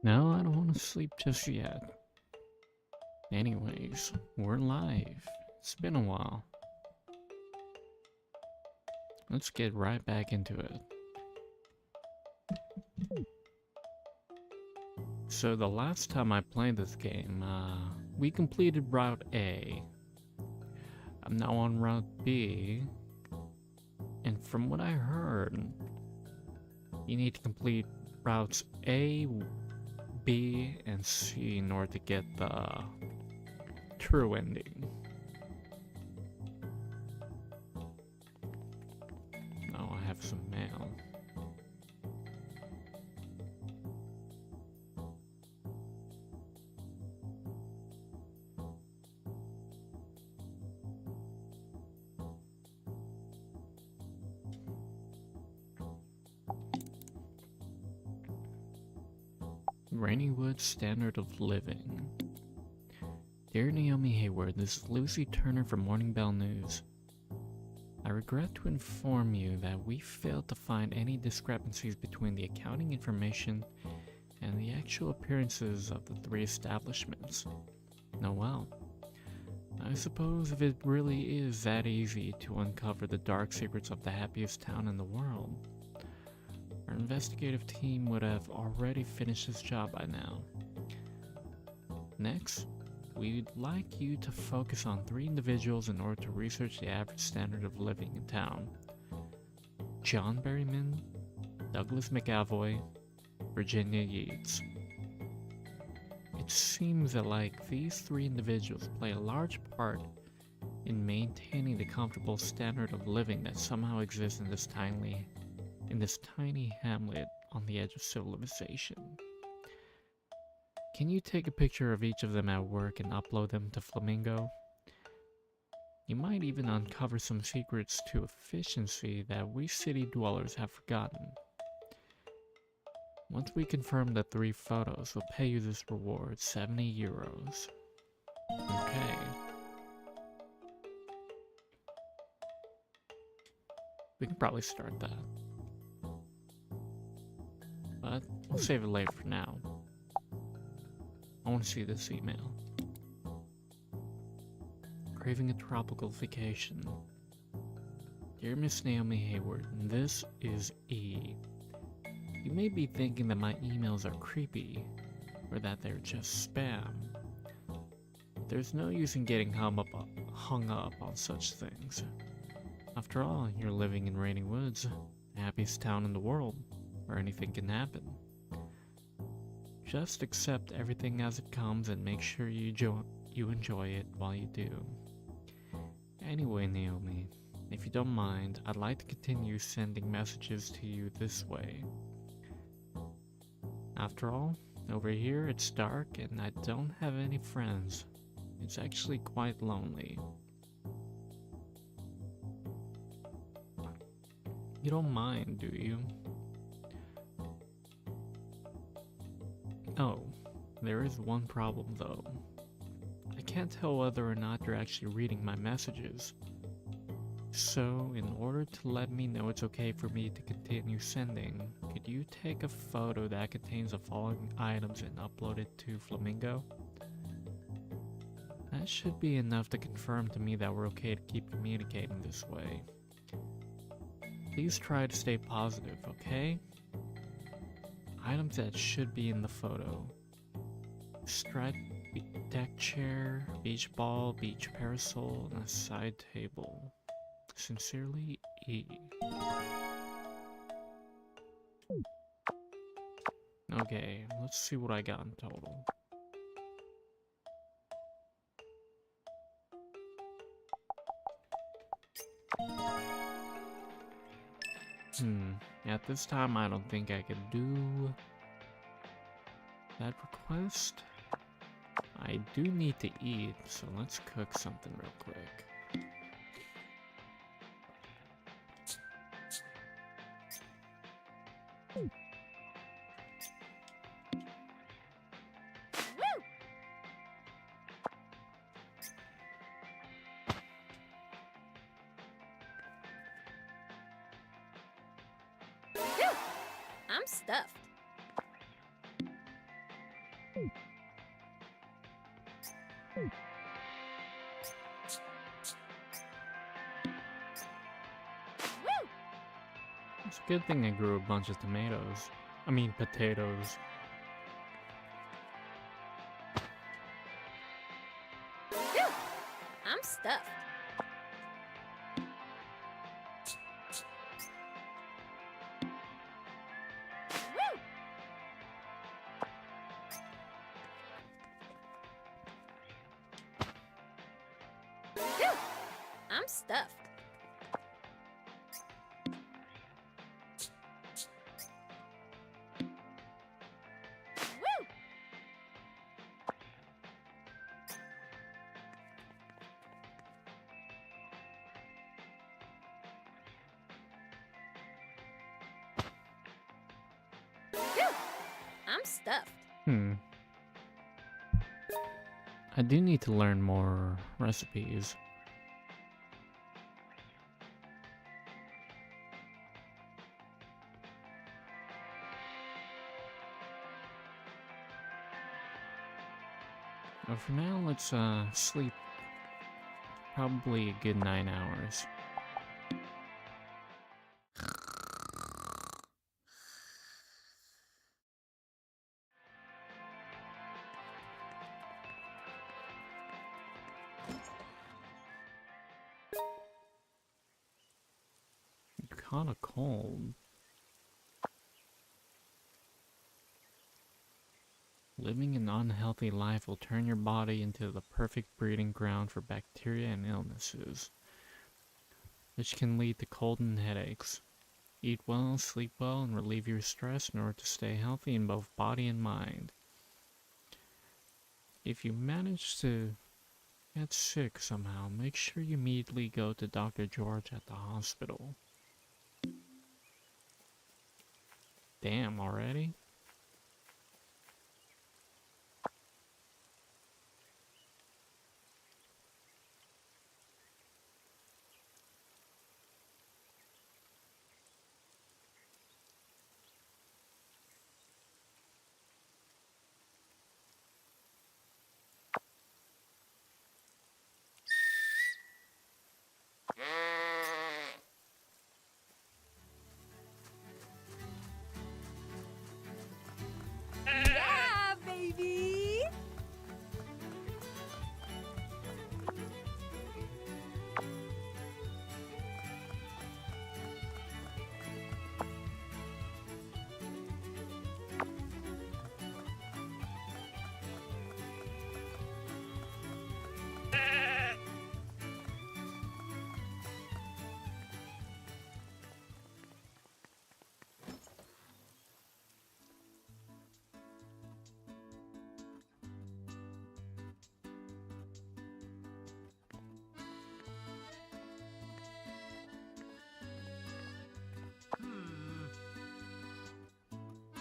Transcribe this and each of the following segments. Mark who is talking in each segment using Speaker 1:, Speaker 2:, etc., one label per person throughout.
Speaker 1: No, I don't want to sleep just yet. Anyways, we're live. It's been a while. Let's get right back into it. So the last time I played this game, we completed Route A. I'm now on Route B. And from what I heard, you need to complete routes A, B, and C in order to get the true ending. Now I have some mail. Raineywood Standard of Living. Dear Naomi Hayward, this is Lucy Turner from Morning Bell News. I regret to inform you that we failed to find any discrepancies between the accounting information and the actual appearances of the three establishments. Oh well. I suppose if it really is that easy to uncover the dark secrets of the happiest town in the world, our investigative team would have already finished this job by now. Next, we'd like you to focus on 3 individuals in order to research the average standard of living in town. John Berryman, Douglas McAvoy, Virginia Yeats. It seems that these 3 individuals play a large part in maintaining the comfortable standard of living that somehow exists in this tiny hamlet on the edge of civilization. Can you take a picture of each of them at work and upload them to Flamingo? You might even uncover some secrets to efficiency that we city dwellers have forgotten. Once we confirm the 3 photos, we'll pay you this reward, 70 euros. Okay. We can probably start that. But we'll save it later for now. I want to see this email. Craving a tropical vacation. Dear Miss Naomi Hayward, this is E. You may be thinking that my emails are creepy, or that they're just spam. But there's no use in getting hung up on such things. After all, you're living in Rainy Woods, the happiest town in the world, where anything can happen. Just accept everything as it comes and make sure you enjoy it while you do. Anyway, Naomi, if you don't mind, I'd like to continue sending messages to you this way. After all, over here it's dark and I don't have any friends. It's actually quite lonely. You don't mind, do you? Oh, there is one problem though. I can't tell whether or not you're actually reading my messages. So, in order to let me know it's okay for me to continue sending, could you take a photo that contains the following items and upload it to Flamingo? That should be enough to confirm to me that we're okay to keep communicating this way. Please try to stay positive, okay? Items that should be in the photo. Striped deck chair, beach ball, beach parasol, and a side table. Sincerely, E. Okay, let's see what I got in total. At this time I don't think I could do that request. I do need to eat, so let's cook something real quick.
Speaker 2: I'm stuffed.
Speaker 1: It's a good thing I grew a bunch of tomatoes. I mean, potatoes.
Speaker 2: Phew! I'm stuffed. Woo! Phew! I'm stuffed. Woo! Phew! I'm stuffed.
Speaker 1: I do need to learn more recipes. But for now, let's sleep probably a good 9 hours. Kinda cold. Living an unhealthy life will turn your body into the perfect breeding ground for bacteria and illnesses, which can lead to cold and headaches. Eat well, sleep well, and relieve your stress in order to stay healthy in both body and mind. If you manage to get sick somehow, make sure you immediately go to Dr. George at the hospital. Damn, already?
Speaker 2: Yeah, baby!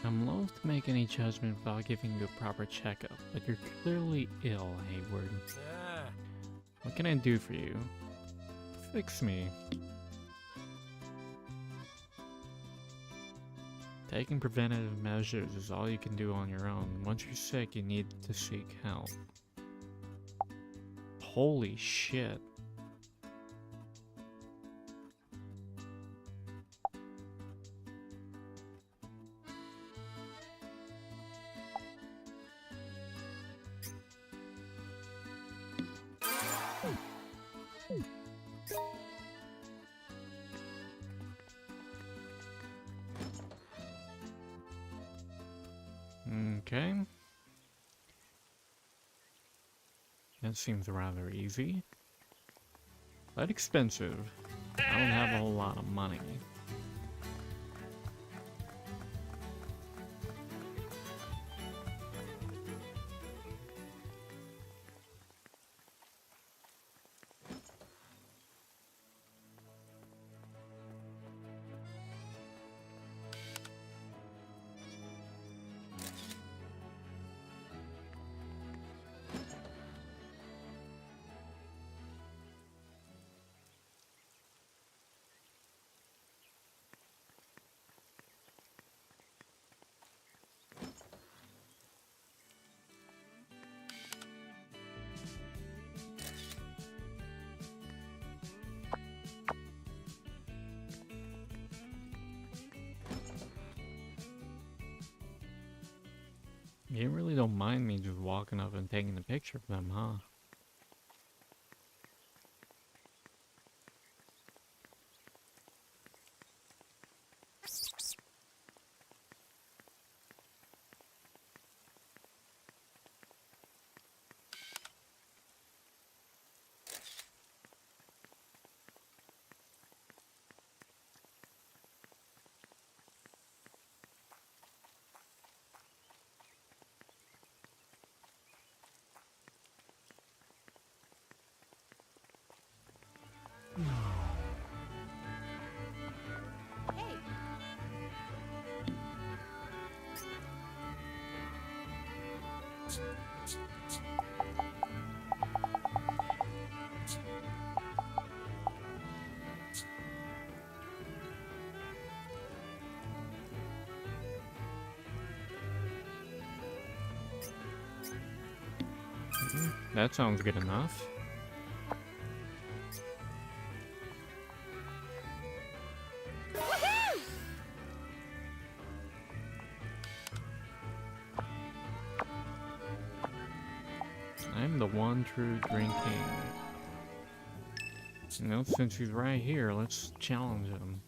Speaker 1: I'm loath to make any judgment without giving you a proper checkup, but you're clearly ill, Hayward. What can I do for you? Fix me. Taking preventative measures is all you can do on your own. Once you're sick, you need to seek help. Holy shit. Okay. That seems rather easy. But expensive. I don't have a whole lot of money. You really don't mind me just walking up and taking a picture of them, huh?
Speaker 2: Hey,
Speaker 1: That sounds good enough.
Speaker 2: woohoo!
Speaker 1: I'm the one true drinking. You know, since he's right here, let's challenge him.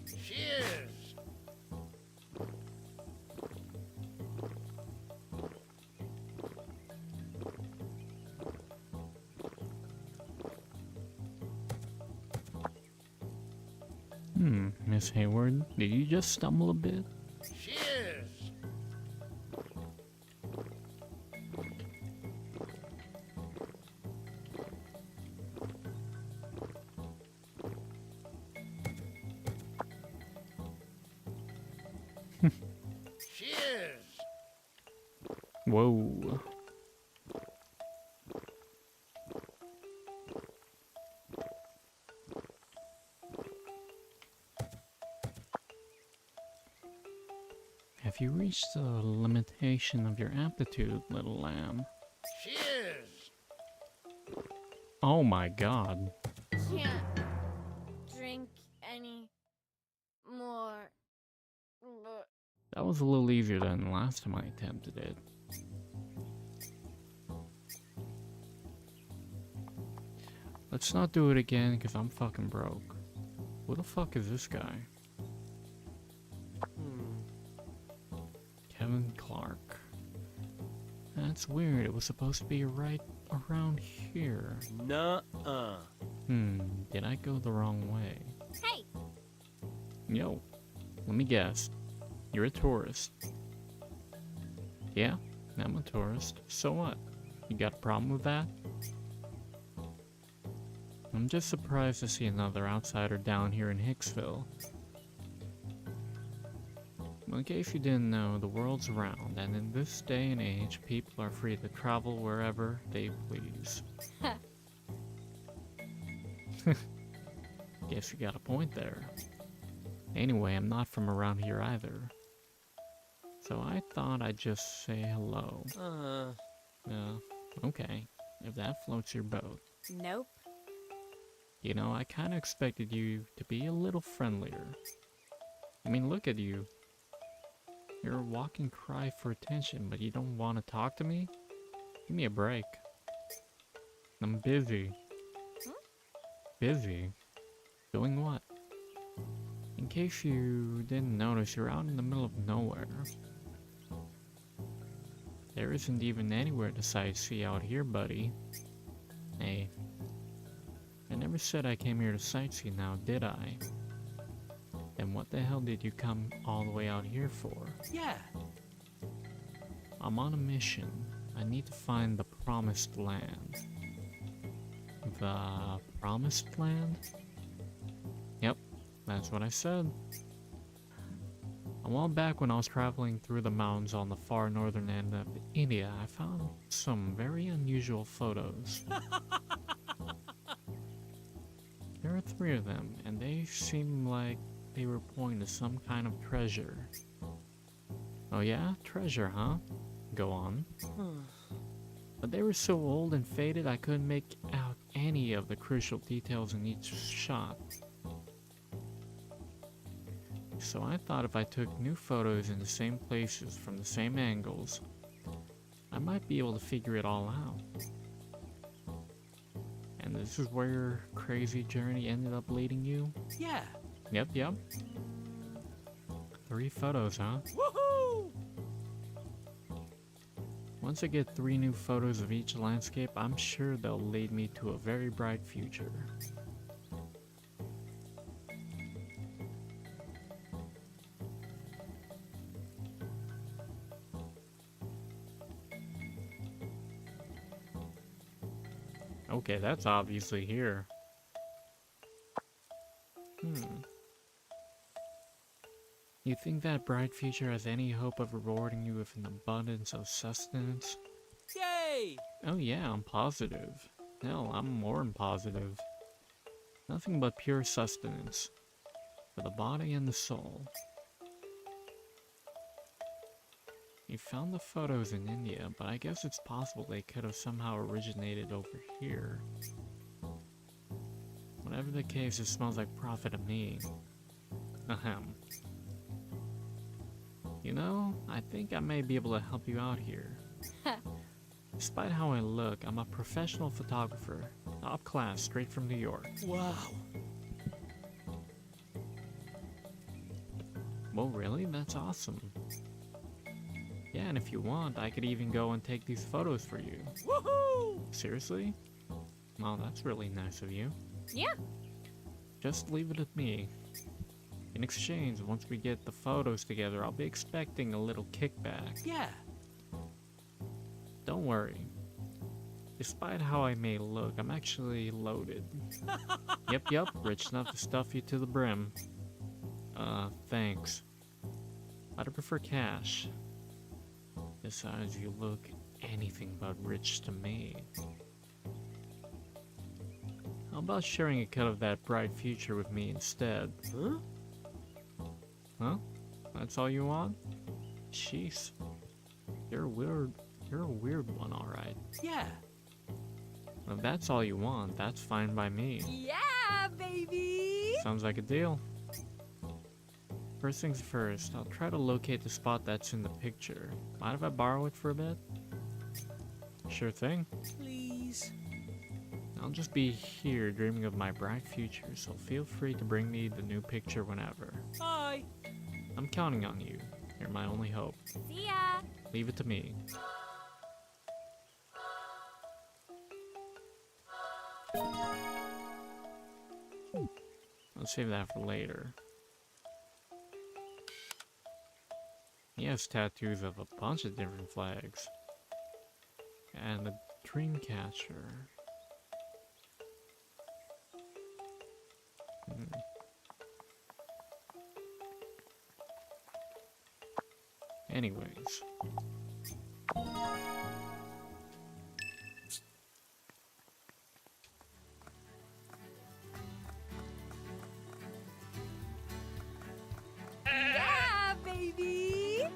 Speaker 3: Cheers!
Speaker 1: Miss Hayward, did you just stumble a bit?
Speaker 3: Cheers! Cheers!
Speaker 1: Whoa. Have you reached the limitation of your aptitude, little lamb?
Speaker 3: Cheers!
Speaker 1: Oh my god.
Speaker 2: Can't drink any more. But
Speaker 1: That was a little easier than the last time I attempted it. Let's not do it again, because I'm fucking broke. Who the fuck is this guy? Kevin Clark. That's weird, it was supposed to be right around here.
Speaker 3: Nuh-uh.
Speaker 1: Did I go the wrong way?
Speaker 2: hey,
Speaker 1: Yo, let me guess. You're a tourist. Yeah, I'm a tourist. So what? You got a problem with that? I'm just surprised to see another outsider down here in Hicksville. Well, in case you didn't know, the world's round, and in this day and age, people are free to travel wherever they please. Guess you got a point there. Anyway, I'm not from around here either. So I thought I'd just say hello. Okay, if that floats your boat.
Speaker 2: nope.
Speaker 1: You know, I kinda expected you to be a little friendlier. I mean, look at you. You're a walking cry for attention, but you don't want to talk to me? Give me a break. I'm busy. Busy? Doing what? In case you didn't notice, you're out in the middle of nowhere. There isn't even anywhere to sightsee out here, buddy. Hey, I never said I came here to sightsee now, did I? Then what the hell did you come all the way out here for?
Speaker 3: Yeah.
Speaker 1: I'm on a mission. I need to find the Promised Land. The Promised Land? Yep, that's what I said. A while back when I was traveling through the mountains on the far northern end of India, I found some very unusual photos. There are 3 of them, and they seem like they were pointing to some kind of treasure. Oh yeah? Treasure, huh? Go on. But they were so old and faded I couldn't make out any of the crucial details in each shot. So I thought if I took new photos in the same places from the same angles, I might be able to figure it all out. And this is where your crazy journey ended up leading you?
Speaker 3: Yeah.
Speaker 1: Yep. 3 photos, huh?
Speaker 3: Woohoo!
Speaker 1: Once I get 3 new photos of each landscape, I'm sure they'll lead me to a very bright future. Okay, that's obviously here. You think that bright future has any hope of rewarding you with an abundance of sustenance?
Speaker 3: Yay!
Speaker 1: Oh yeah, I'm positive. Hell, I'm more than positive. Nothing but pure sustenance. For the body and the soul. You found the photos in India, but I guess it's possible they could have somehow originated over here. Whatever the case, it smells like profit to me. Ahem. You know, I think I may be able to help you out here. Despite how I look, I'm a professional photographer. Top class, straight from New York.
Speaker 3: Wow.
Speaker 1: Well, really? That's awesome. Yeah, and if you want, I could even go and take these photos for you.
Speaker 3: Woohoo!
Speaker 1: Seriously? Well, that's really nice of you.
Speaker 2: Yeah.
Speaker 1: Just leave it with me. In exchange, once we get the photos together, I'll be expecting a little kickback.
Speaker 3: Yeah.
Speaker 1: Don't worry. Despite how I may look, I'm actually loaded. Yep, rich enough to stuff you to the brim. Thanks. I'd prefer cash. Besides, you look anything but rich to me. How about sharing a cut of that bright future with me instead?
Speaker 3: Huh?
Speaker 1: Huh? That's all you want? Jeez. You're a weird one, alright.
Speaker 3: Yeah.
Speaker 1: Well, if that's all you want, that's fine by me.
Speaker 2: Yeah, baby.
Speaker 1: Sounds like a deal. First things first, I'll try to locate the spot that's in the picture. Mind if I borrow it for a bit? Sure thing.
Speaker 3: Please.
Speaker 1: I'll just be here dreaming of my bright future, so feel free to bring me the new picture whenever.
Speaker 3: Bye.
Speaker 1: I'm counting on you. You're my only hope.
Speaker 2: See ya.
Speaker 1: Leave it to me. I'll save that for later. He has tattoos of a bunch of different flags. And a dream catcher. Anyways.
Speaker 2: Yeah, baby.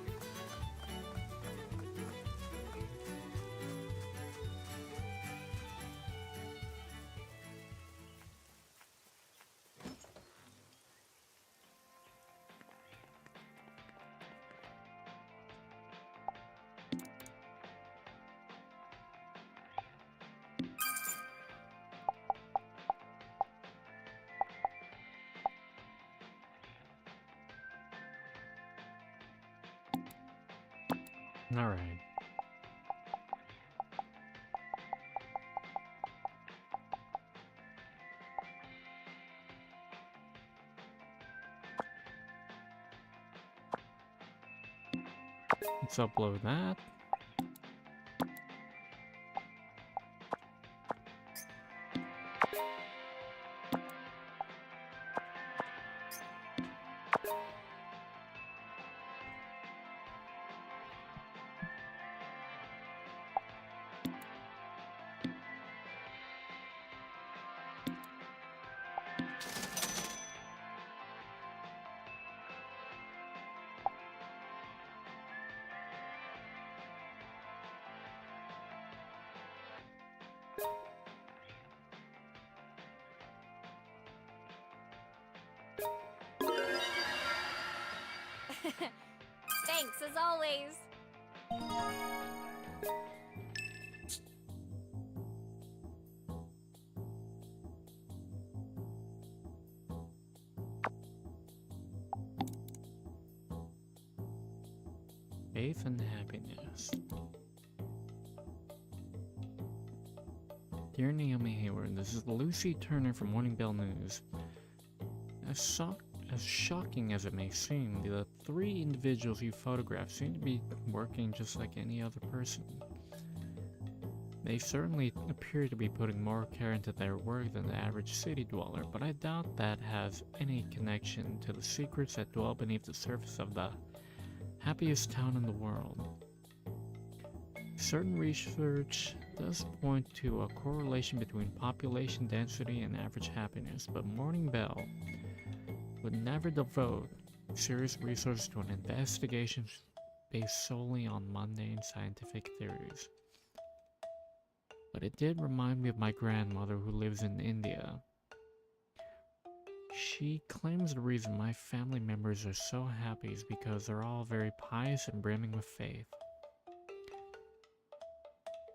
Speaker 1: Alright. Let's upload that.
Speaker 2: Thanks, as always.
Speaker 1: Faith and happiness. Dear Naomi Hayward, this is Lucy Turner from Morning Bell News. As shocking as it may seem, the three individuals you photographed seem to be working just like any other person. They certainly appear to be putting more care into their work than the average city dweller, but I doubt that has any connection to the secrets that dwell beneath the surface of the happiest town in the world. Certain research does point to a correlation between population density and average happiness, but Morning Bell would never devote serious resources to an investigation based solely on mundane scientific theories. But it did remind me of my grandmother who lives in India. She claims the reason my family members are so happy is because they're all very pious and brimming with faith.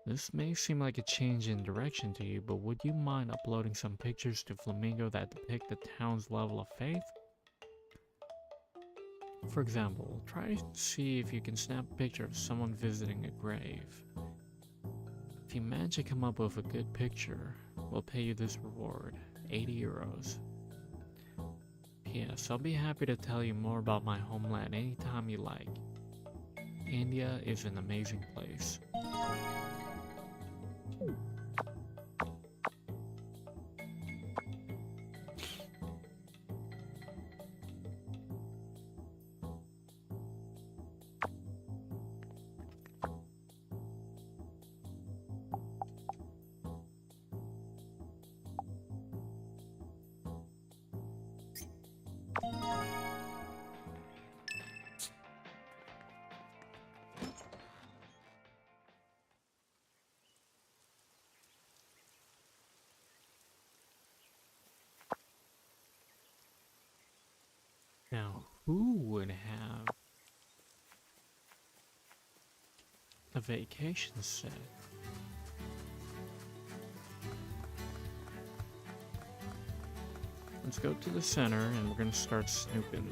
Speaker 1: This may seem like a change in direction to you, but would you mind uploading some pictures to Flamingo that depict the town's level of faith? For example, try to see if you can snap a picture of someone visiting a grave. If you manage to come up with a good picture, we'll pay you this reward, 80 euros. P.S. I'll be happy to tell you more about my homeland anytime you like. India is an amazing place. Now, who would have a vacation set? Let's go to the center and we're gonna start snooping.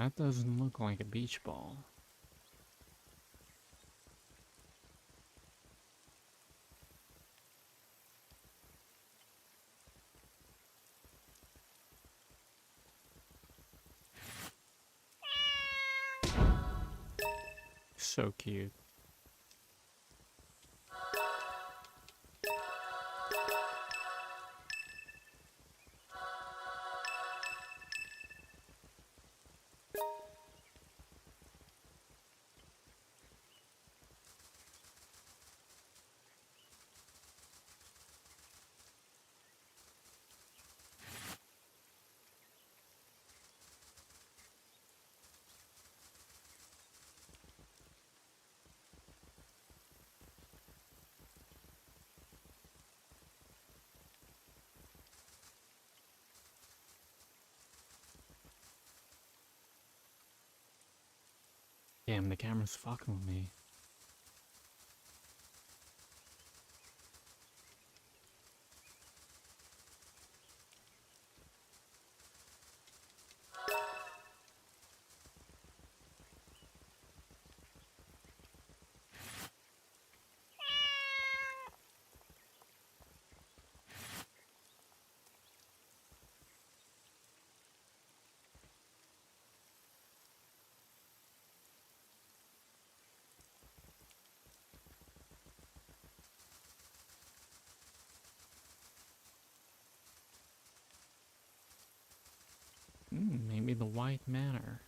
Speaker 1: That doesn't look like a beach ball. So cute. Damn, the camera's fucking with me. Maybe the White Manor.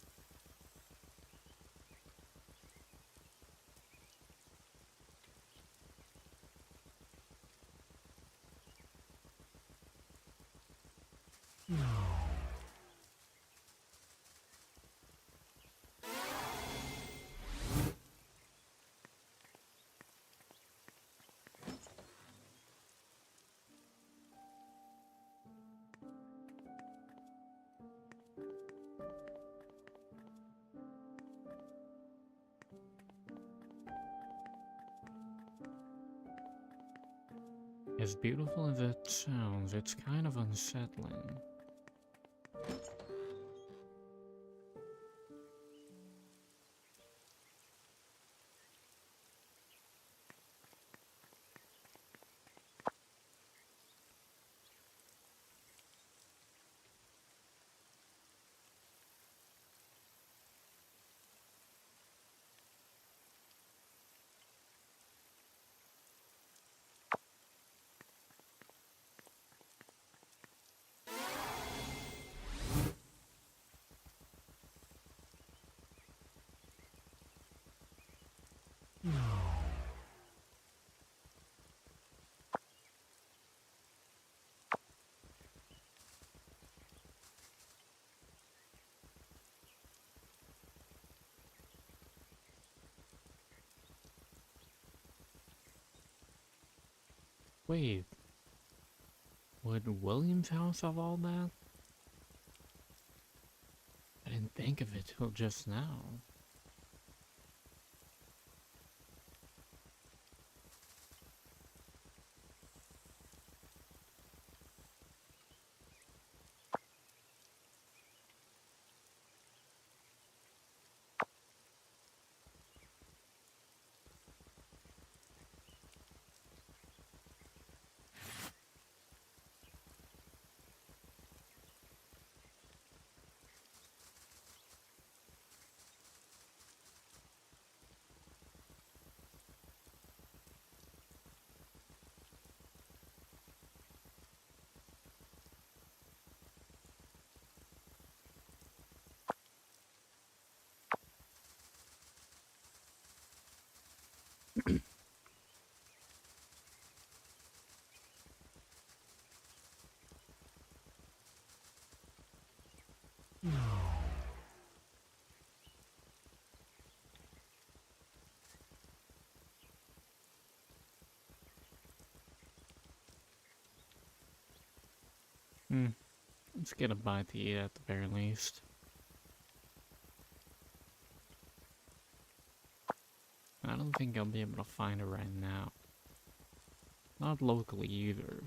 Speaker 1: As beautiful as it sounds, it's kind of unsettling. Wait, would William's house have all that? I didn't think of it till just now. Let's get a bite to eat at the very least. I don't think I'll be able to find it right now. Not locally either.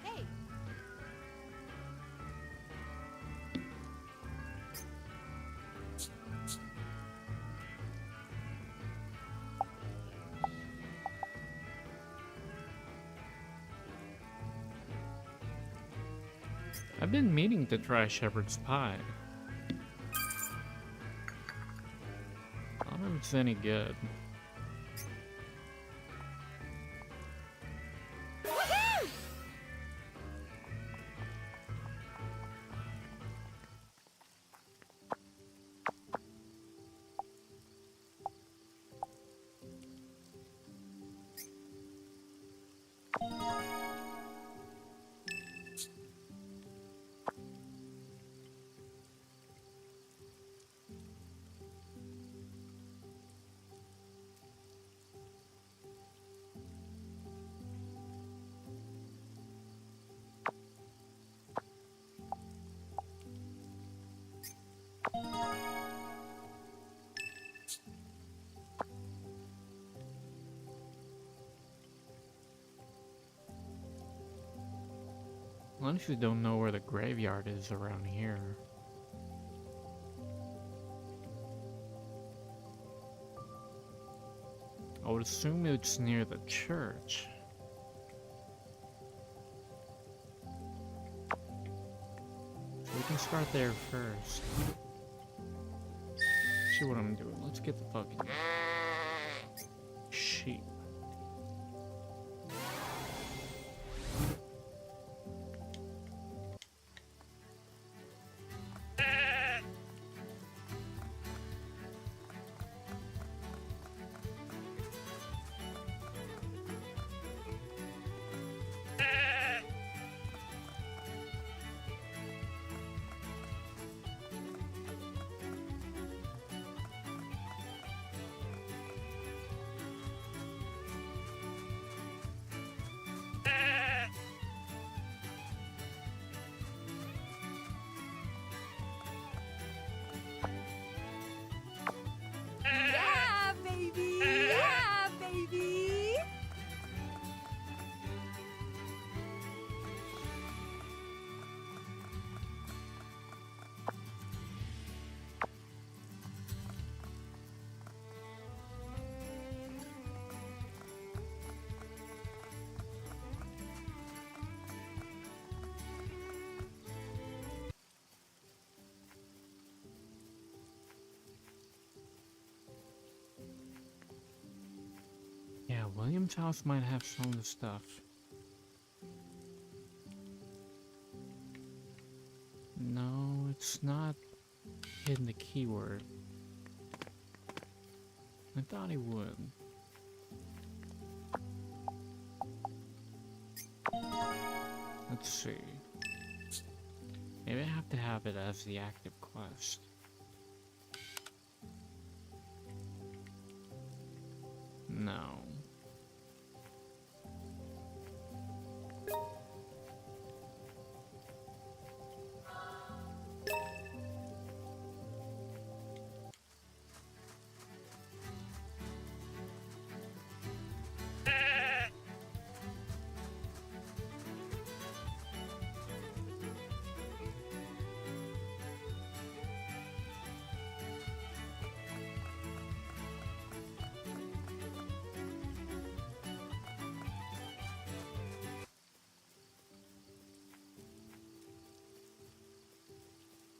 Speaker 2: Hey.
Speaker 1: I've been meaning to try shepherd's pie. I don't know if it's any good. honestly don't know where the graveyard is around here. I would assume it's near the church. So we can start there first. See what I'm doing. Let's get the fucking sheep.
Speaker 2: Yeah, baby! Yeah, baby!
Speaker 1: Yeah, William's house might have some of the stuff. No, it's not hidden the keyword. I thought he would. Let's see. Maybe I have to have it as the active quest. No.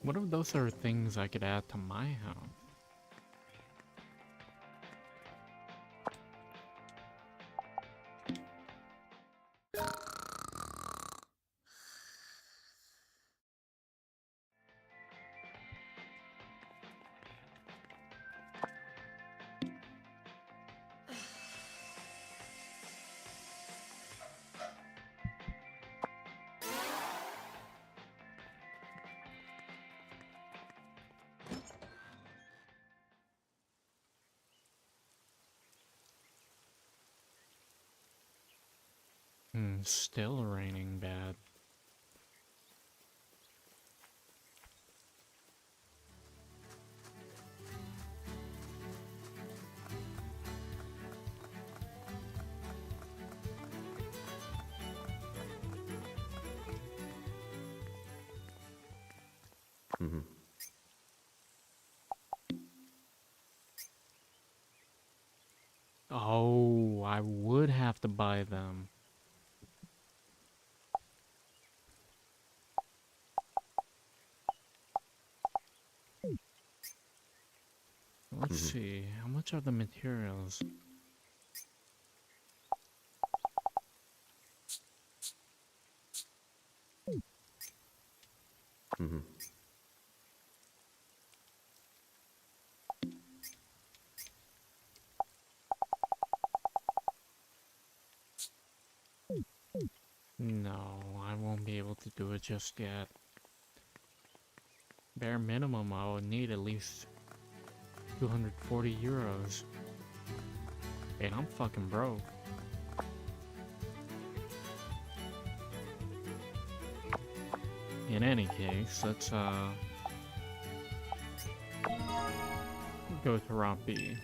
Speaker 1: What if those are things I could add to my house? Still raining bad. Oh, I would have to buy them. Let's see, how much are the materials? No, I won't be able to do it just yet. Bare minimum, I would need at least 240 euros. And I'm fucking broke. In any case, let's go to Route B.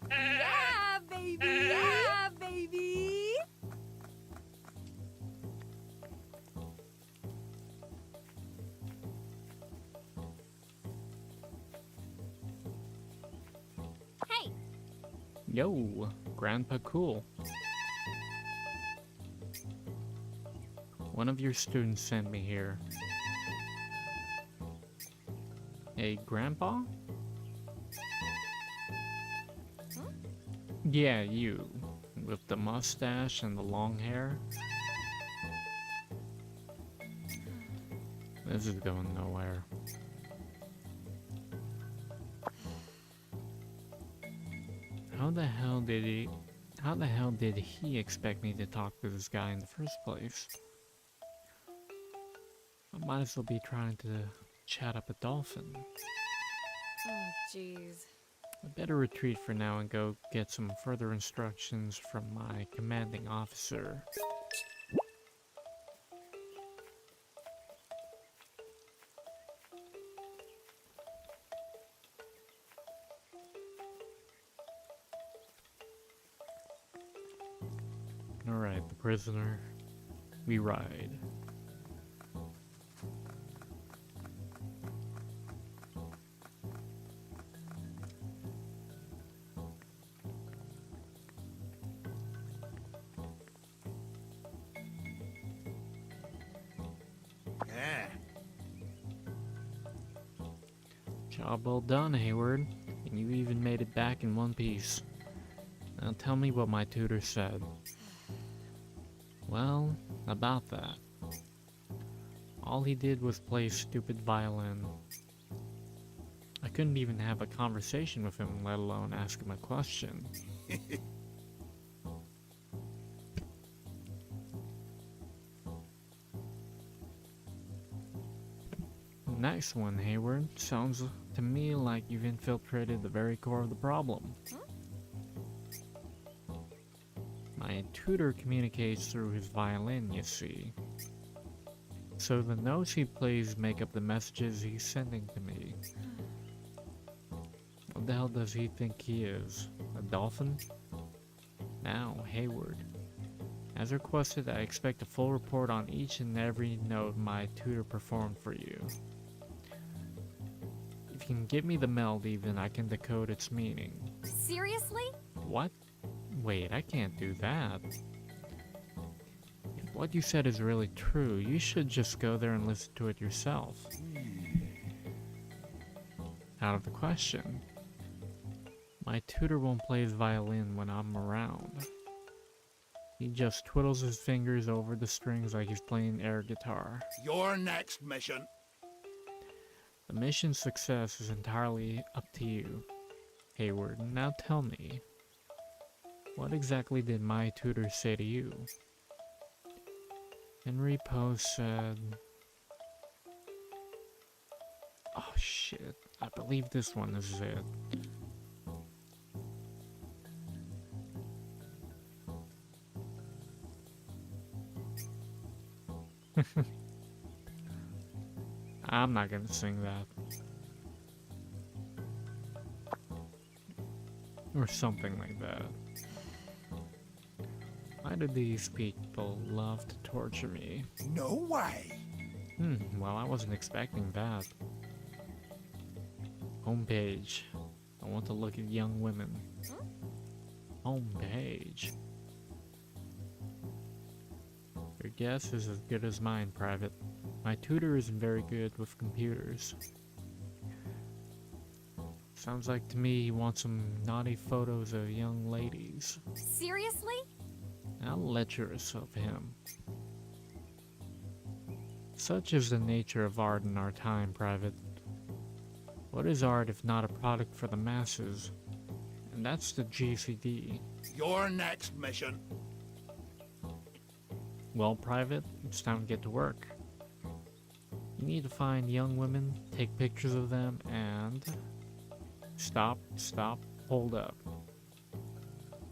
Speaker 2: Yeah, baby!
Speaker 1: Yo, Grandpa Cool. One of your students sent me here. Hey, Grandpa? Yeah, you. With the mustache and the long hair. This is going nowhere. How the hell did he expect me to talk to this guy in the first place? I might as well be trying to chat up a dolphin.
Speaker 2: Oh, jeez.
Speaker 1: I better retreat for now and go get some further instructions from my commanding officer. Alright, the prisoner. We ride. Job well done, Hayward. And you even made it back in one piece. Now tell me what my tutor said. Well, about that. All he did was play stupid violin. I couldn't even have a conversation with him, let alone ask him a question. Nice one, Hayward. Sounds to me like you've infiltrated the very core of the problem. My tutor communicates through his violin, you see. So the notes he plays make up the messages he's sending to me. What the hell does he think he is? A dolphin? Now, Hayward. As requested, I expect a full report on each and every note my tutor performed for you. If you can give me the melody, then I can decode its meaning.
Speaker 2: Seriously?
Speaker 1: What? Wait, I can't do that. If what you said is really true, you should just go there and listen to it yourself. Out of the question. My tutor won't play his violin when I'm around. He just twiddles his fingers over the strings like he's playing air guitar.
Speaker 4: Your next mission.
Speaker 1: The mission's success is entirely up to you, Hayward. Now tell me, what exactly did my tutor say to you? Henry Post said... Oh shit, I believe this one is it. I'm not gonna sing that. Or something like that. Why do these people love to torture me?
Speaker 4: No way.
Speaker 1: Well, I wasn't expecting that. Homepage. I want to look at young women. Homepage. Your guess is as good as mine, Private. My tutor isn't very good with computers. Sounds like to me he wants some naughty photos of young ladies.
Speaker 2: Seriously?
Speaker 1: How lecherous of him. Such is the nature of art in our time, Private. What is art if not a product for the masses? And that's the GCD.
Speaker 4: Your next mission.
Speaker 1: Well, Private, it's time to get to work. You need to find young women, take pictures of them, and... Stop, hold up.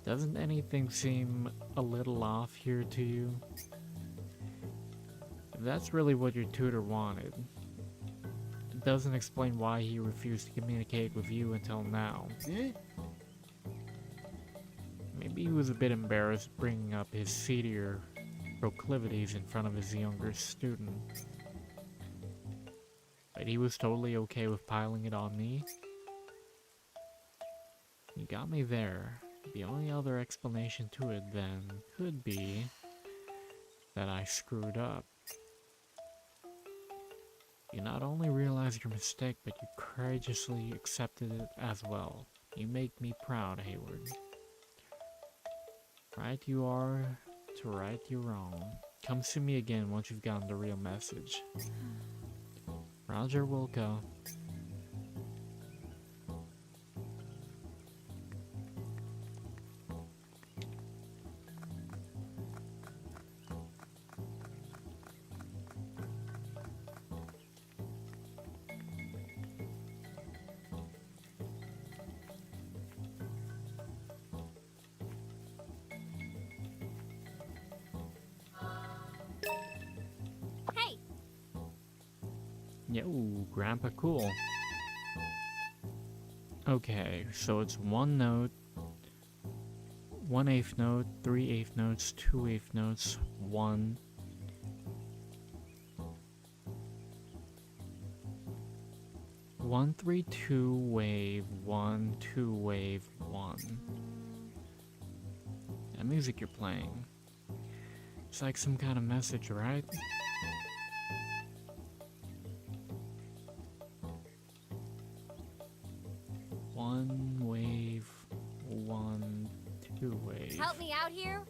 Speaker 1: Doesn't anything seem a little off here to you? If that's really what your tutor wanted, it doesn't explain why he refused to communicate with you until now. Maybe he was a bit embarrassed bringing up his seedier proclivities in front of his younger student. But he was totally okay with piling it on me. You got me there. The only other explanation to it then could be that I screwed up. You not only realized your mistake, but you courageously accepted it as well. You make me proud, Hayward. Right you are to right you wrong. Come see me again once you've gotten the real message. Roger Wilco.
Speaker 2: Hey!
Speaker 1: Yo, Grandpa cool. Okay, so it's one note, 1/8 note, 3/8 notes, 2/8 notes, 1. One, 3, 2, wave, 1, 2, wave, 1. That music you're playing. It's like some kind of message, right? One wave, 1, 2 wave.
Speaker 2: Help me out here?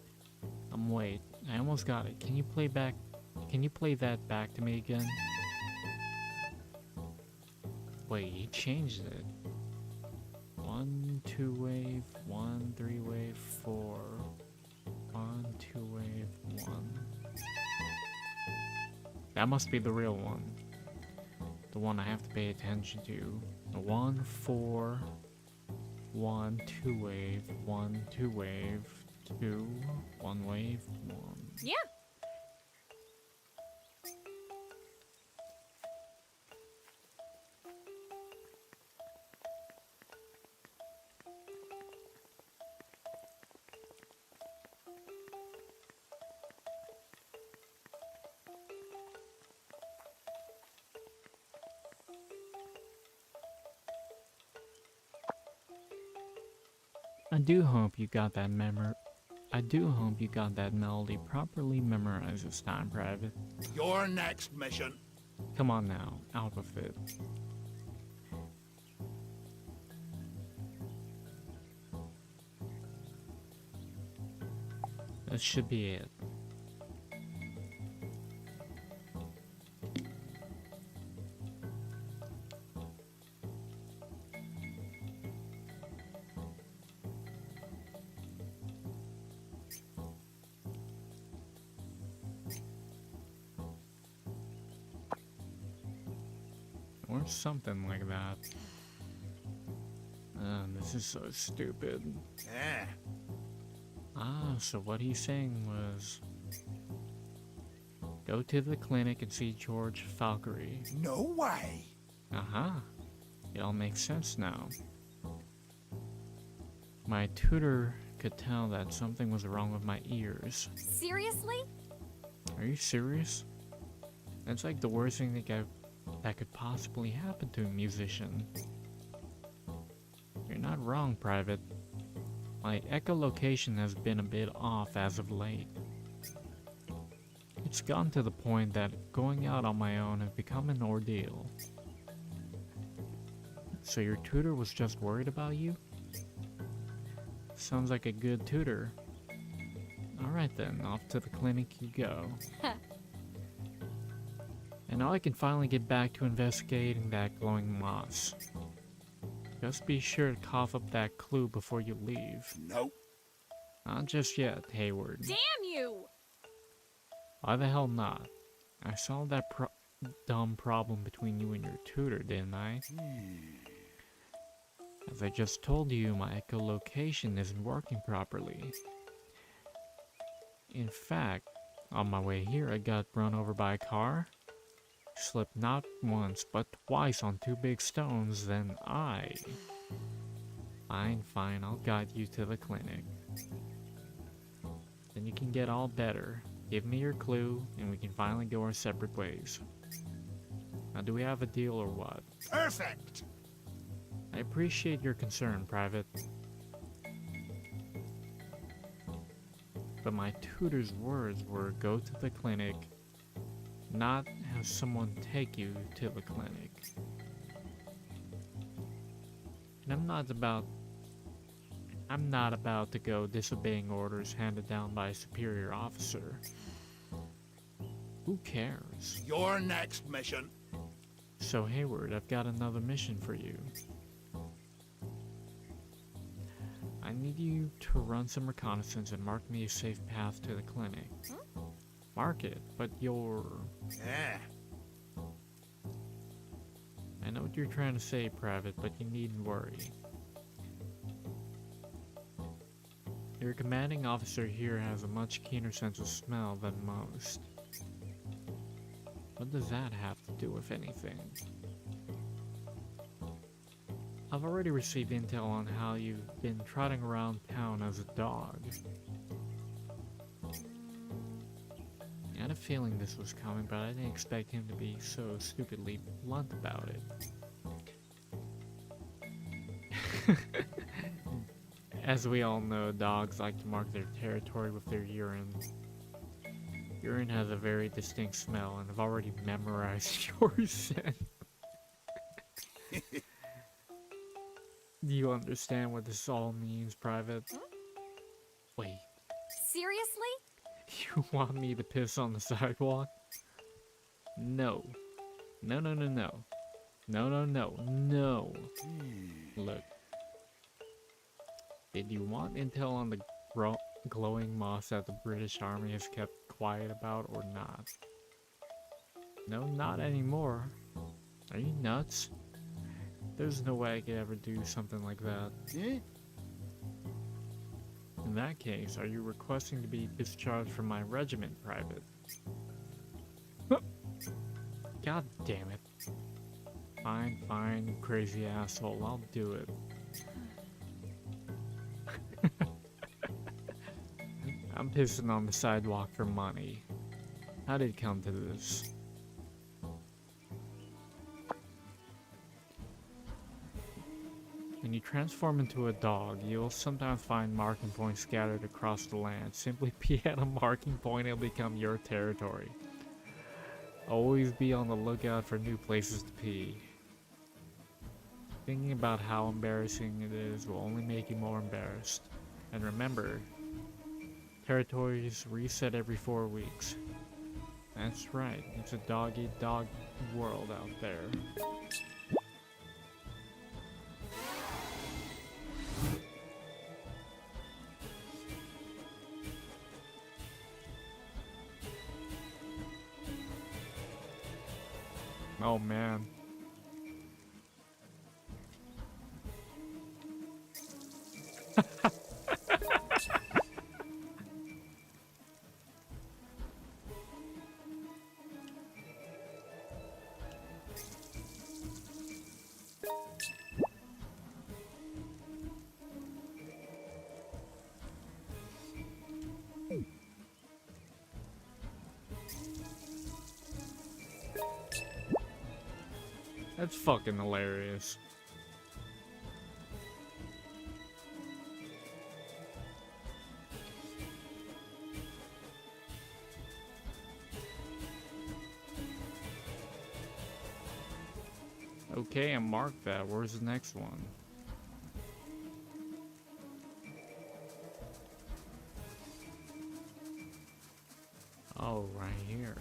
Speaker 1: Wait, I almost got it. Can you play that back to me again? Wait, he changed it. 1, 2 wave, 1, 3 wave, 4. 1, 2 wave, 1. That must be the real one. The one I have to pay attention to. 1, 4, 1, 2 wave, 1, 2 wave, 2, 1 wave, 1.
Speaker 2: Yeah.
Speaker 1: I do hope you got that melody properly memorized this time, Private.
Speaker 4: Your next mission.
Speaker 1: Come on now, out with it. That should be it. Or something like that. This is so stupid.
Speaker 4: Eh.
Speaker 1: Ah, so what he's saying was... Go to the clinic and see George Falkery.
Speaker 4: No way.
Speaker 1: Aha. It all makes sense now. My tutor could tell that something was wrong with my ears.
Speaker 2: Seriously?
Speaker 1: Are you serious? That's like the worst thing that could possibly happen to a musician. You're not wrong, Private. My echolocation has been a bit off as of late. It's gotten to the point that going out on my own has become an ordeal. So your tutor was just worried about you? Sounds like a good tutor. Alright then, off to the clinic you go. And now I can finally get back to investigating that glowing moss. Just be sure to cough up that clue before you leave.
Speaker 4: Nope.
Speaker 1: Not just yet, Hayward.
Speaker 2: Damn you!
Speaker 1: Why the hell not? I solved that dumb problem between you and your tutor, didn't I? As I just told you, my echolocation isn't working properly. In fact, on my way here I got run over by a car. Slipped not once, but twice on 2 big stones, then Fine, I'll guide you to the clinic. Then you can get all better. Give me your clue, and we can finally go our separate ways. Now, do we have a deal or what?
Speaker 4: Perfect.
Speaker 1: I appreciate your concern, Private. but my tutor's words were go to the clinic, not have someone take you to the clinic. And I'm not about to go disobeying orders handed down by a superior officer. Who cares?
Speaker 4: Your next mission.
Speaker 1: So Hayward, I've got another mission for you. I need you to run some reconnaissance and mark me a safe path to the clinic. Mark it, but you're...
Speaker 4: Yeah.
Speaker 1: I know what you're trying to say, Private, but you needn't worry. Your commanding officer here has a much keener sense of smell than most. What does that have to do with anything? I've already received intel on how you've been trotting around town as a dog. I had a feeling this was coming, but I didn't expect him to be so stupidly blunt about it. As we all know, dogs like to mark their territory with their urine. Urine has a very distinct smell, and I've already memorized your scent. Do you understand what this all means, Private? Wait,
Speaker 2: Seriously?
Speaker 1: you want me to piss on the sidewalk? No. No, no, no, no. No, no, no, no. Look. Did you want intel on the glowing moss that the British Army has kept quiet about or not? No, not anymore. Are you nuts? There's no way I could ever do something like that. In that case, are you requesting to be discharged from my regiment, Private? God damn it. Fine, fine, you crazy asshole, I'll do it. I'm pissing on the sidewalk for money. How did it come to this? When you transform into a dog, you'll sometimes find marking points scattered across the land. Simply be at a marking point, it'll become your territory. Always be on the lookout for new places to pee. Thinking about how embarrassing it is will only make you more embarrassed. And remember, territories reset every 4 weeks. That's right, it's a dog-eat-dog world out there. Oh man. That's fucking hilarious. Okay, I marked that. Where's the next one? Oh, right here.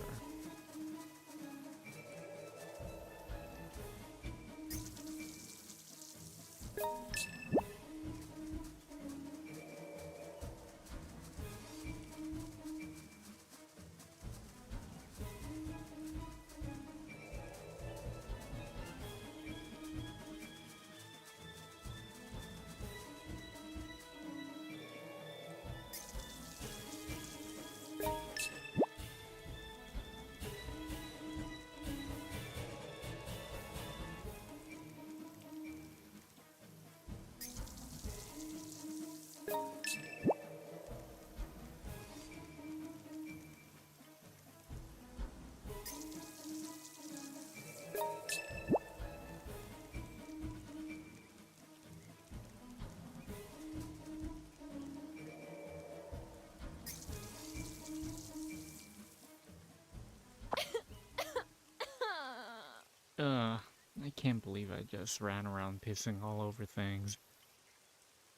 Speaker 1: I can't believe I just ran around pissing all over things.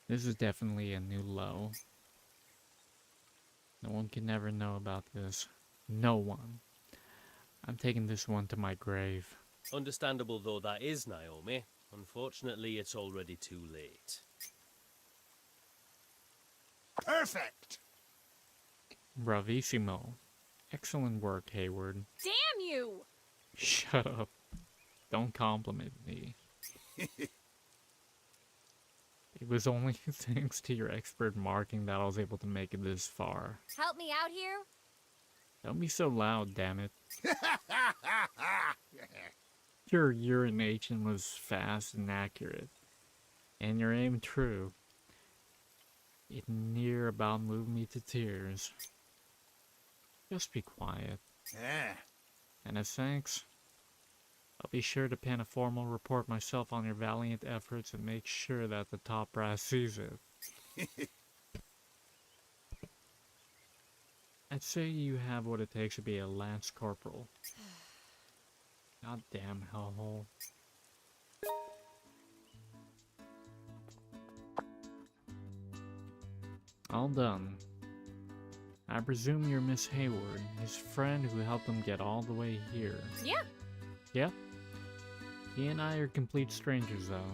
Speaker 1: This is definitely a new low. No one can ever know about this. No one. I'm taking this one to my grave.
Speaker 3: Understandable though that is, Naomi. Unfortunately, it's already too late.
Speaker 4: Perfect.
Speaker 1: Bravissimo. Excellent work, Hayward.
Speaker 2: Damn you!
Speaker 1: Shut up. Don't compliment me. It was only thanks to your expert marking that I was able to make it this far.
Speaker 2: Help me out here?
Speaker 1: Don't be so loud, damn it. Your urination was fast and accurate, and your aim true. It near about moved me to tears. Just be quiet.
Speaker 4: Yeah.
Speaker 1: And as thanks, I'll be sure to pen a formal report myself on your valiant efforts and make sure that the top brass sees it. I'd say you have what it takes to be a Lance Corporal. Goddamn hellhole. All done. I presume you're Miss Hayward, his friend who helped him get all the way here.
Speaker 2: Yeah.
Speaker 1: Yep. He and I are complete strangers, though.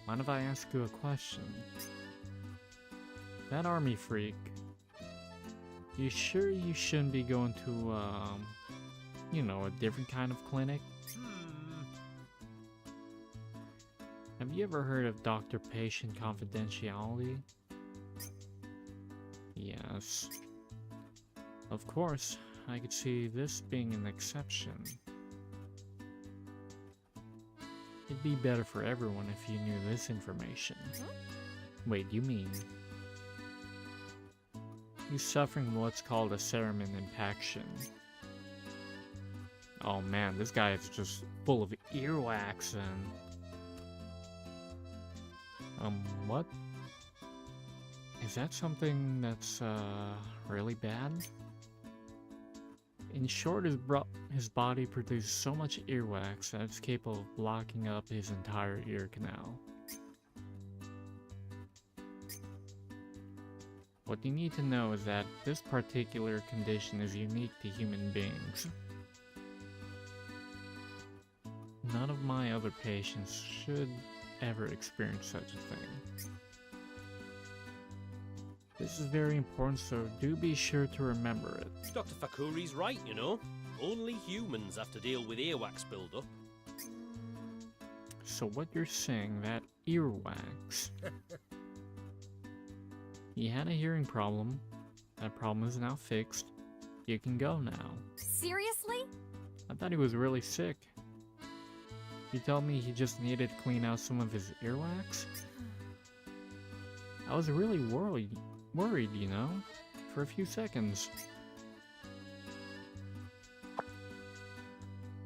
Speaker 1: Mind if I ask you a question? That army freak, you sure you shouldn't be going to, you know, a different kind of clinic? Have you ever heard of doctor-patient confidentiality? Yes. Of course, I could see this being an exception. It'd be better for everyone if you knew this information. Wait, you mean? He's suffering what's called a cerumen impaction. Oh man, this guy is just full of earwax and... what? Is that something that's, really bad? In short, his body produces so much earwax that it's capable of blocking up his entire ear canal. What you need to know is that this particular condition is unique to human beings. None of my other patients should ever experience such a thing. This is very important, so do be sure to remember it.
Speaker 3: Dr. Fakuri's right, you know. Only humans have to deal with earwax buildup.
Speaker 1: So what you're saying, that earwax... He had a hearing problem. That problem is now fixed. You can go now.
Speaker 2: Seriously?
Speaker 1: I thought he was really sick. You told me he just needed to clean out some of his earwax? I was really worried, you know, for a few seconds.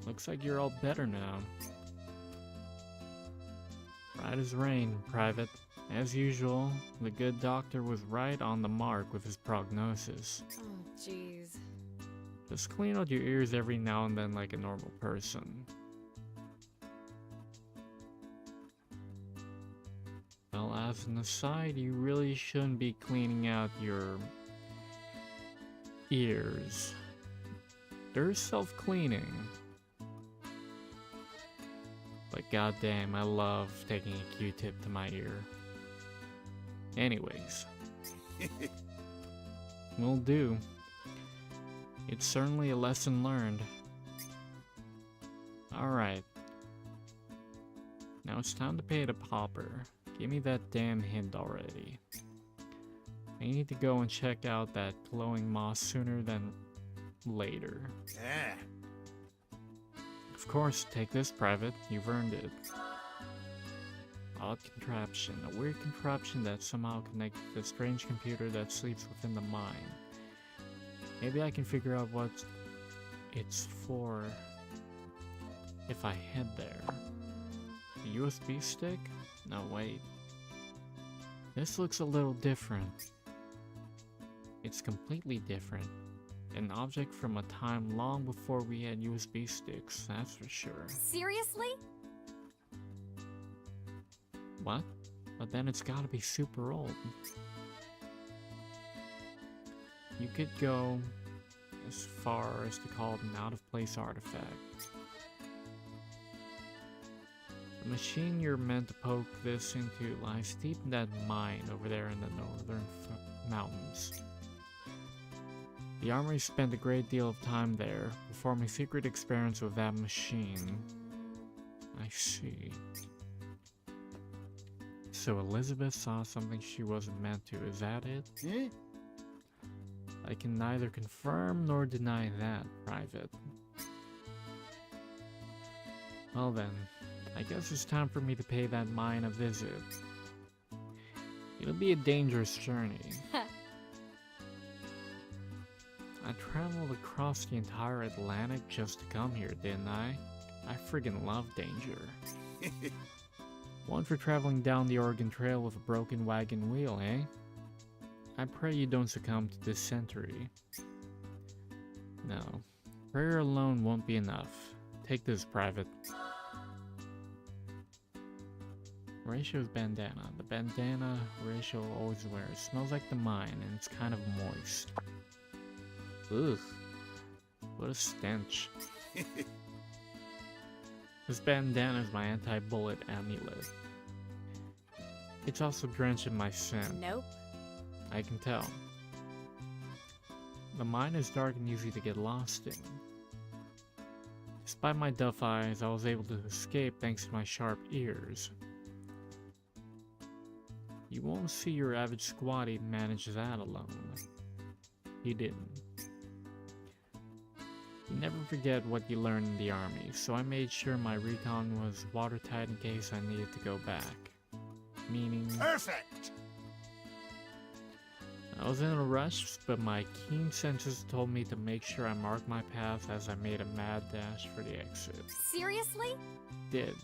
Speaker 1: Looks like you're all better now. Right as rain, Private. As usual, the good doctor was right on the mark with his prognosis.
Speaker 2: Oh, jeez.
Speaker 1: Just clean out your ears every now and then like a normal person. Well, as an aside, you really shouldn't be cleaning out your ears. They're self-cleaning. But goddamn, I love taking a Q-tip to my ear. Anyways. Will do. It's certainly a lesson learned. Alright. Now it's time to pay the pauper. Give me that damn hint already. I need to go and check out that glowing moss sooner than later.
Speaker 4: Yeah.
Speaker 1: Of course, take this, Private. You've earned it. Odd contraption. A weird contraption that's somehow connected to the strange computer that sleeps within the mind. Maybe I can figure out what it's for if I head there. A USB stick? No, wait. This looks a little different. It's completely different. An object from a time long before we had USB sticks, that's for sure.
Speaker 2: Seriously?
Speaker 1: What? But then it's gotta be super old. You could go as far as to call it an out-of-place artifact. The machine you're meant to poke this into lies deep in that mine over there in the northern mountains. The armory spent a great deal of time there, performing secret experiments with that machine. I see. So Elizabeth saw something she wasn't meant to, is that it?
Speaker 4: Eh?
Speaker 1: I can neither confirm nor deny that, Private. Well then, I guess it's time for me to pay that mine a visit. It'll be a dangerous journey. I traveled across the entire Atlantic just to come here, didn't I? I friggin' love danger. One for traveling down the Oregon Trail with a broken wagon wheel, eh? I pray you don't succumb to dysentery. No, prayer alone won't be enough. Take this, Private. Horatio's bandana. The bandana Horatio always wears smells like the mine and it's kind of moist. Ugh, what a stench. This bandana is my anti-bullet amulet. It's also drenched in my scent.
Speaker 2: Nope.
Speaker 1: I can tell. The mine is dark and easy to get lost in. Despite my duff eyes, I was able to escape thanks to my sharp ears. You won't see your average squatty manage that alone. He didn't. You never forget what you learn in the army, so I made sure my recon was watertight in case I needed to go back. Meaning...
Speaker 4: Perfect!
Speaker 1: I was in a rush, but my keen senses told me to make sure I marked my path as I made a mad dash for the exit.
Speaker 2: Seriously?
Speaker 1: Did.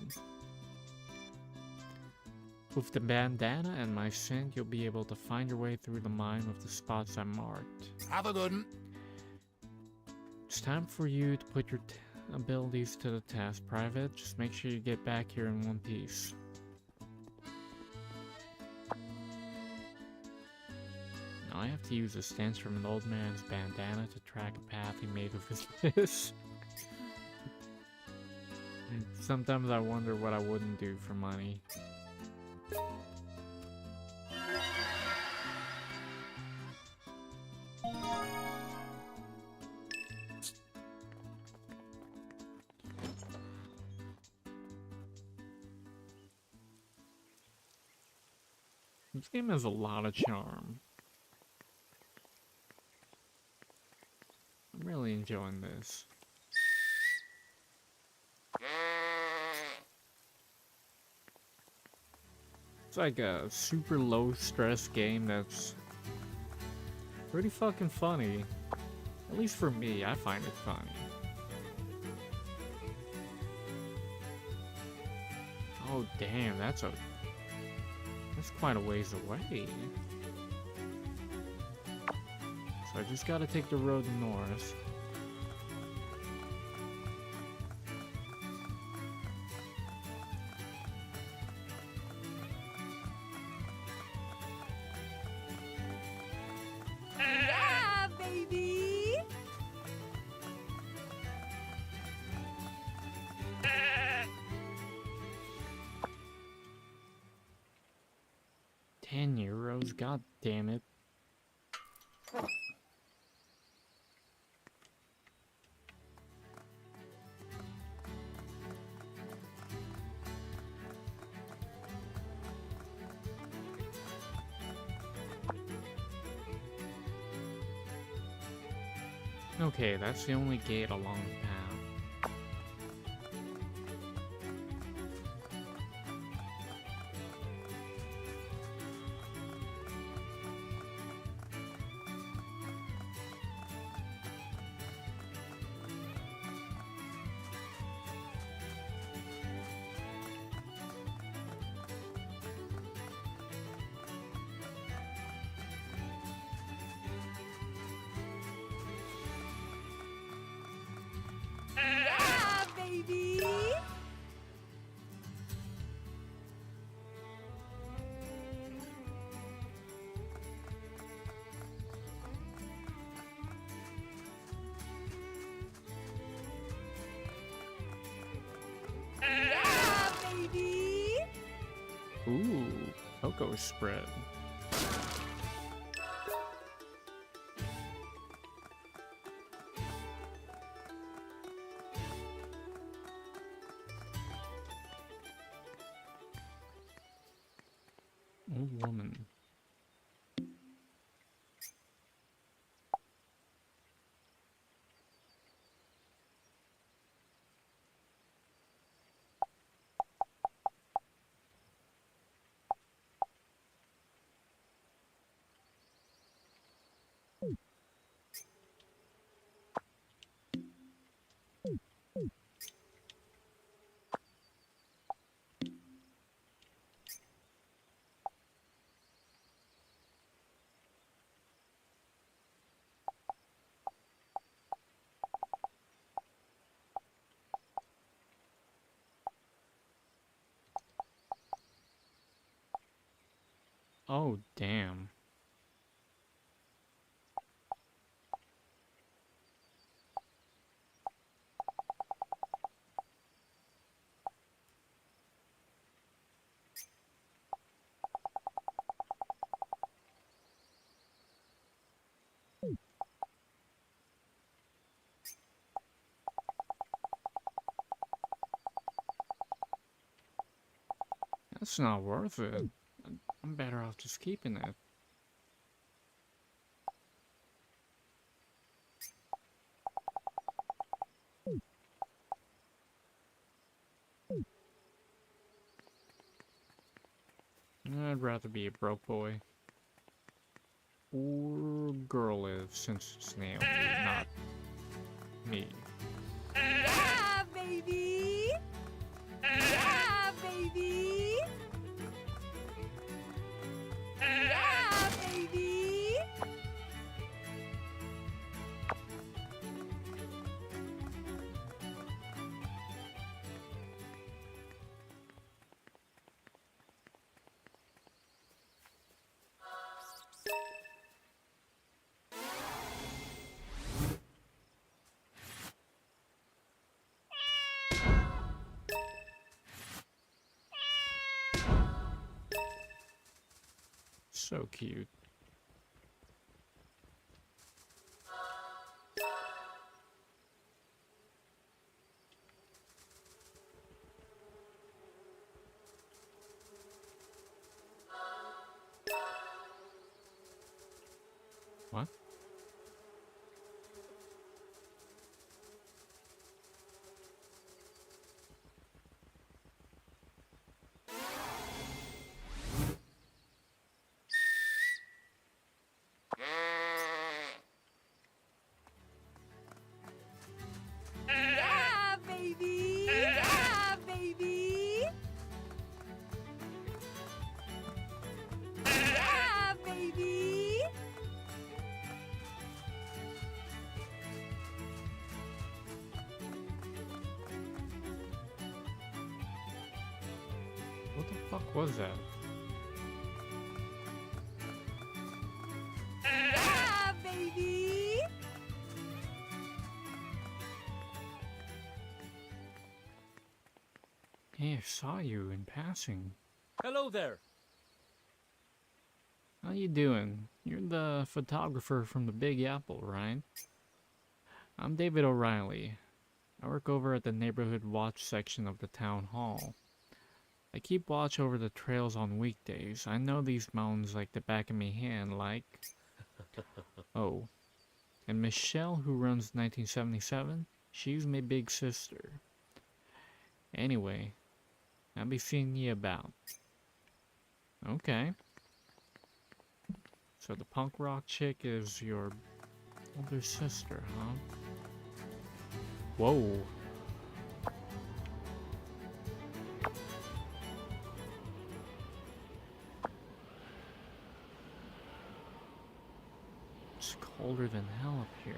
Speaker 1: With the bandana and my scent, you'll be able to find your way through the mine with the spots I marked.
Speaker 4: Have a good one.
Speaker 1: It's time for you to put your abilities to the test, Private. Just make sure you get back here in one piece. Now I have to use a stench from an old man's bandana to track a path he made with his fist. Sometimes I wonder what I wouldn't do for money. This game has a lot of charm. I'm really enjoying this. It's like a super low stress game that's pretty fucking funny. At least for me, I find it funny. Oh damn, that's quite a ways away. So I just gotta take the road north.
Speaker 2: Yeah, baby!
Speaker 1: 10 euros, god damn it. Okay, that's the only gate along the path. cocoa spread. Old woman. Oh, damn. That's not worth it. I'm better off just keeping it. I'd rather be a broke boy. Or girl if, since it's Naomi, not me.
Speaker 2: Yeah, baby! Yeah, baby! Yeah, baby!
Speaker 1: So cute. What?
Speaker 2: Yeah, baby! Yeah, baby! Yeah, baby!
Speaker 1: What the fuck was that?
Speaker 2: Yeah, baby!
Speaker 1: Hey, I saw you in passing.
Speaker 3: Hello there.
Speaker 1: How you doing? You're the photographer from the Big Apple, right? I'm David O'Reilly. I work over at the neighborhood watch section of the town hall. I keep watch over the trails on weekdays. I know these mountains like the back of me hand, like... Oh. And Michelle, who runs 1977, she's my big sister. Anyway, I'll be seeing you about. Okay. So the punk rock chick is your older sister, huh? Whoa. It's colder than hell up here.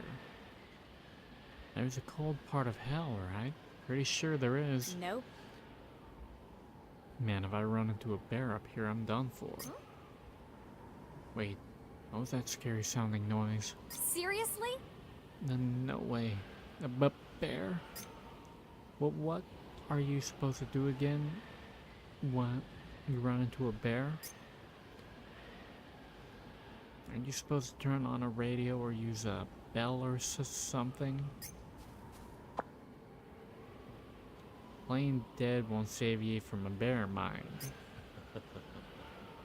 Speaker 1: There's a cold part of hell, right? Pretty sure there is.
Speaker 2: Nope.
Speaker 1: Man, if I run into a bear up here, I'm done for. Wait, what was that scary sounding noise?
Speaker 2: Seriously?
Speaker 1: No way. A bear? What are you supposed to do again? What? You run into a bear? Aren't you supposed to turn on a radio or use a bell or something? Playing dead won't save ye from a bear mind.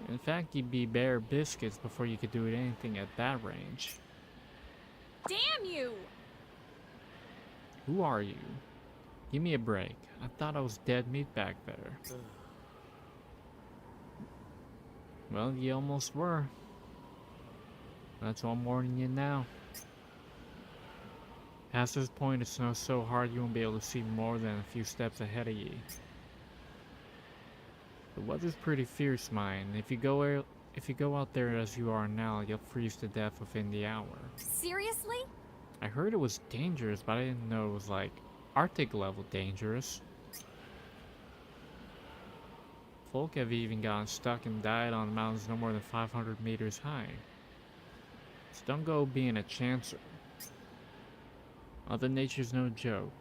Speaker 1: In fact, you'd be bare biscuits before you could do anything at that range.
Speaker 2: Damn you!
Speaker 1: Who are you? Give me a break. I thought I was dead meat back there. Well, you almost were. That's why I'm warning you now. Past this point, it snows so hard you won't be able to see more than a few steps ahead of you. The weather's pretty fierce, mine. If you go out there as you are now, you'll freeze to death within the hour.
Speaker 2: Seriously?
Speaker 1: I heard it was dangerous, but I didn't know it was like Arctic level dangerous. Folk have even gotten stuck and died on mountains no more than 500 meters high. So don't go being a chancer. Mother Nature's no joke.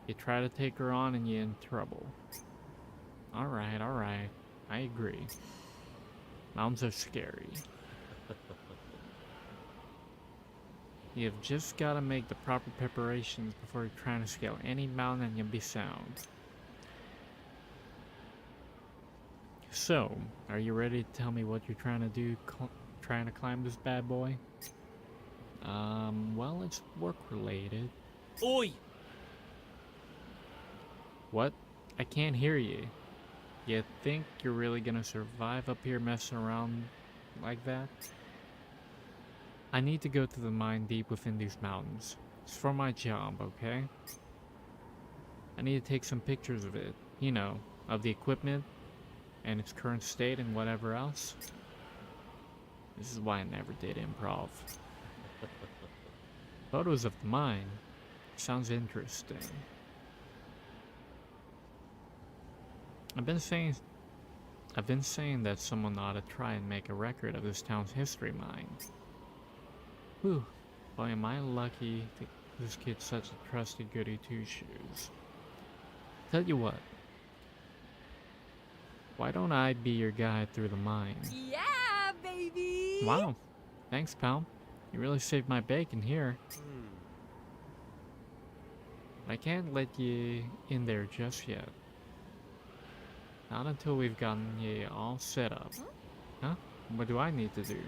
Speaker 1: You try to take her on and you're in trouble. Alright, I agree. Mountains are scary. You've just gotta make the proper preparations before you're trying to scale any mountain and you'll be sound. So, are you ready to tell me what you're trying to do, trying to climb this bad boy? Well, it's work related.
Speaker 3: Oi!
Speaker 1: What? I can't hear you. You think you're really gonna survive up here messing around like that? I need to go to the mine deep within these mountains. It's for my job, okay? I need to take some pictures of it, you know, of the equipment and its current state and whatever else. This is why I never did improv. Photos of the mine. Sounds interesting. I've been saying that someone ought to try and make a record of this town's history mine. Whew, boy am I lucky that this kid's such a trusted goody two-shoes. Tell you what, why don't I be your guide through the mine?
Speaker 2: Yeah, baby!
Speaker 1: Wow, thanks pal. You really saved my bacon here. I can't let you in there just yet. Not until we've gotten you all set up. Huh? What do I need to do?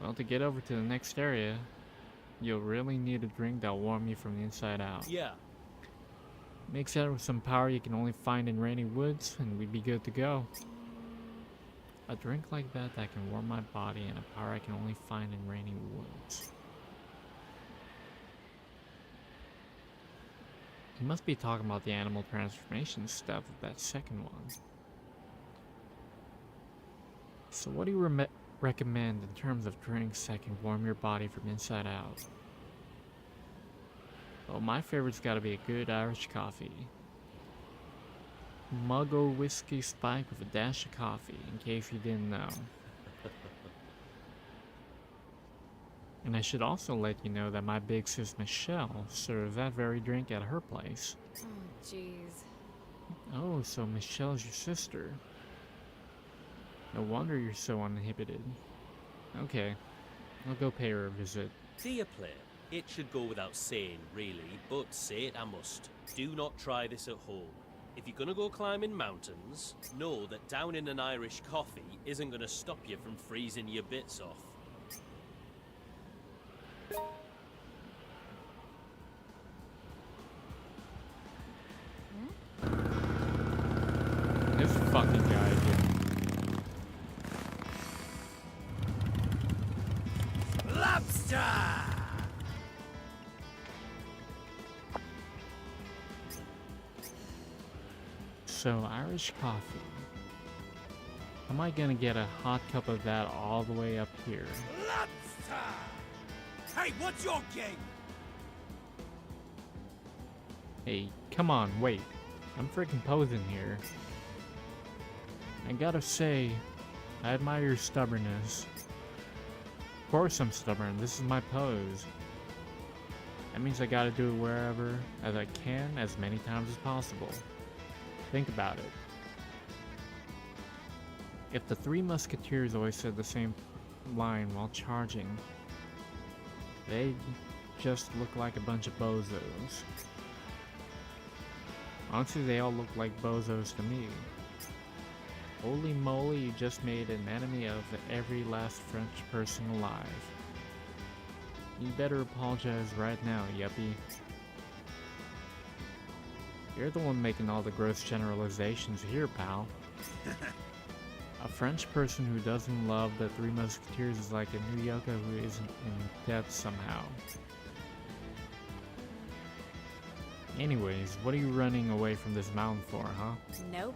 Speaker 1: Well, to get over to the next area, you'll really need a drink that'll warm you from the inside out.
Speaker 3: Yeah.
Speaker 1: Mix that with some power you can only find in rainy woods, and we'd be good to go. A drink like that can warm my body, and a power I can only find in rainy woods. You must be talking about the animal transformation stuff of that second one. So what do you recommend in terms of drinks that can warm your body from inside out? Well, my favorite's gotta be a good Irish coffee. Muggo whiskey spike with a dash of coffee, in case you didn't know. And I should also let you know that my big sis Michelle serves that very drink at her place.
Speaker 2: Oh, jeez.
Speaker 1: Oh, so Michelle's your sister. No wonder you're so uninhibited. Okay, I'll go pay her a visit.
Speaker 3: Dear player, it should go without saying, really, but say it I must. Do not try this at home. If you're gonna go climbing mountains, know that downing an Irish coffee isn't gonna stop you from freezing your bits off.
Speaker 1: This fucking guy again.
Speaker 4: Lobster!
Speaker 1: So, Irish coffee. How am I gonna get a hot cup of that all the way up here?
Speaker 4: Lobster! Hey, what's your game?
Speaker 1: Hey, come on, wait. I'm freaking posing here. I gotta say, I admire your stubbornness. Of course I'm stubborn, this is my pose. That means I gotta do it wherever, as I can, as many times as possible. Think about it. If the Three Musketeers always said the same line while charging, they just look like a bunch of bozos. Honestly, they all look like bozos to me. Holy moly, you just made an enemy of every last French person alive. You better apologize right now, yuppie. You're the one making all the gross generalizations here, pal. A French person who doesn't love the Three Musketeers is like a New Yorker who isn't in debt somehow. Anyways, what are you running away from this mountain for, huh?
Speaker 2: Nope.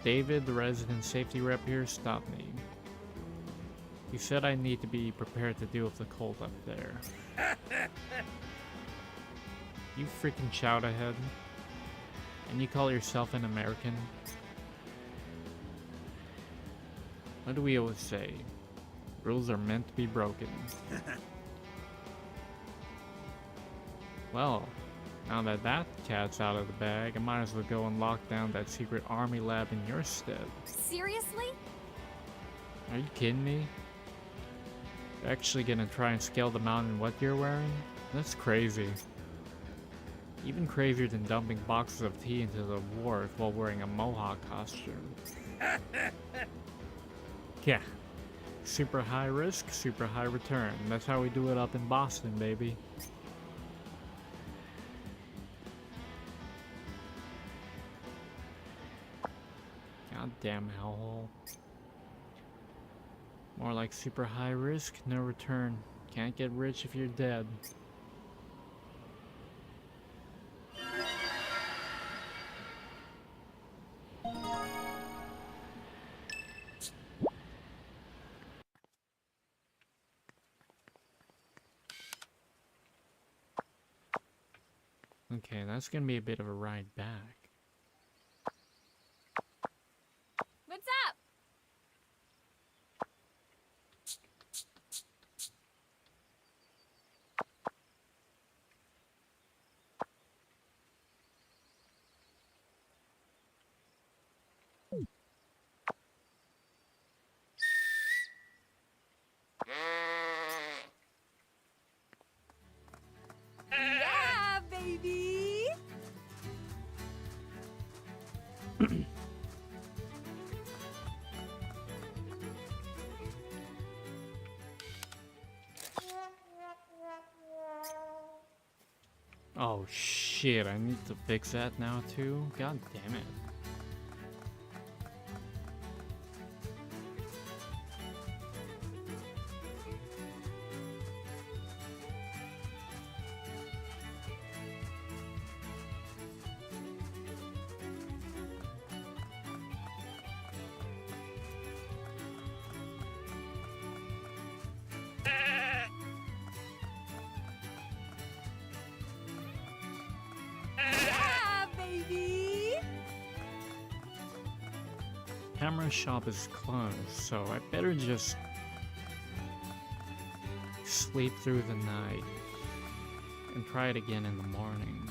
Speaker 1: David, the resident safety rep here, stopped me. He said I need to be prepared to deal with the cold up there. You freaking shout ahead. And you call yourself an American? What do we always say? Rules are meant to be broken. Well, now that that cat's out of the bag, I might as well go and lock down that secret army lab in your stead.
Speaker 2: Seriously?
Speaker 1: Are you kidding me? You're actually gonna try and scale the mountain in what you're wearing? That's crazy. Even crazier than dumping boxes of tea into the wharf while wearing a mohawk costume. Yeah. Super high risk, super high return. That's how we do it up in Boston, baby. Goddamn hellhole. More like super high risk, no return. Can't get rich if you're dead. Okay, that's gonna be a bit of a ride back.
Speaker 2: What's up? Yeah, baby!
Speaker 1: Oh shit, I need to fix that now too? God damn it.
Speaker 2: Yeah, baby!
Speaker 1: Camera shop is closed, so I better just sleep through the night and try it again in the morning.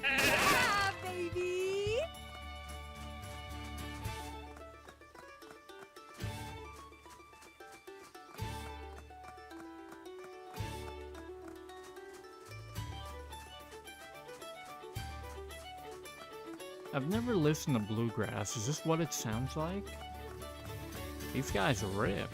Speaker 2: Yeah, baby!
Speaker 1: I've never listened to bluegrass. Is this what it sounds like? These guys rip.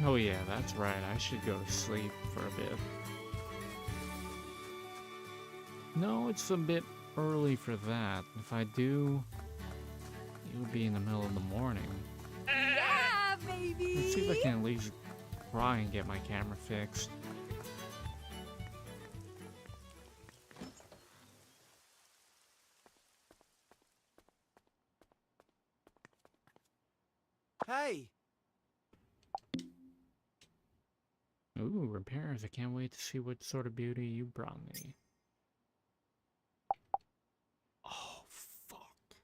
Speaker 1: Oh yeah, that's right. I should go to sleep for a bit. No, it's a bit early for that. If I do, it would be in the middle of the morning.
Speaker 2: Yeah, baby.
Speaker 1: Let's see if I can at least try and get my camera fixed.
Speaker 4: Hey!
Speaker 1: Ooh, repairs. I can't wait to see what sort of beauty you brought me. Oh, fuck.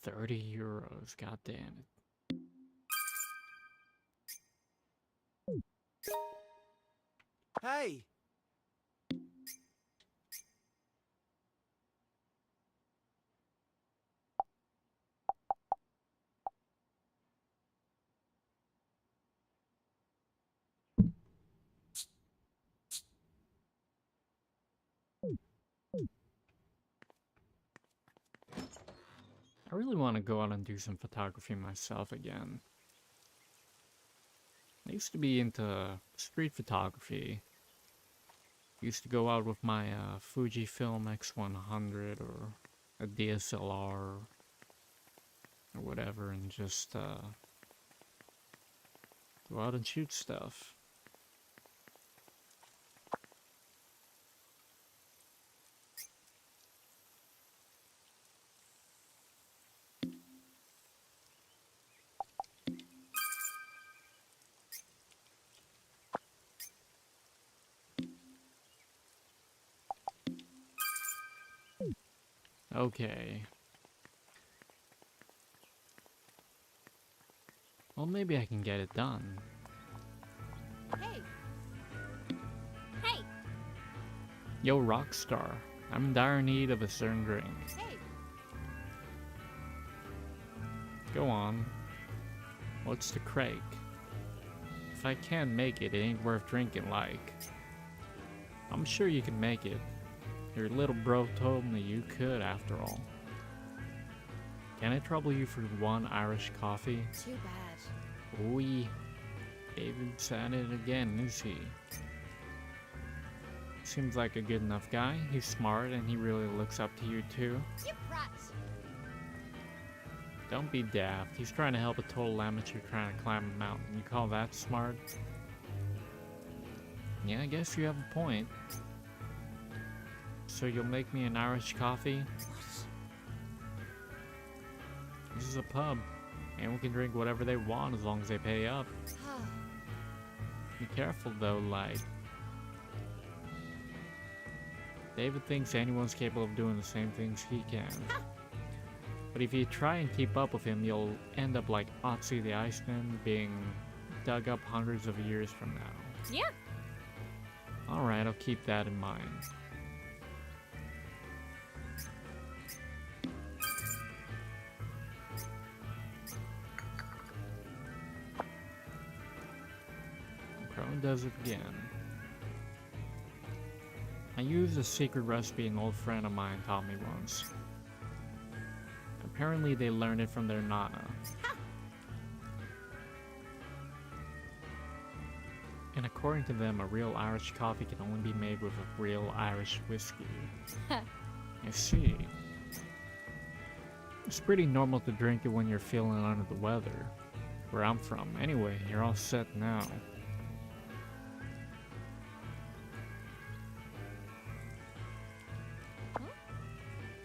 Speaker 1: 30 euros, god damn it.
Speaker 4: Hey!
Speaker 1: I really want to go out and do some photography myself again. I used to be into street photography. Used to go out with my Fujifilm X100 or a DSLR or whatever and just go out and shoot stuff. Okay. Well, maybe I can get it done.
Speaker 2: Hey. Hey.
Speaker 1: Yo, Rockstar. I'm in dire need of a certain drink.
Speaker 2: Hey.
Speaker 1: Go on. What's the crake? If I can't make it, it ain't worth drinking like. I'm sure you can make it. Your little bro told me you could, after all. Can I trouble you for one Irish coffee?
Speaker 2: Too bad.
Speaker 1: Oi. David's at it again, is he? Seems like a good enough guy. He's smart and he really looks up to you too.
Speaker 2: You brat.
Speaker 1: Don't be daft. He's trying to help a total amateur trying to climb a mountain. You call that smart? Yeah, I guess you have a point. So you'll make me an Irish coffee? This is a pub. Anyone can drink whatever they want as long as they pay up. Be careful though, like... David thinks anyone's capable of doing the same things he can. But if you try and keep up with him, you'll end up like Otzi the Iceman, being dug up hundreds of years from now.
Speaker 2: Yeah.
Speaker 1: Alright, I'll keep that in mind. Crone does it again. I used a secret recipe an old friend of mine taught me once. Apparently they learned it from their nana. And according to them, a real Irish coffee can only be made with a real Irish whiskey. I see. It's pretty normal to drink it when you're feeling under the weather. Where I'm from. Anyway, you're all set now.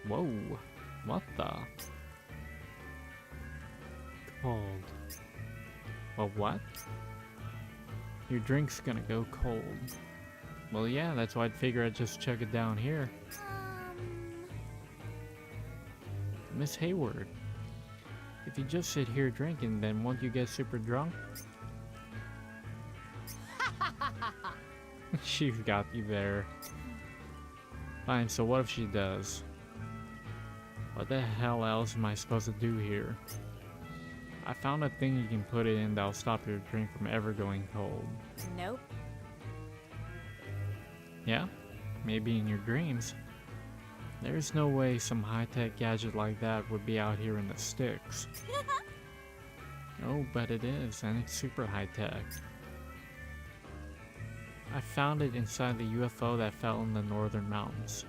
Speaker 1: Whoa, what the? Cold. Well, what? Your drink's gonna go cold. Well, yeah, that's why I'd figure I'd just chuck it down here. Miss Hayward, if you just sit here drinking, then won't you get super drunk? She's got you there. Fine, so what if she does? What the hell else am I supposed to do here? I found a thing you can put it in that'll stop your drink from ever going cold.
Speaker 2: Nope.
Speaker 1: Yeah? Maybe in your dreams. There's no way some high-tech gadget like that would be out here in the sticks. Oh, but it is, and it's super high-tech. I found it inside the UFO that fell in the northern mountains.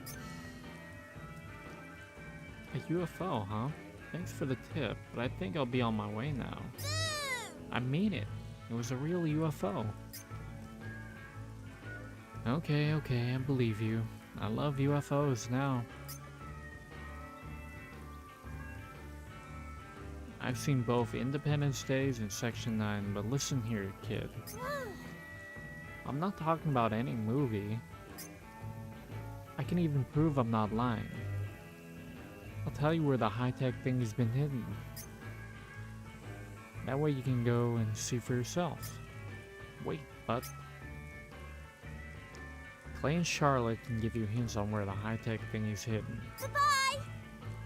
Speaker 1: A UFO, huh? Thanks for the tip, but I think I'll be on my way now. I mean it. It was a real UFO. Okay, I believe you. I love UFOs now. I've seen both Independence Days and Section 9, but listen here, kid. I'm not talking about any movie. I can even prove I'm not lying. I'll tell you where the high-tech thing has been hidden. That way you can go and see for yourself. Wait, but Clay and Charlotte can give you hints on where the high-tech thing is hidden.
Speaker 2: Goodbye!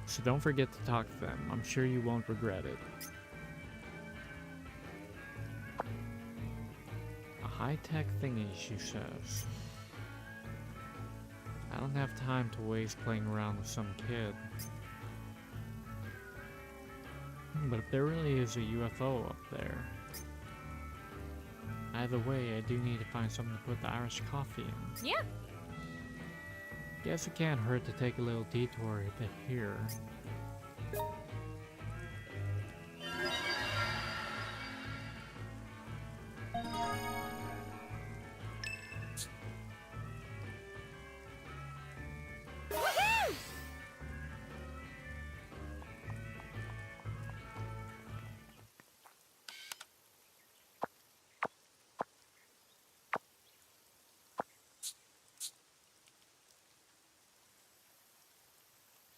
Speaker 1: So don't forget to talk to them. I'm sure you won't regret it. A high-tech thingy, she says. I don't have time to waste playing around with some kid. But if there really is a UFO up there, either way, I do need to find something to put the Irish coffee in.
Speaker 2: Yeah.
Speaker 1: Guess it can't hurt to take a little detour to here.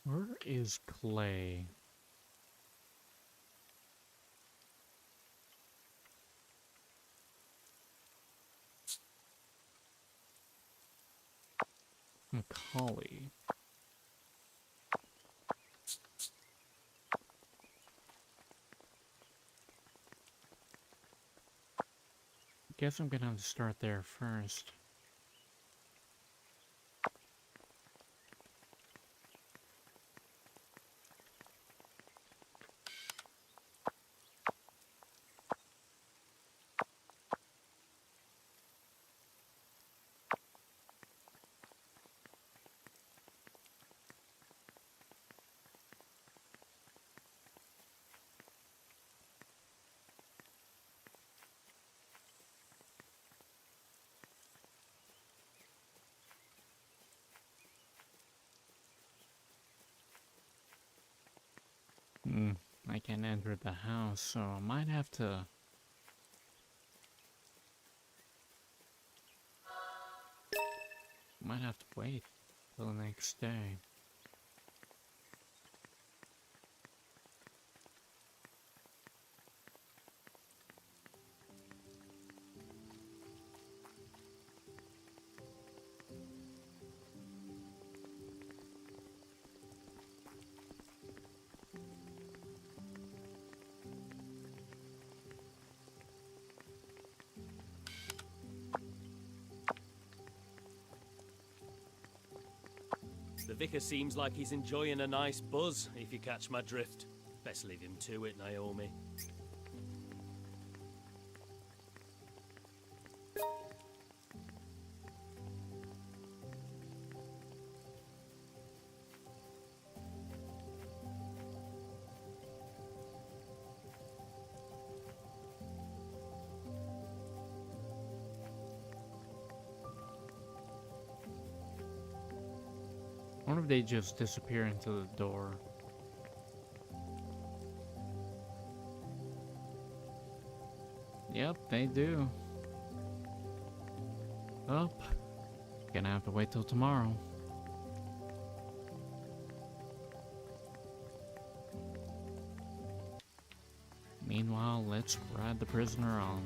Speaker 1: Where is Clay? Macaulay. Guess I'm gonna have to start there first. I can't enter the house, so I might have to... wait till the next day.
Speaker 3: The vicar seems like he's enjoying a nice buzz, if you catch my drift. Best leave him to it, Naomi.
Speaker 1: I wonder if they just disappear into the door. Yep, they do. Oh, gonna have to wait till tomorrow. Meanwhile, let's ride the prisoner on.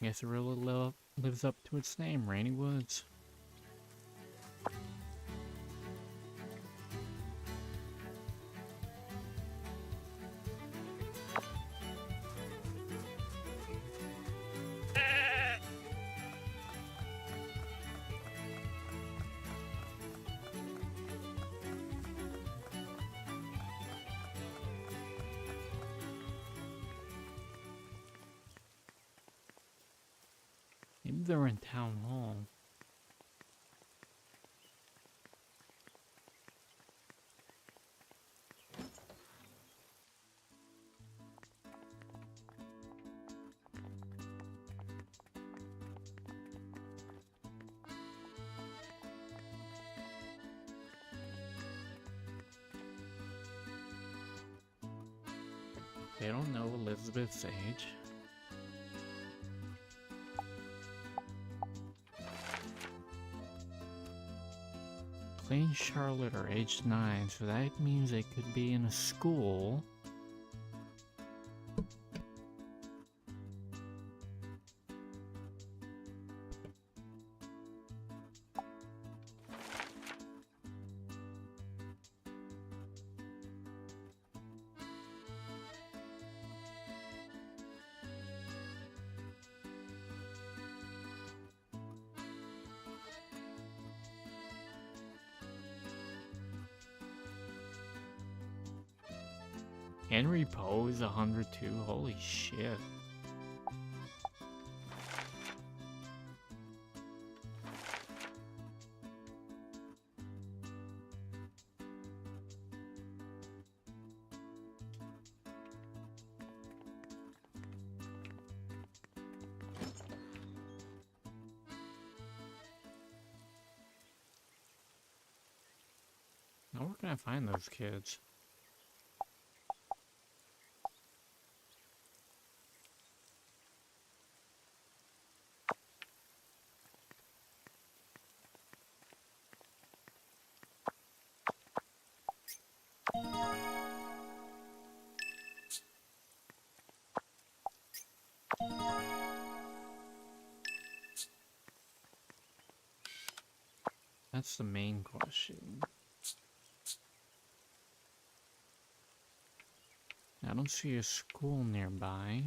Speaker 1: Guess it really lives up to its name, Rainy Woods. Maybe they're in town hall. They don't know Elizabeth's age. Clay and Charlotte are age 9, so that means they could be in a school. Henry Poe is 102. Holy shit. Now where can I find those kids? That's the main question. I don't see a school nearby.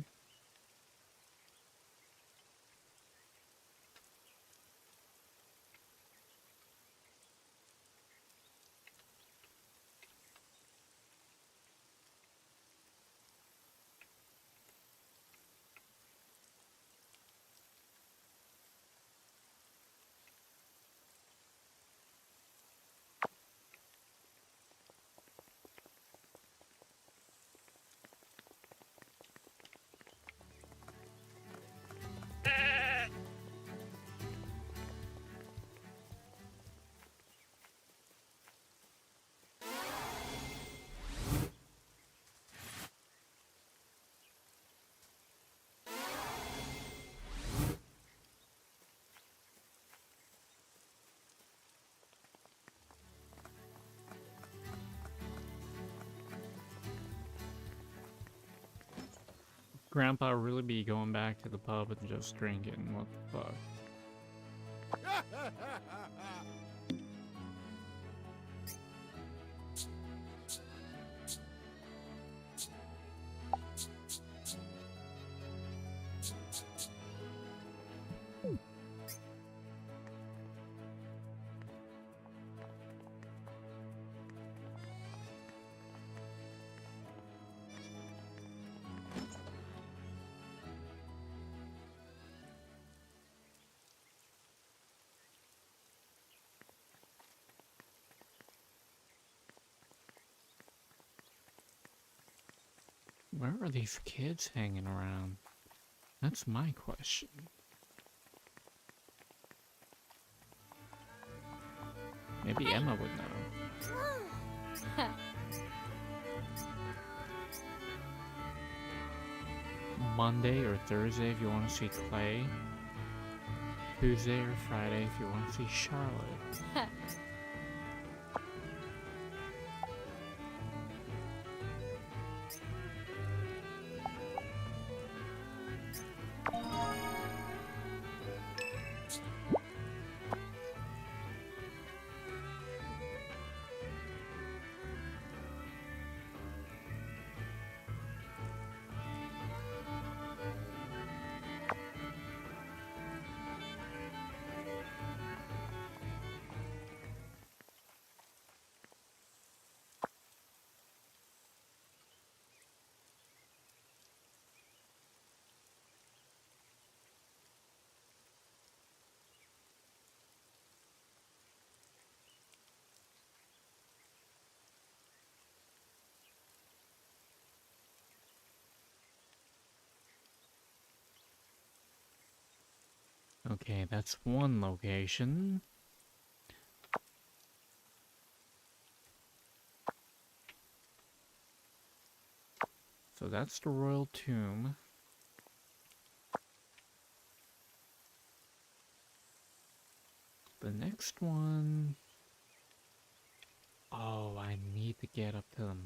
Speaker 1: Grandpa really be going back to the pub and just drinking. What the fuck? Where are these kids hanging around? That's my question. Maybe Emma would know. Monday or Thursday if you want to see Clay. Tuesday or Friday if you want to see Charlotte. Okay, that's one location. So that's the royal tomb. The next one... Oh, I need to get up to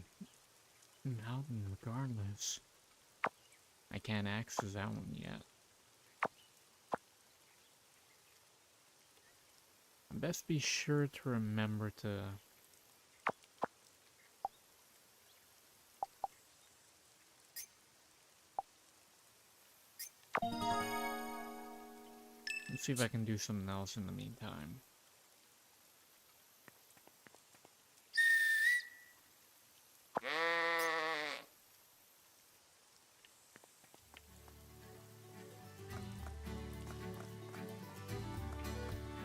Speaker 1: the mountain regardless. I can't access that one yet. Best be sure to remember to... Let's see if I can do something else in the meantime.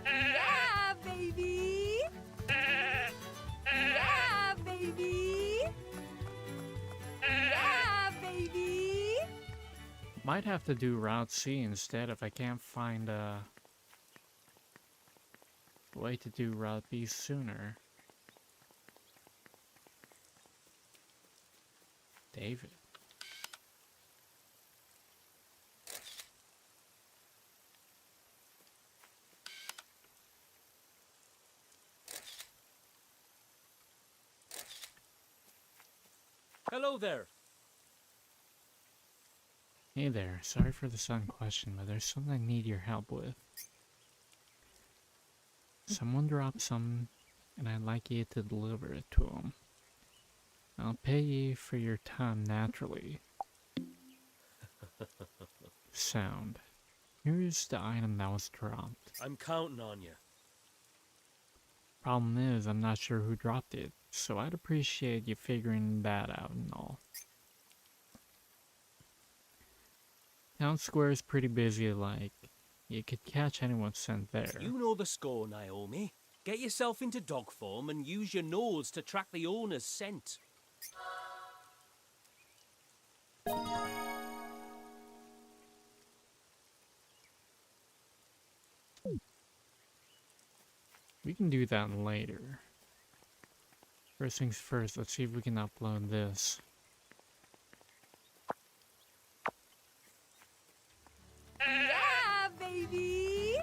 Speaker 2: Yeah, baby! Yeah, baby! Yeah, baby!
Speaker 1: Might have to do Route C instead if I can't find a way to do Route B sooner. David.
Speaker 3: Hello there.
Speaker 1: Hey there, sorry for the sudden question, but there's something I need your help with. Someone dropped some, and I'd like you to deliver it to them. I'll pay you for your time naturally. Sound. Here's the item that was dropped.
Speaker 3: I'm counting on you.
Speaker 1: Problem is, I'm not sure who dropped it, so I'd appreciate you figuring that out and all. Town square is pretty busy, like, you could catch anyone sent there.
Speaker 3: You know the score, Naomi. Get yourself into dog form and use your nose to track the owner's scent.
Speaker 1: We can do that later. First things first, let's see if we can upload this.
Speaker 2: Yeah, baby!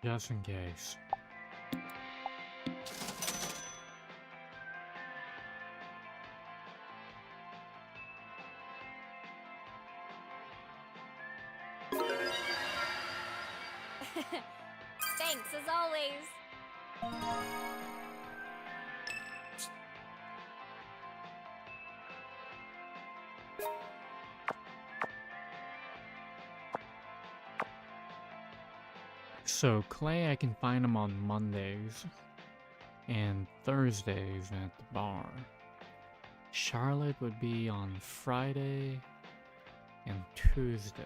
Speaker 1: just in case.
Speaker 2: Thanks, as always.
Speaker 1: So, Clay, I can find him on Mondays and Thursdays at the bar. Charlotte would be on Friday and Tuesday.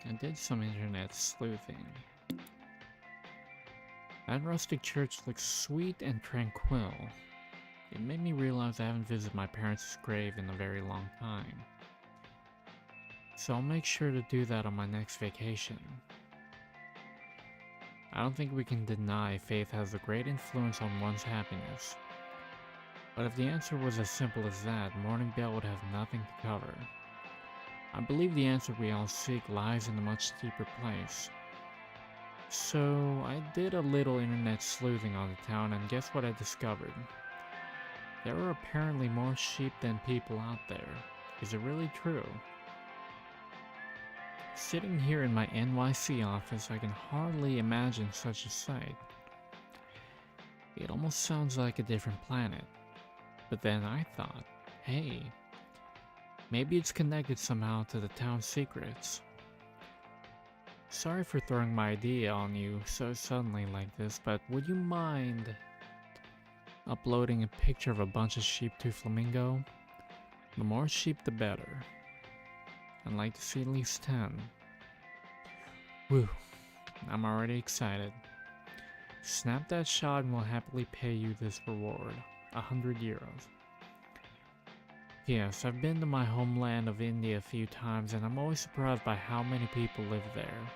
Speaker 1: I did some internet sleuthing. That rustic church looks sweet and tranquil. It made me realize I haven't visited my parents' grave in a very long time. So I'll make sure to do that on my next vacation. I don't think we can deny faith has a great influence on one's happiness. But if the answer was as simple as that, Morning Bell would have nothing to cover. I believe the answer we all seek lies in a much deeper place. So I did a little internet sleuthing on the town, and guess what I discovered? There are apparently more sheep than people out there. Is it really true? Sitting here in my NYC office, I can hardly imagine such a sight. It almost sounds like a different planet. But then I thought, hey, maybe it's connected somehow to the town's secrets. Sorry for throwing my idea on you so suddenly like this, but would you mind uploading a picture of a bunch of sheep to Flamingo? The more sheep, the better. I'd like to see at least 10. Whew, I'm already excited. Snap that shot and we'll happily pay you this reward, 100 euros. Yes, I've been to my homeland of India a few times and I'm always surprised by how many people live there.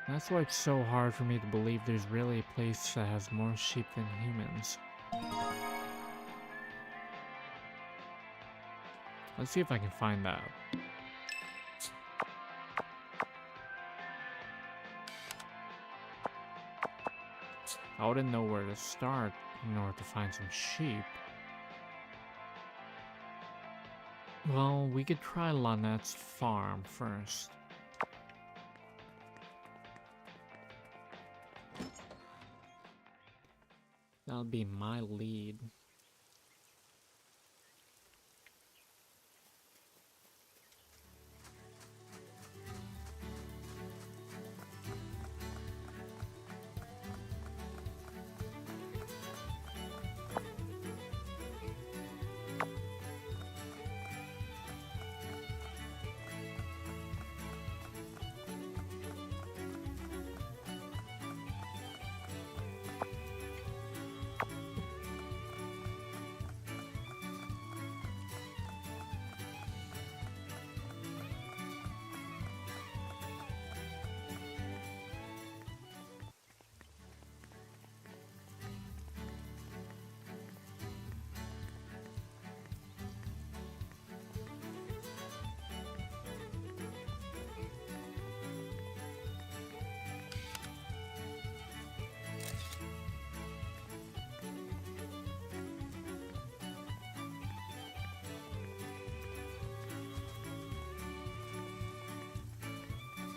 Speaker 1: That's why it's so hard for me to believe there's really a place that has more sheep than humans. Let's see if I can find out. I wouldn't know where to start in order to find some sheep. Well, we could try Lynette's farm first. That'll be my lead.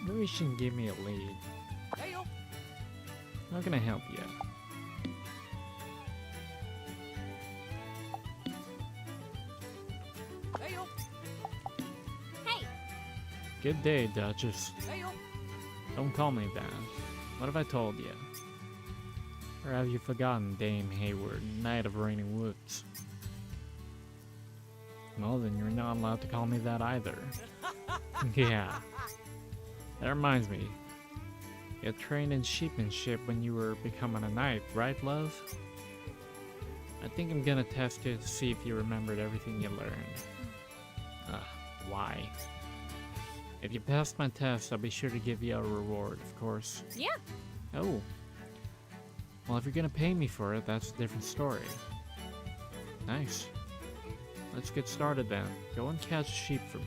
Speaker 1: Maybe you shouldn't give me a lead. How can I help you?
Speaker 2: Hey!
Speaker 1: Good day, Duchess. Don't call me that. What have I told you? Or have you forgotten Dame Hayward, Knight of Raining Woods? Well, then you're not allowed to call me that either. Yeah. That reminds me. You trained in sheepmanship when you were becoming a knight, right, love? I think I'm gonna test you to see if you remembered everything you learned. Why? If you passed my test, I'll be sure to give you a reward, of course.
Speaker 2: Yeah.
Speaker 1: Oh. Well, if you're gonna pay me for it, that's a different story. Nice. let's get started then. Go and catch sheep for me.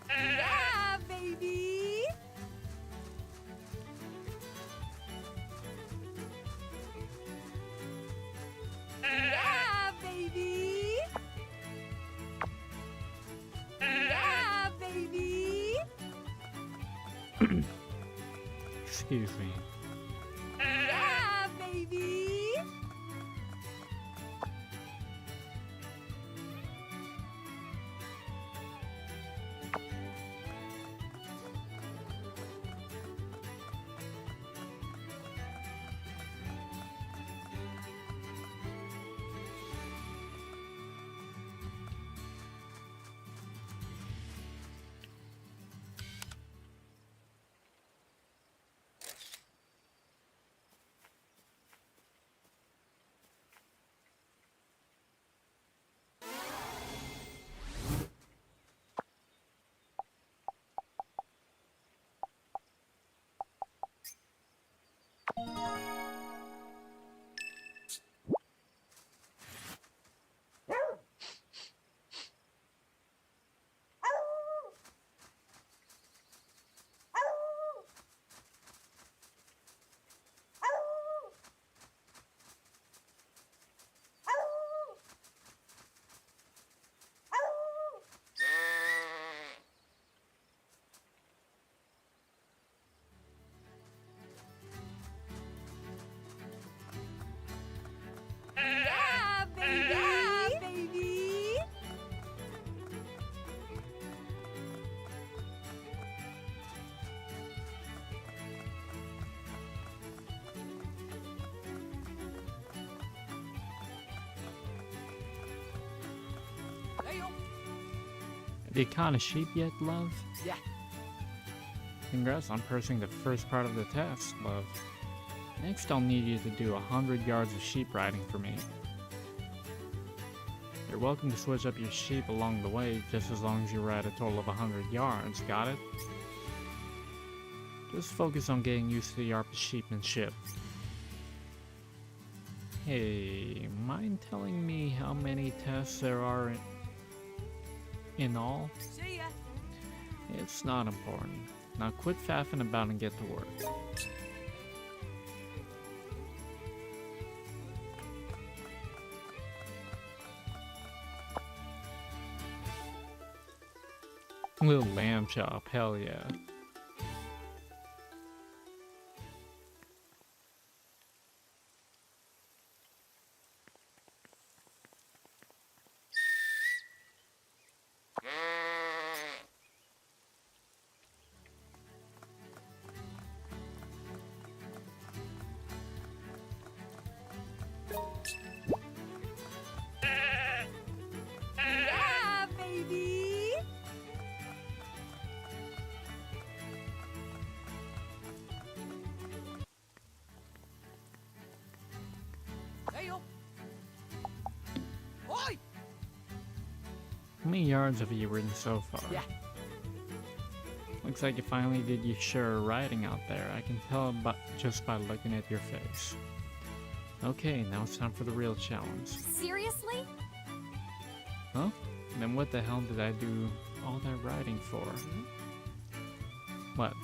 Speaker 2: Yeah, baby! Yeah, baby! Yeah, baby!
Speaker 1: Excuse me.
Speaker 2: Yeah, baby! Yeah, baby! Yeah, baby!
Speaker 1: Have you caught a sheep yet, love?
Speaker 4: Yeah.
Speaker 1: Congrats on pursuing the first part of the test, love. Next, I'll need you to do 100 yards of sheep riding for me. You're welcome to switch up your sheep along the way, just as long as you ride a total of 100 yards, got it? Just focus on getting used to the art of sheepmanship. Hey, mind telling me how many tests there are in all?
Speaker 4: See ya.
Speaker 1: It's not important. Now quit faffing about and get to work. Little lamb chop, hell yeah.
Speaker 2: Yeah, baby!
Speaker 4: Hey yo. Oi!
Speaker 1: How many yards have you ridden so far?
Speaker 4: Yeah.
Speaker 1: Looks like you finally did your share of riding out there. I can tell just by looking at your face. Okay, now it's time for the real challenge.
Speaker 2: Seriously?
Speaker 1: Huh? Then what the hell did I do all that riding for? What?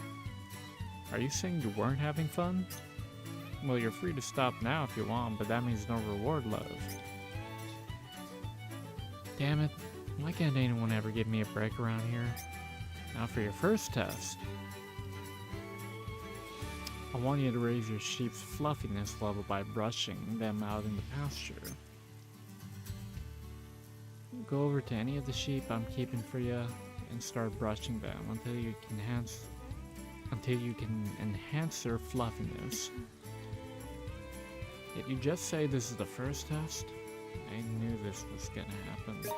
Speaker 1: Are you saying you weren't having fun? Well, you're free to stop now if you want, but that means no reward, love. Damn it. Why can't anyone ever give me a break around here? Now for your first test. I want you to raise your sheep's fluffiness level by brushing them out in the pasture. Go over to any of the sheep I'm keeping for you and start brushing them until you can enhance their fluffiness. Did you just say this is the first test? I knew this was gonna happen.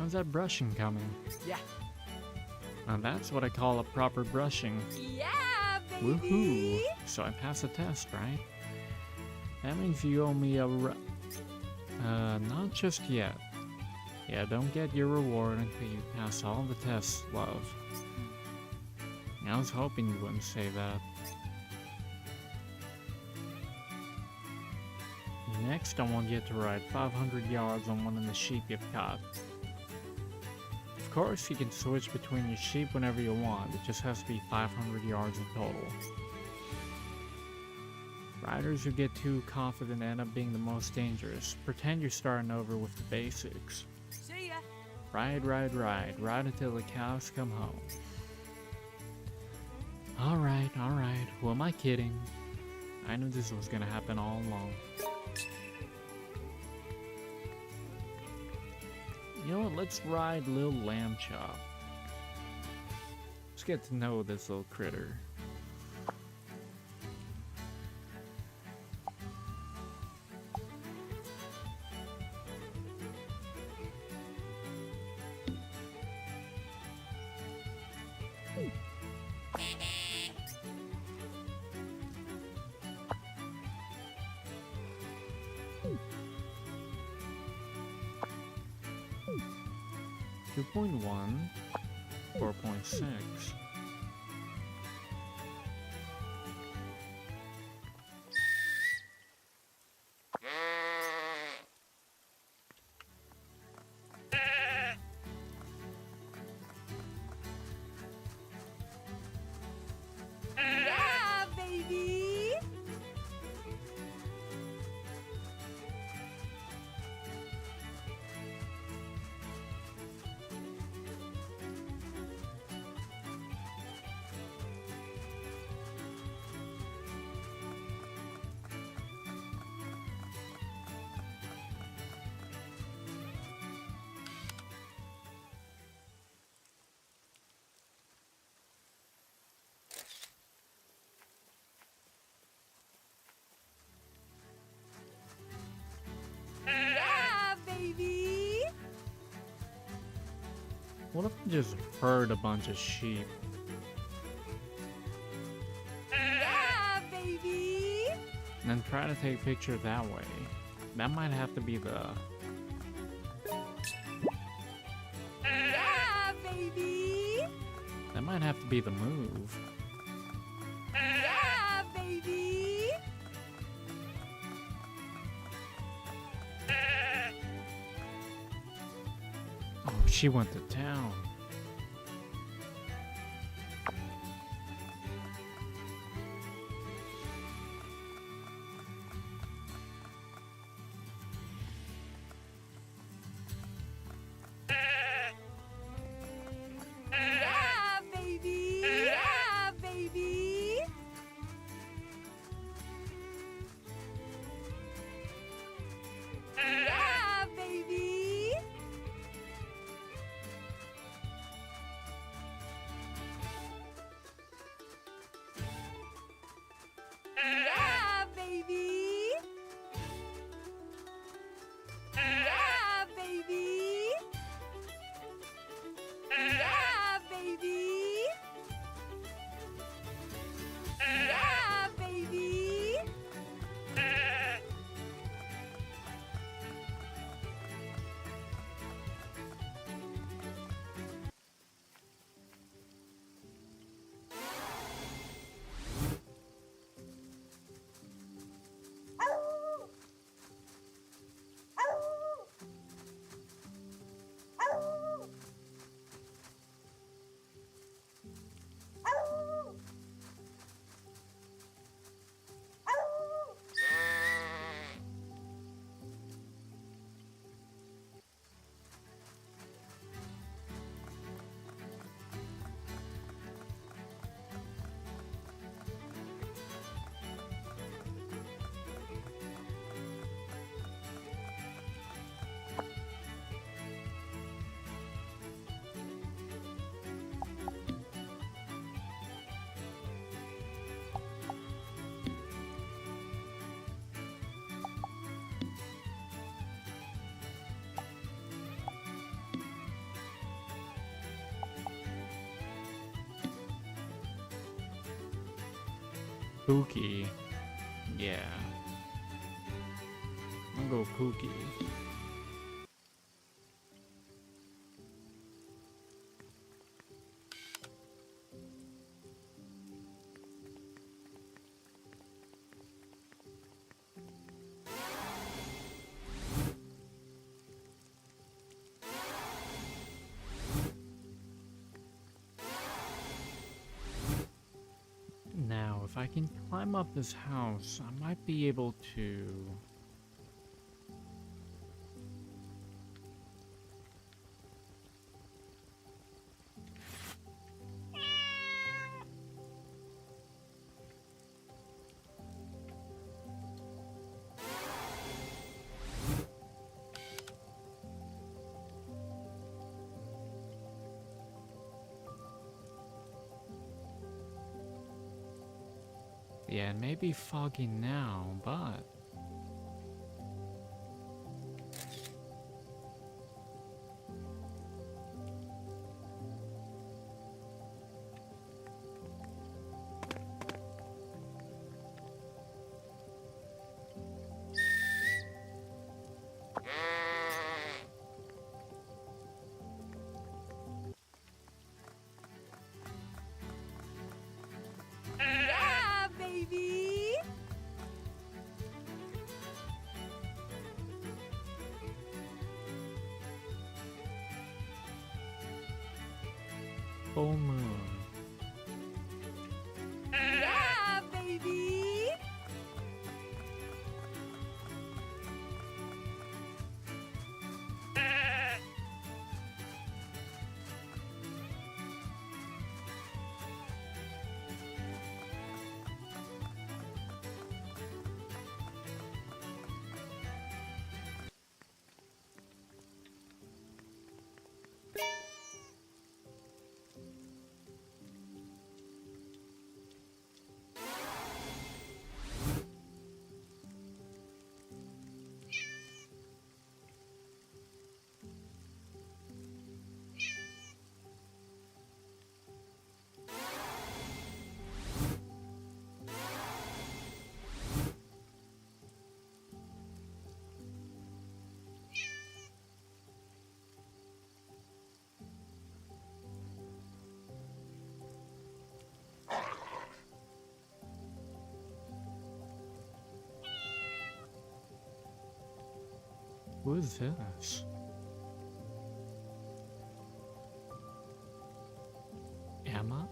Speaker 1: How's that brushing coming?
Speaker 4: Yeah.
Speaker 1: Now that's what I call a proper brushing.
Speaker 2: Yeah, baby.
Speaker 1: Woohoo! So I passed the test, right? That means you owe me not just yet. Yeah, don't get your reward until you pass all the tests, love. I was hoping you wouldn't say that. Next, I want you to ride 500 yards on one of the sheep you've caught. Of course, you can switch between your sheep whenever you want. It just has to be 500 yards in total. Riders who get too confident end up being the most dangerous. Pretend you're starting over with the basics.
Speaker 4: See ya.
Speaker 1: Ride, ride, ride. Ride until the cows come home. Alright, alright. Who am I kidding? I knew this was gonna happen all along. You know what? Let's ride Lil Lamb Chop. Let's get to know this little critter. Two 2.1, 4.6.
Speaker 2: Yeah, baby. Yeah, baby.
Speaker 1: What if I just herd a bunch of sheep?
Speaker 2: Yeah, baby.
Speaker 1: And then try to take a picture that way? That might have to be the...
Speaker 2: Yeah, baby.
Speaker 1: That might have to be the move.
Speaker 2: Yeah, baby.
Speaker 1: Oh, she went to town.
Speaker 2: Yeah, baby. Yeah, baby. Yeah, baby. Yeah, baby. Yeah, baby. Yeah, baby. Yeah, baby.
Speaker 1: Kooky. Yeah. I'll go kooky. Now, if I can climb up this house, I might be able to... Yeah, it may be foggy now, but...
Speaker 2: Yeah, baby.
Speaker 1: Full moon.
Speaker 2: Yeah, baby.
Speaker 1: Who is this? Emma?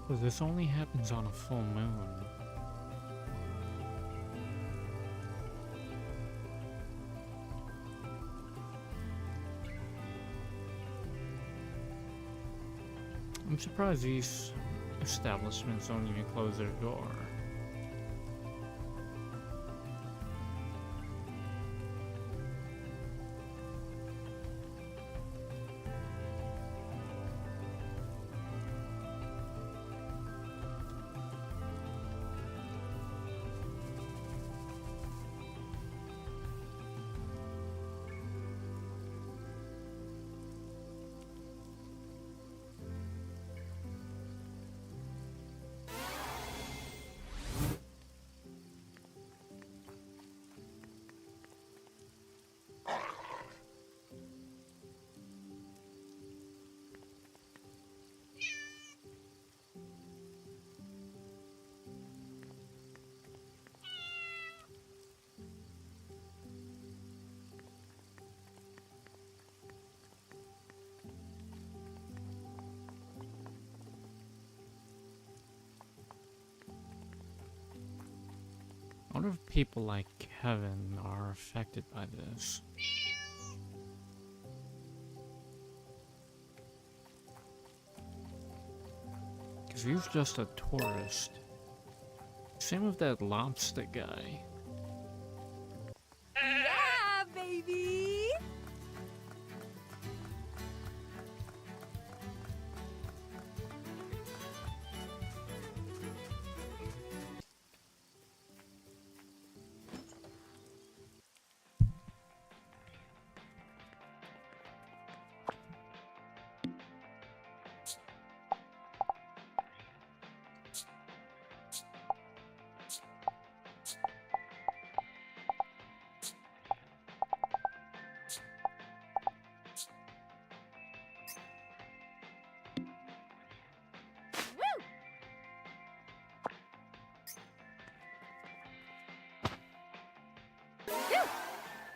Speaker 1: So this only happens on a full moon. I'm surprised these establishments don't even close their door. wonder if people like Kevin are affected by this. Because he's just a tourist. Same with that lobster guy.
Speaker 2: Yeah, baby!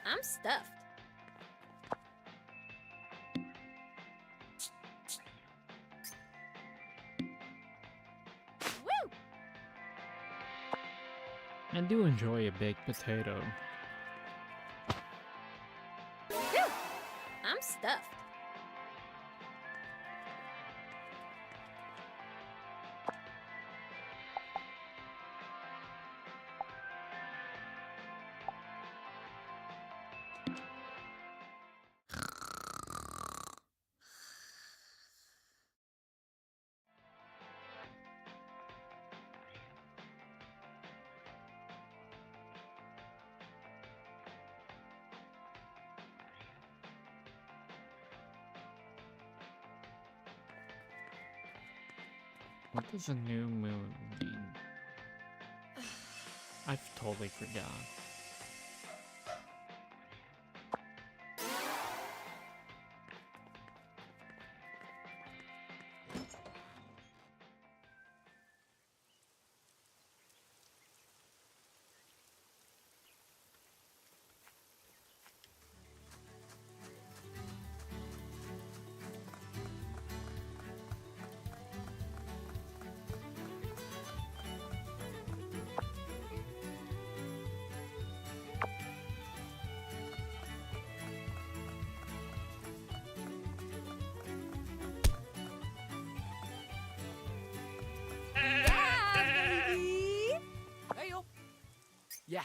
Speaker 5: I'm stuffed. Woo!
Speaker 1: I do enjoy a baked potato.
Speaker 5: I'm stuffed.
Speaker 1: What does a new moon mean? I've totally forgot.
Speaker 2: Yeah, baby!
Speaker 4: Hey, yo. Yeah.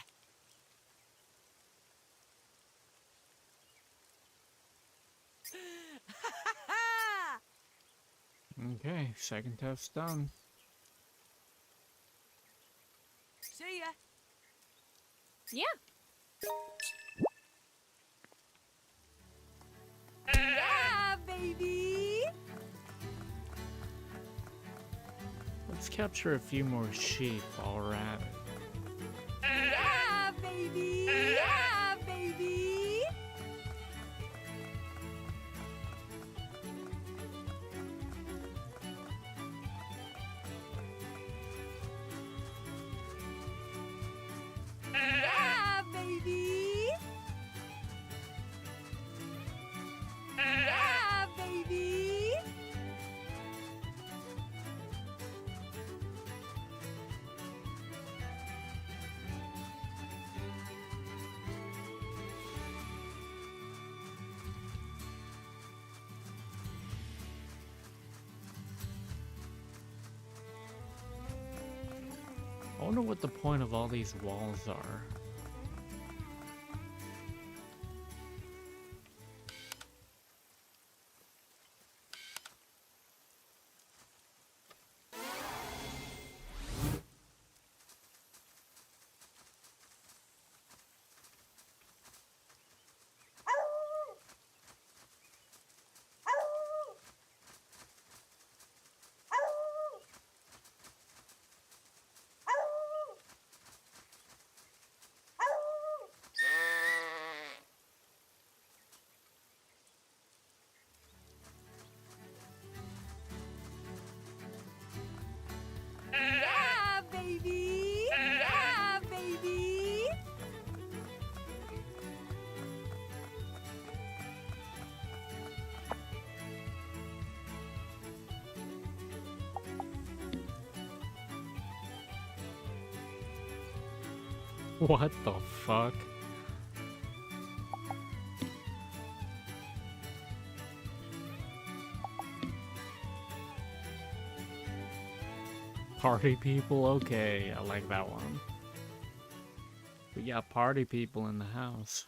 Speaker 1: Okay, second test done.
Speaker 4: See ya.
Speaker 5: Yeah.
Speaker 2: Yeah, baby!
Speaker 1: Let's capture a few more sheep while we're at it.
Speaker 2: Yeah, baby! Yeah, baby! Yeah, baby! Yeah, baby!
Speaker 1: I wonder what the point of all these walls are. What the fuck? Party people? Okay, I like that one. We got party people in the house.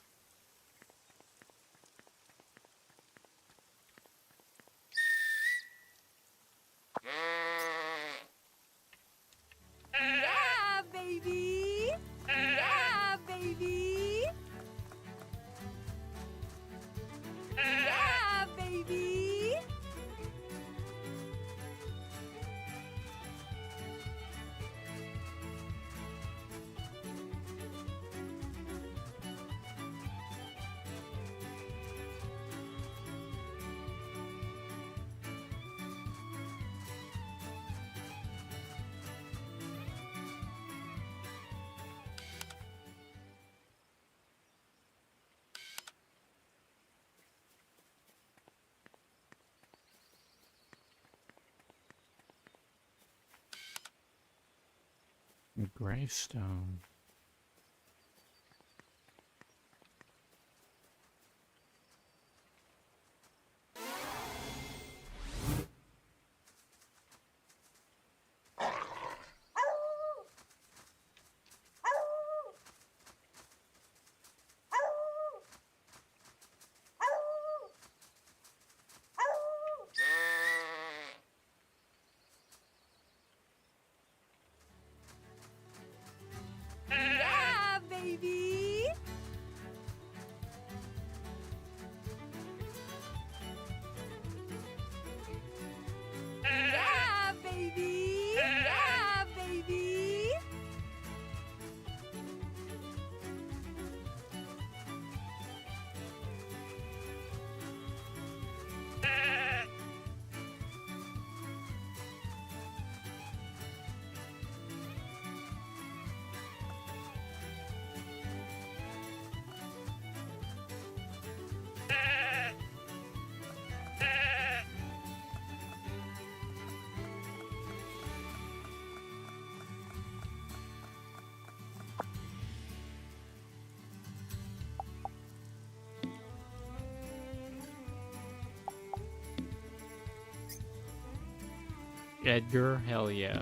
Speaker 2: Yeah, baby. Yeah, baby. Yeah, baby.
Speaker 1: Gravestone.
Speaker 2: Yeah, baby. Yeah, baby. Yeah, baby.
Speaker 1: Edgar? Hell yeah.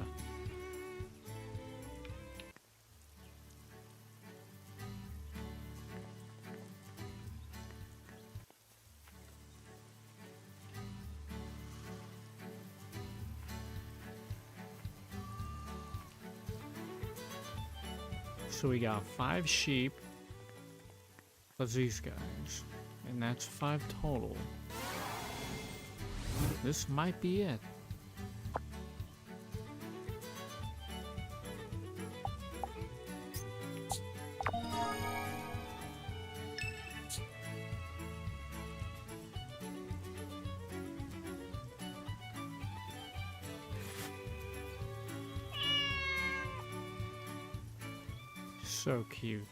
Speaker 1: So we got 5 sheep, plus these guys, and that's 5 total. This might be it. So cute.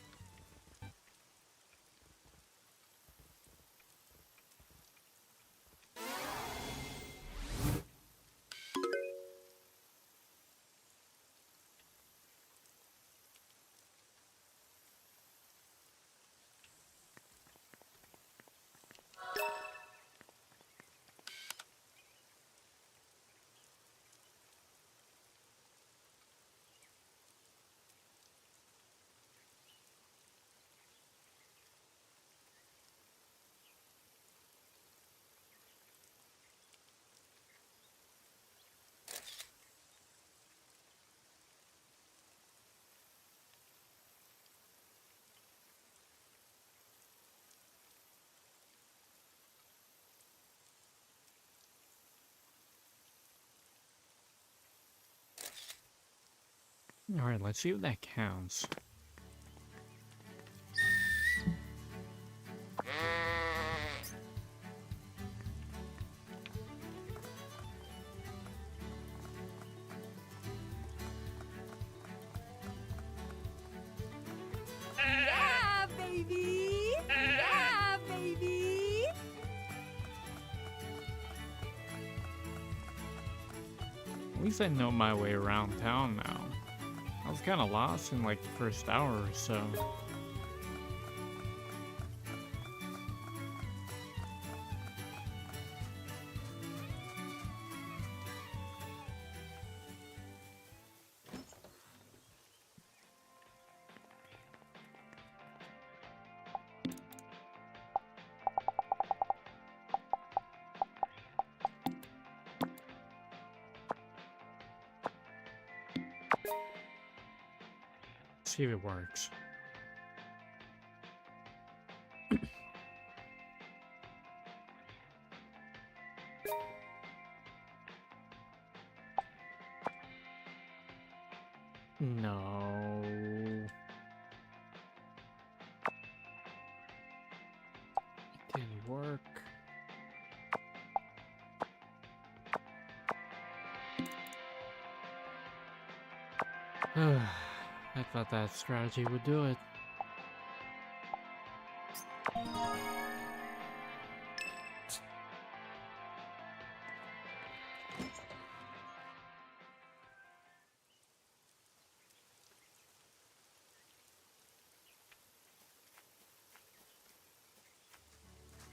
Speaker 1: Alright, let's see if that counts.
Speaker 2: Yeah, baby. Yeah, baby.
Speaker 1: At least I know my way around town now. I was kind of lost in like the first hour or so. See if it works. No. It didn't work. I thought that strategy would do it.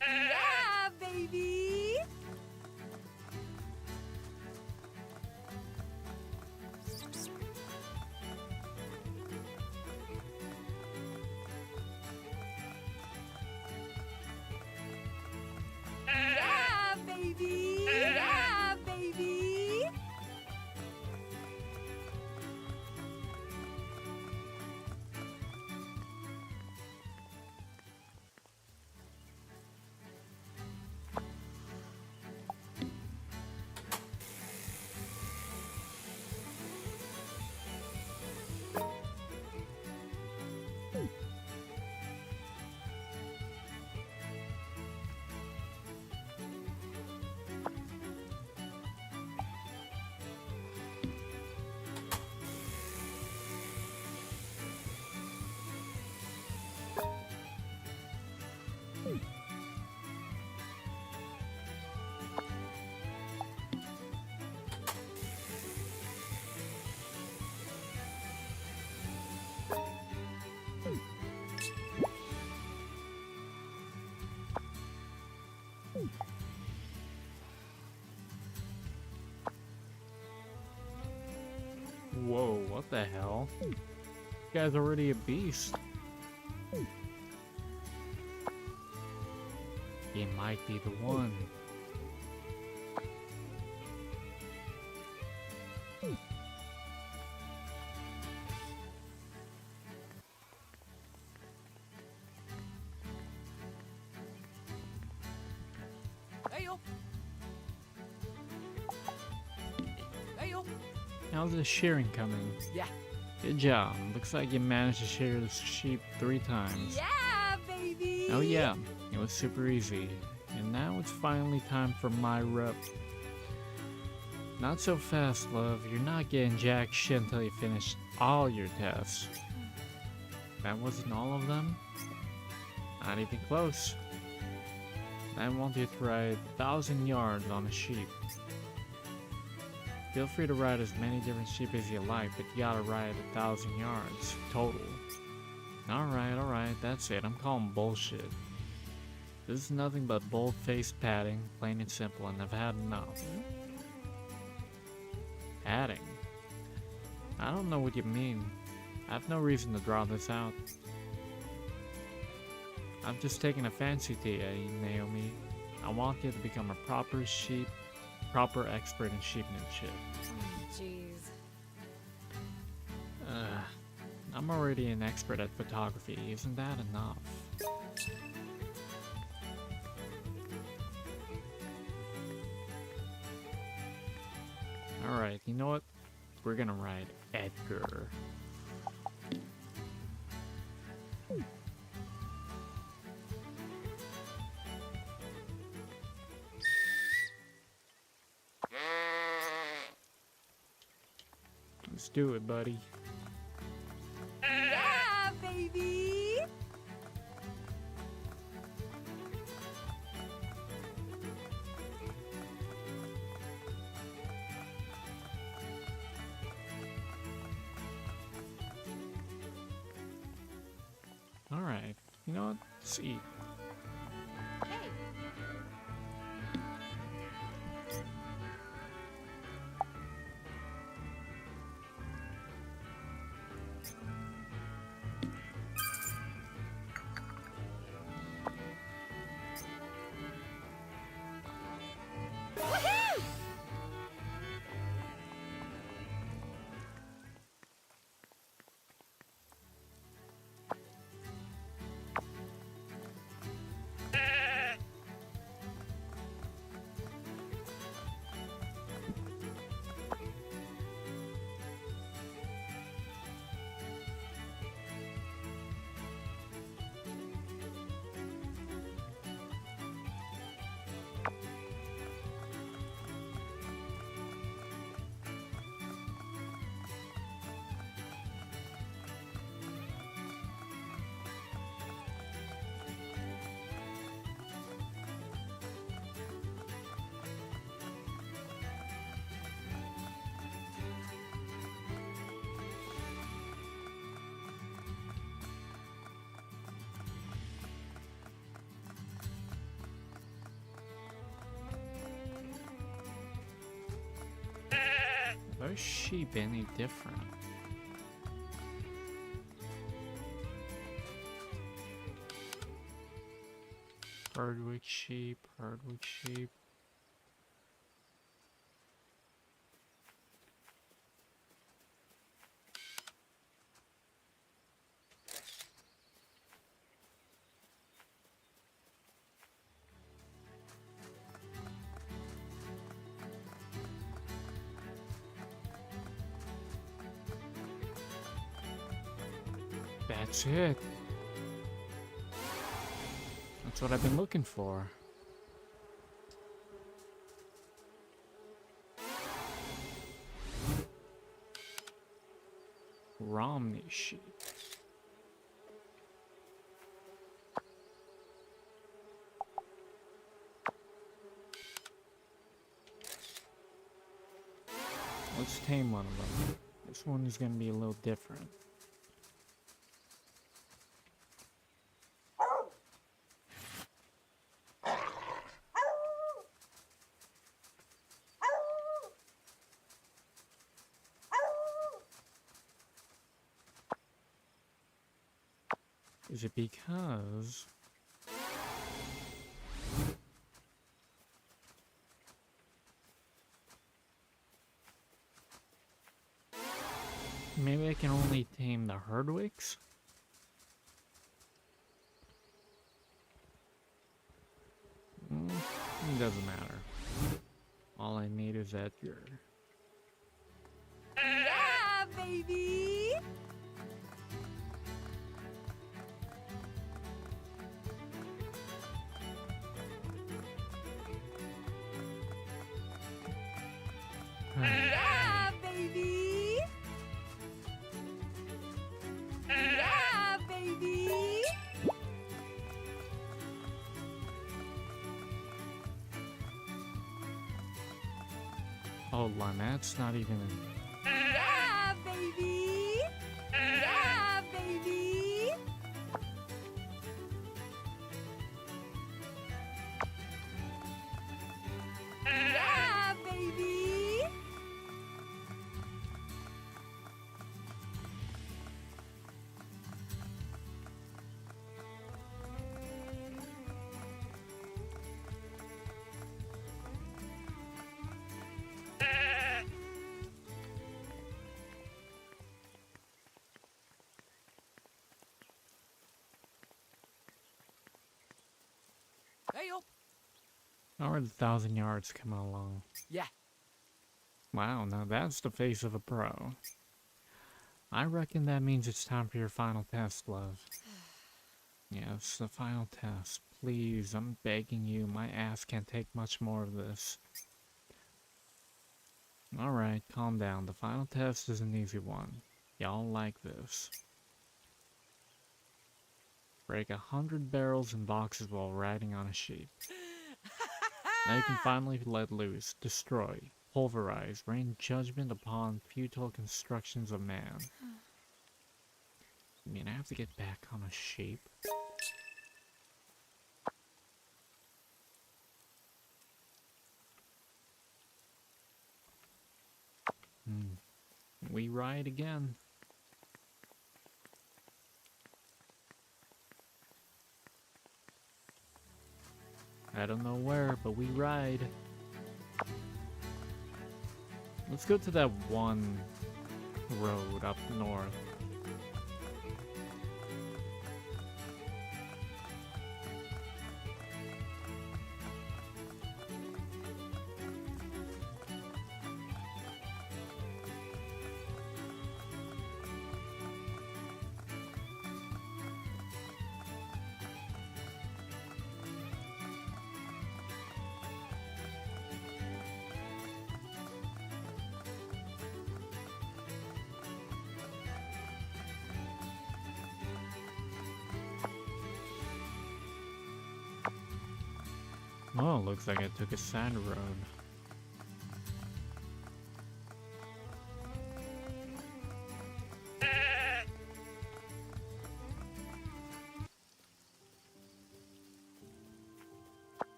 Speaker 2: Yeah, baby. Yeah, baby. Yeah, baby.
Speaker 1: Whoa, what the hell? This guy's already a beast. He might be the one.
Speaker 4: Hey yo. Hey yo.
Speaker 1: How's the shearing coming?
Speaker 4: Yeah.
Speaker 1: Good job. Looks like you managed to shear the sheep 3 times.
Speaker 2: Yeah, baby.
Speaker 1: Oh yeah, it was super easy. And now it's finally time for my rep. Not so fast, love. You're not getting jack shit until you finish all your tests. That wasn't all of them? Not even close. I want you to ride 1,000 yards on a sheep. Feel free to ride as many different sheep as you like, but you gotta ride 1,000 yards total. Alright, that's it. I'm calling bullshit. This is nothing but bold-faced padding, plain and simple, and I've had enough. Padding? I don't know what you mean. I have no reason to draw this out. I've just taken a fancy to you, Naomi. I want you to become a proper expert in sheepmanship.
Speaker 5: Jeez.
Speaker 1: I'm already an expert at photography. Isn't that enough? Alright, you know what? We're gonna ride Edgar. Let's do it, buddy.
Speaker 2: Yeah, baby.
Speaker 1: You know what? Let's eat.
Speaker 2: Hey.
Speaker 5: Woohoo!
Speaker 1: Are those sheep any different? Herdwick sheep, Herdwick sheep. That's it. That's what I've been looking for. Romney sheep. Let's tame one of them. This one is gonna be a little different. Is it because maybe I can only tame the Herdwicks? It doesn't matter. All I need is Edgar.
Speaker 2: Yeah, baby. Yeah, baby. Yeah, baby.
Speaker 1: Hold on, that's not even.
Speaker 2: Yeah, baby. Yeah, baby. Yeah, baby.
Speaker 4: Hey up.
Speaker 1: How are the 1,000 yards coming along?
Speaker 4: Yeah.
Speaker 1: Wow, now that's the face of a pro. I reckon that means it's time for your final test, love. Yes, the final test. Please, I'm begging you. My ass can't take much more of this. Alright, calm down. The final test is an easy one. Y'all like this. Break 100 barrels and boxes while riding on a sheep. Now you can finally let loose, destroy, pulverize, rain judgment upon futile constructions of man. I mean, I have to get back on a sheep. We ride again. I don't know where, but we ride. Let's go to that one road up north. Oh, looks like I took a sand road.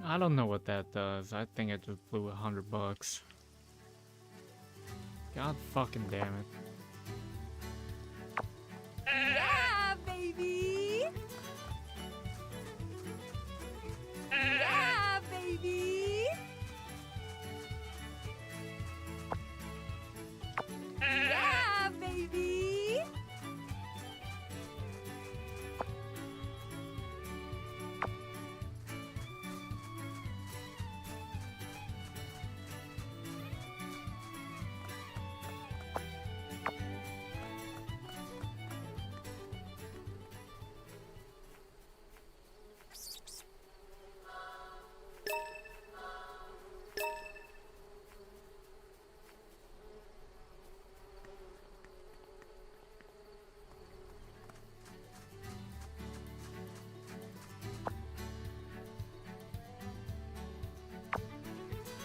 Speaker 1: I don't know what that does. I think I just blew $100. God fucking damn it.
Speaker 2: Yeah, baby. Yeah, baby. Yeah, baby.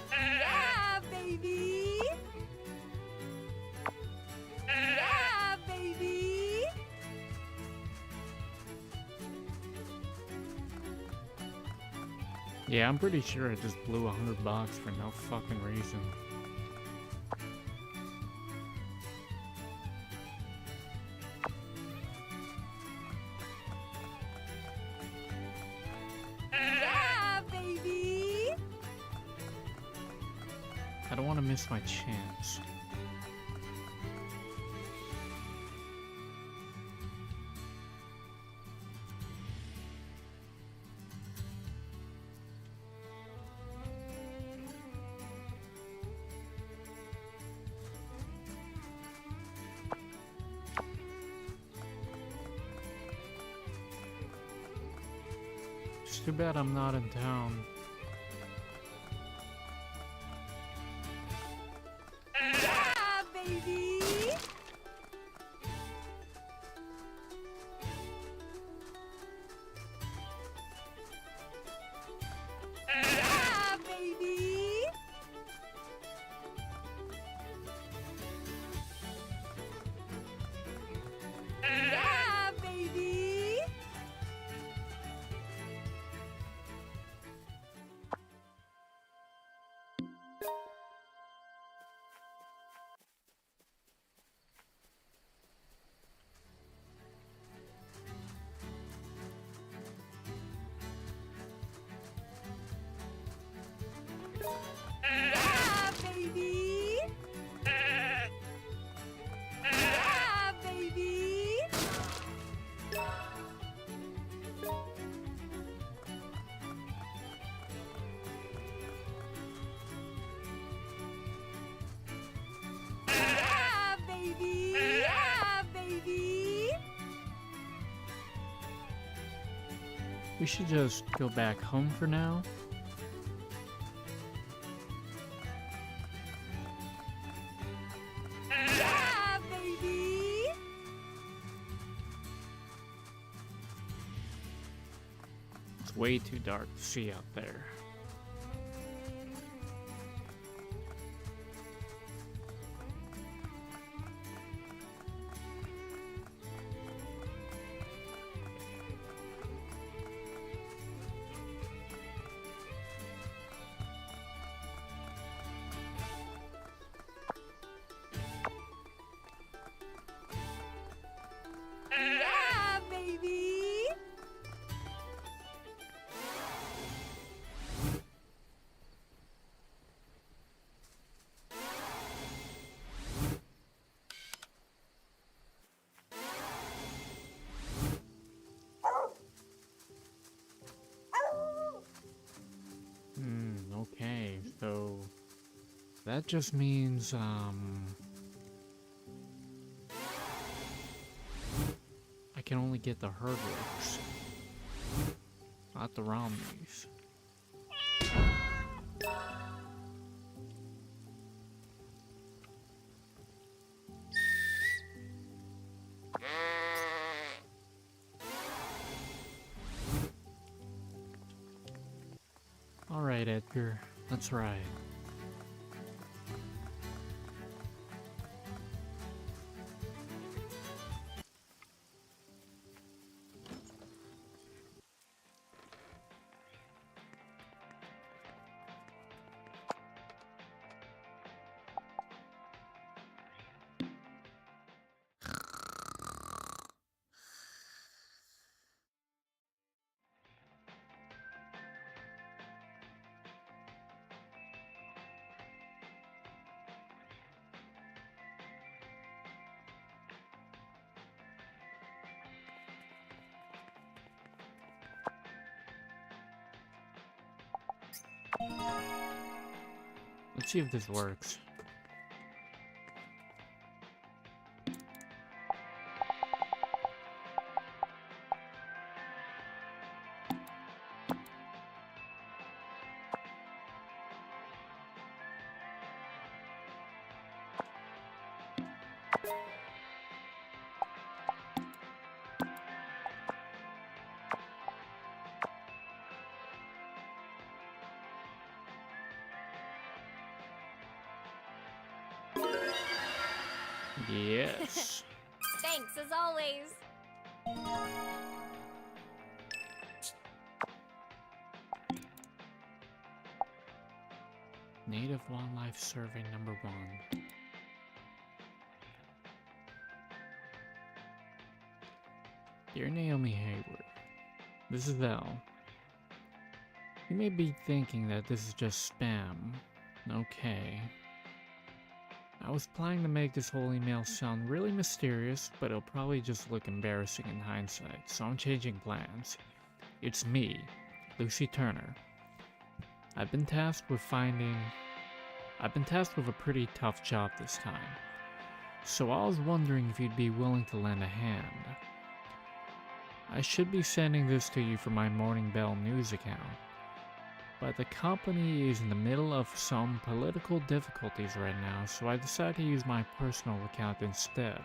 Speaker 2: Yeah, baby. Yeah, baby.
Speaker 1: Yeah, I'm pretty sure I just blew $100 for no fucking reason.
Speaker 2: Yeah, baby.
Speaker 1: I don't want to miss my chance. It's too bad I'm not in town.
Speaker 2: Yeah, baby. Yeah, baby. Yeah, baby. Yeah, baby. Yeah, baby. Yeah, baby. Yeah, baby.
Speaker 1: We should just go back home for now.
Speaker 2: Yeah, baby.
Speaker 1: way too dark to see out there.
Speaker 2: Yeah, baby.
Speaker 1: Okay, so that just means, I can only get the Herdwicks, not the Romneys. Alright, Edgar, let's ride. Let's see if this works. Yes.
Speaker 5: Thanks, as always.
Speaker 1: Native Wildlife Survey number 1. Dear Naomi Hayward, this is Elle. You may be thinking that this is just spam. Okay. I was planning to make this whole email sound really mysterious, but it'll probably just look embarrassing in hindsight, so I'm changing plans. It's me, Lucy Turner. I've been tasked with a pretty tough job this time. So I was wondering if you'd be willing to lend a hand. I should be sending this to you from my Morning Bell News account, but the company is in the middle of some political difficulties right now, so I decided to use my personal account instead.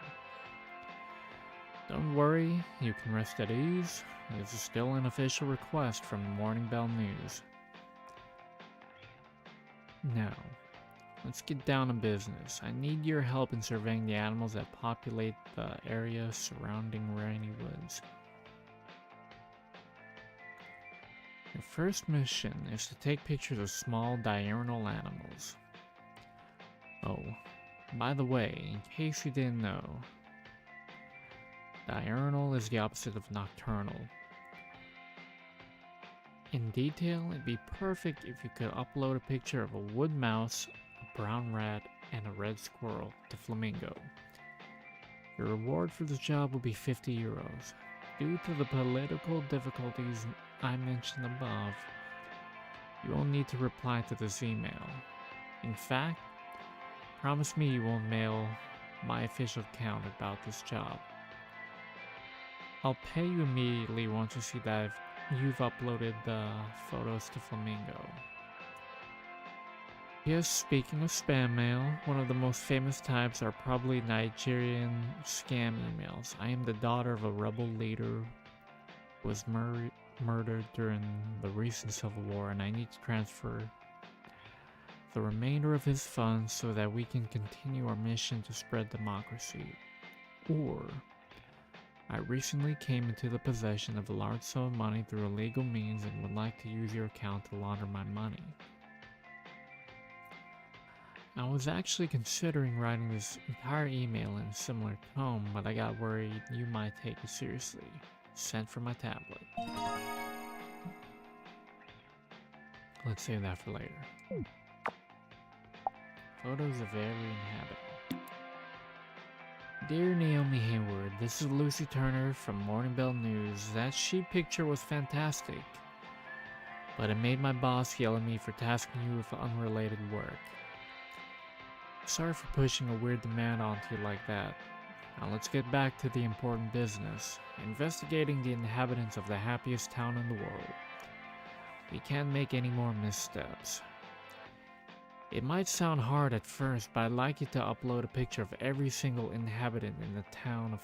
Speaker 1: Don't worry, you can rest at ease. This is still an official request from the Morning Bell News. Now, let's get down to business. I need your help in surveying the animals that populate the area surrounding Rainy Woods. Your first mission is to take pictures of small diurnal animals. Oh, by the way, in case you didn't know, diurnal is the opposite of nocturnal. In detail, it'd be perfect if you could upload a picture of a wood mouse, a brown rat, and a red squirrel to Flamingo. Your reward for this job will be 50 euros. Due to the political difficulties I mentioned above, you won't need to reply to this email. In fact, promise me you won't mail my official account about this job. I'll pay you immediately once you see that you've uploaded the photos to Flamingo. Yes, speaking of spam mail, one of the most famous types are probably Nigerian scam emails. I am the daughter of a rebel leader who was murdered during the recent Civil War, and I need to transfer the remainder of his funds so that we can continue our mission to spread democracy. Or, I recently came into the possession of a large sum of money through illegal means and would like to use your account to launder my money. I was actually considering writing this entire email in a similar tone, but I got worried you might take it seriously. Sent from my tablet. Let's save that for later. Photos of every inhabitant. Dear Naomi Hayward, this is Lucy Turner from Morning Bell News. That sheep picture was fantastic, but it made my boss yell at me for tasking you with unrelated work. Sorry for pushing a weird demand onto you like that. Now let's get back to the important business, investigating the inhabitants of the happiest town in the world. We can't make any more missteps. It might sound hard at first, but I'd like you to upload a picture of every single inhabitant in the town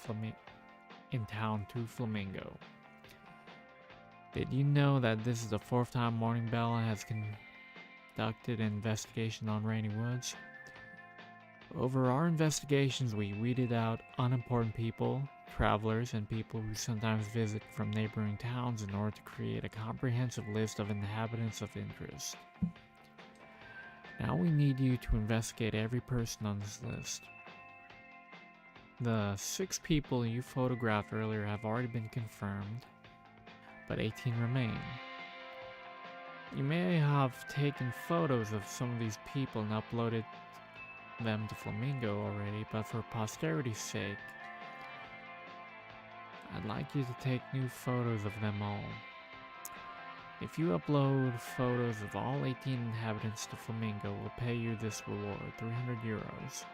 Speaker 1: to Flamingo. Did you know that this is the 4th time Morning Bell has conducted an investigation on Rainy Woods? Over our investigations, we weeded out unimportant people, travelers, and people who sometimes visit from neighboring towns in order to create a comprehensive list of inhabitants of interest. Now we need you to investigate every person on this list. The 6 people you photographed earlier have already been confirmed, but 18 remain. You may have taken photos of some of these people and uploaded them to Flamingo already, but for posterity's sake, I'd like you to take new photos of them all. If you upload photos of all 18 inhabitants to Flamingo, we'll pay you this reward, 300 euros.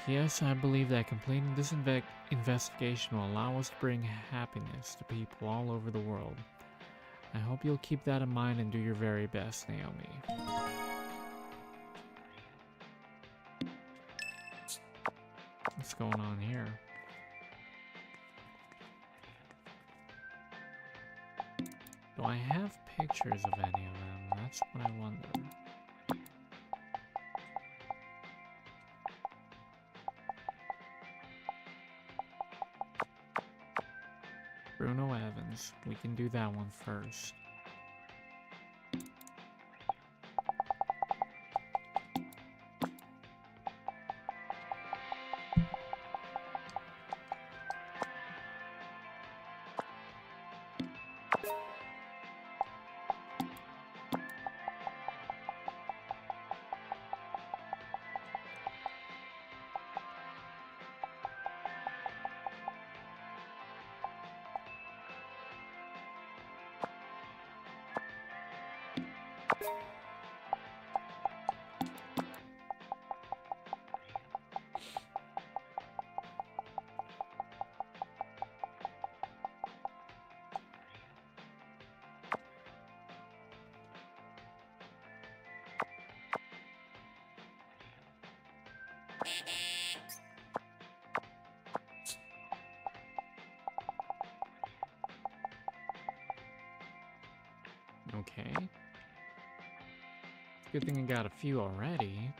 Speaker 1: P.S. I believe that completing this investigation will allow us to bring happiness to people all over the world. I hope you'll keep that in mind and do your very best, Naomi. What's going on here? Do I have pictures of any of them? That's what I wonder. Bruno Evans. We can do that one first. Okay. Good thing I got a few already.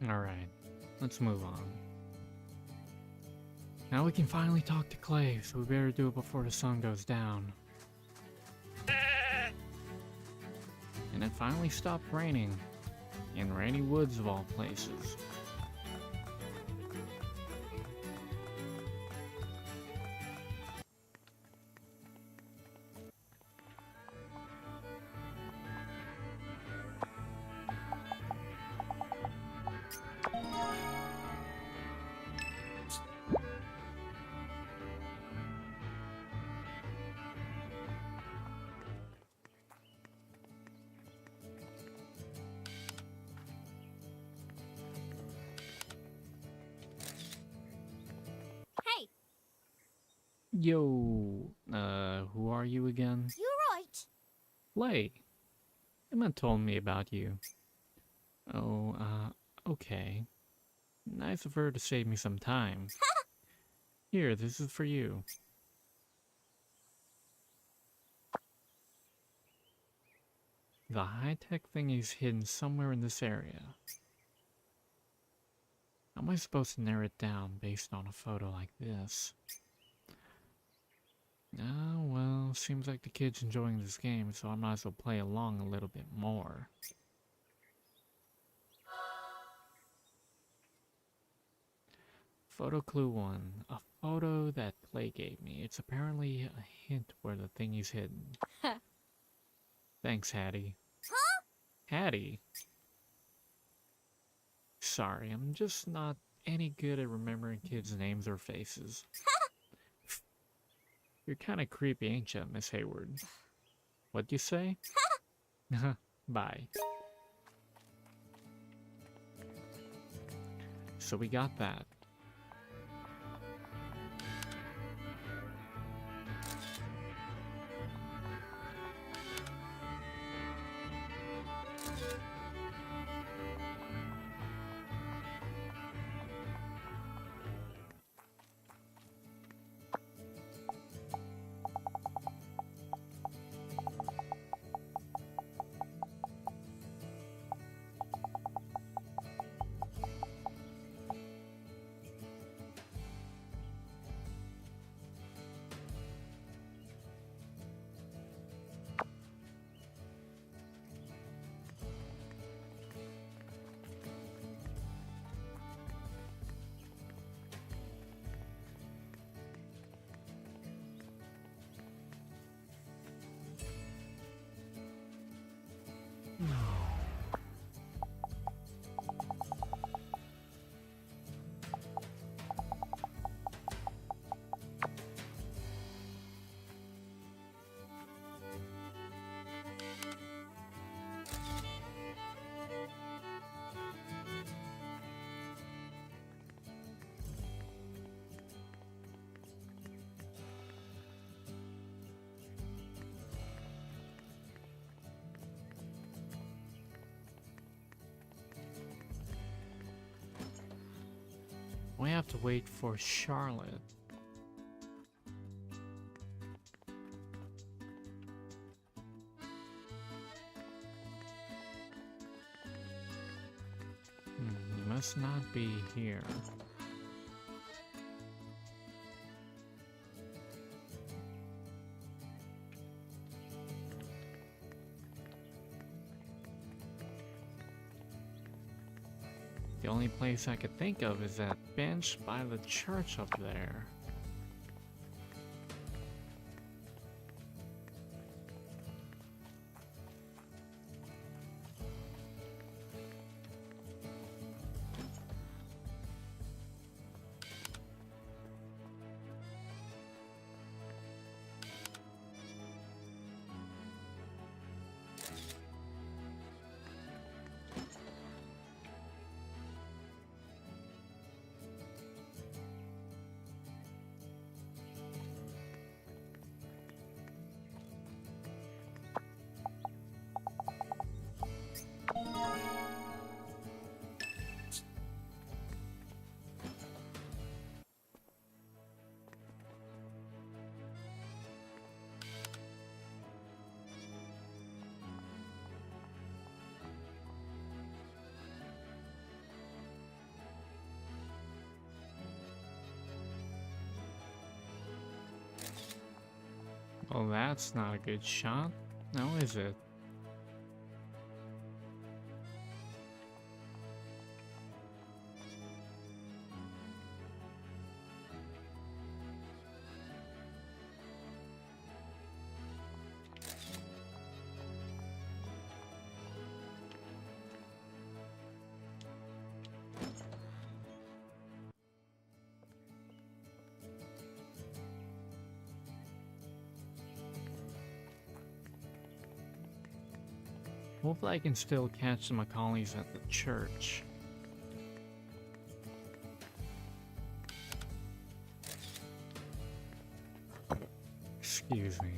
Speaker 1: Alright, let's move on. Now we can finally talk to Clay, so we better do it before the sun goes down. And it finally stopped raining. In Rainy Woods of all places.
Speaker 5: Hey,
Speaker 1: Yo, who are you again?
Speaker 5: you're right.
Speaker 1: Clay. Emma told me about you. Oh, okay. Nice of her to save me some time. Here, this is for you. The high-tech thing is hidden somewhere in this area. How am I supposed to narrow it down based on a photo like this? Oh, well, seems like the kid's enjoying this game, so I might as well play along a little bit more. Photo clue 1. A photo that Clay gave me. It's apparently a hint where the thing is hidden. Thanks, Hattie.
Speaker 5: Huh?
Speaker 1: Hattie. Sorry, I'm just not any good at remembering kids' names or faces. You're kinda creepy, ain't ya, Miss Hayward? What'd you say? Bye. So we got that. We have to wait for Charlotte. He must not be here. The only place I could think of is that bench by the church up there. Well, that's not a good shot, now is it? Hopefully I can still catch the Macaulays at the church. Excuse me.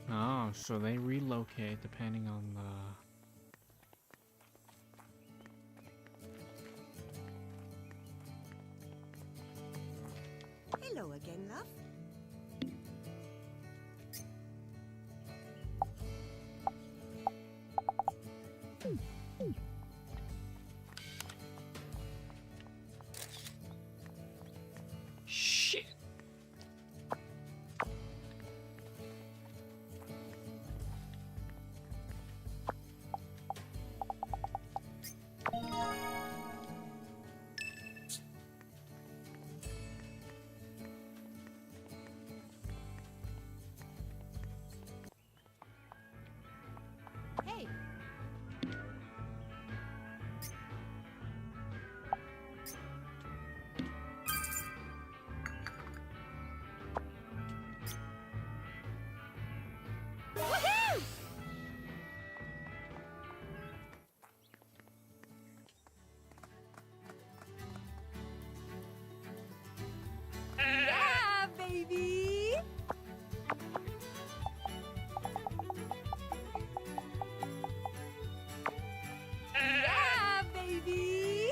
Speaker 1: Oh, so they relocate depending on the...
Speaker 2: Hello again, love.
Speaker 1: Shit!
Speaker 2: Hey. Woohoo! Yeah, baby! Yeah, baby!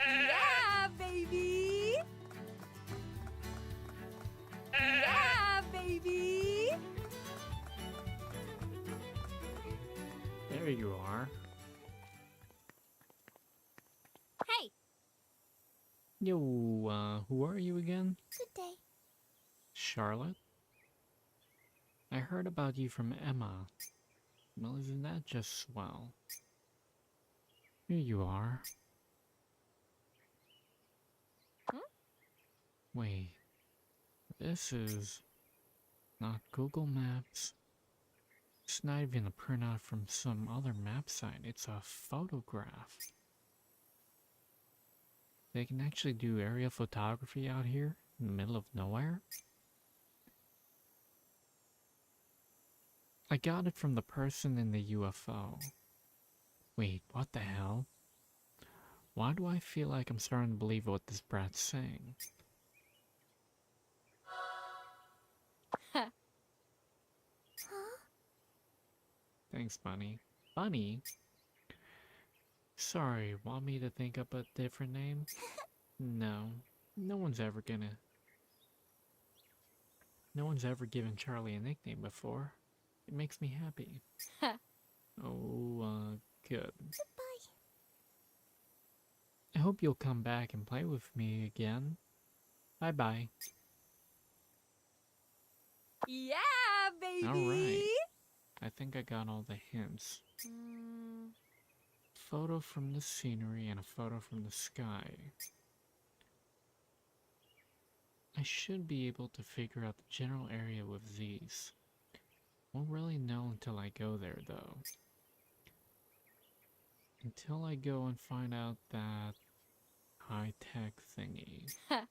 Speaker 2: Yeah, baby! Yeah, baby!
Speaker 1: There you are.
Speaker 5: Hey,
Speaker 1: Yo, who are you again?
Speaker 5: good day.
Speaker 1: Charlotte? I heard about you from Emma. Well, isn't that just swell? Here you are.
Speaker 5: Hmm?
Speaker 1: Wait, this is not Google Maps. It's not even a printout from some other map site. It's a photograph. They can actually do aerial photography out here in the middle of nowhere? I got it from the person in the UFO. Wait, what the hell? Why do I feel like I'm starting to believe what this brat's saying?
Speaker 5: Huh?
Speaker 1: Thanks, Bunny. Bunny? Sorry, want me to think up a different name? No. No one's ever given Charlie a nickname before. It makes me happy.
Speaker 5: Huh.
Speaker 1: Oh, good.
Speaker 5: Goodbye.
Speaker 1: I hope you'll come back and play with me again. Bye-bye.
Speaker 2: Yeah, baby!
Speaker 1: Alright. I think I got all the hints.
Speaker 5: Mm,
Speaker 1: Photo from the scenery and a photo from the sky. I should be able to figure out the general area with these. Won't really know until I go there, though. Until I go and find out that high-tech thingy.
Speaker 5: Huh.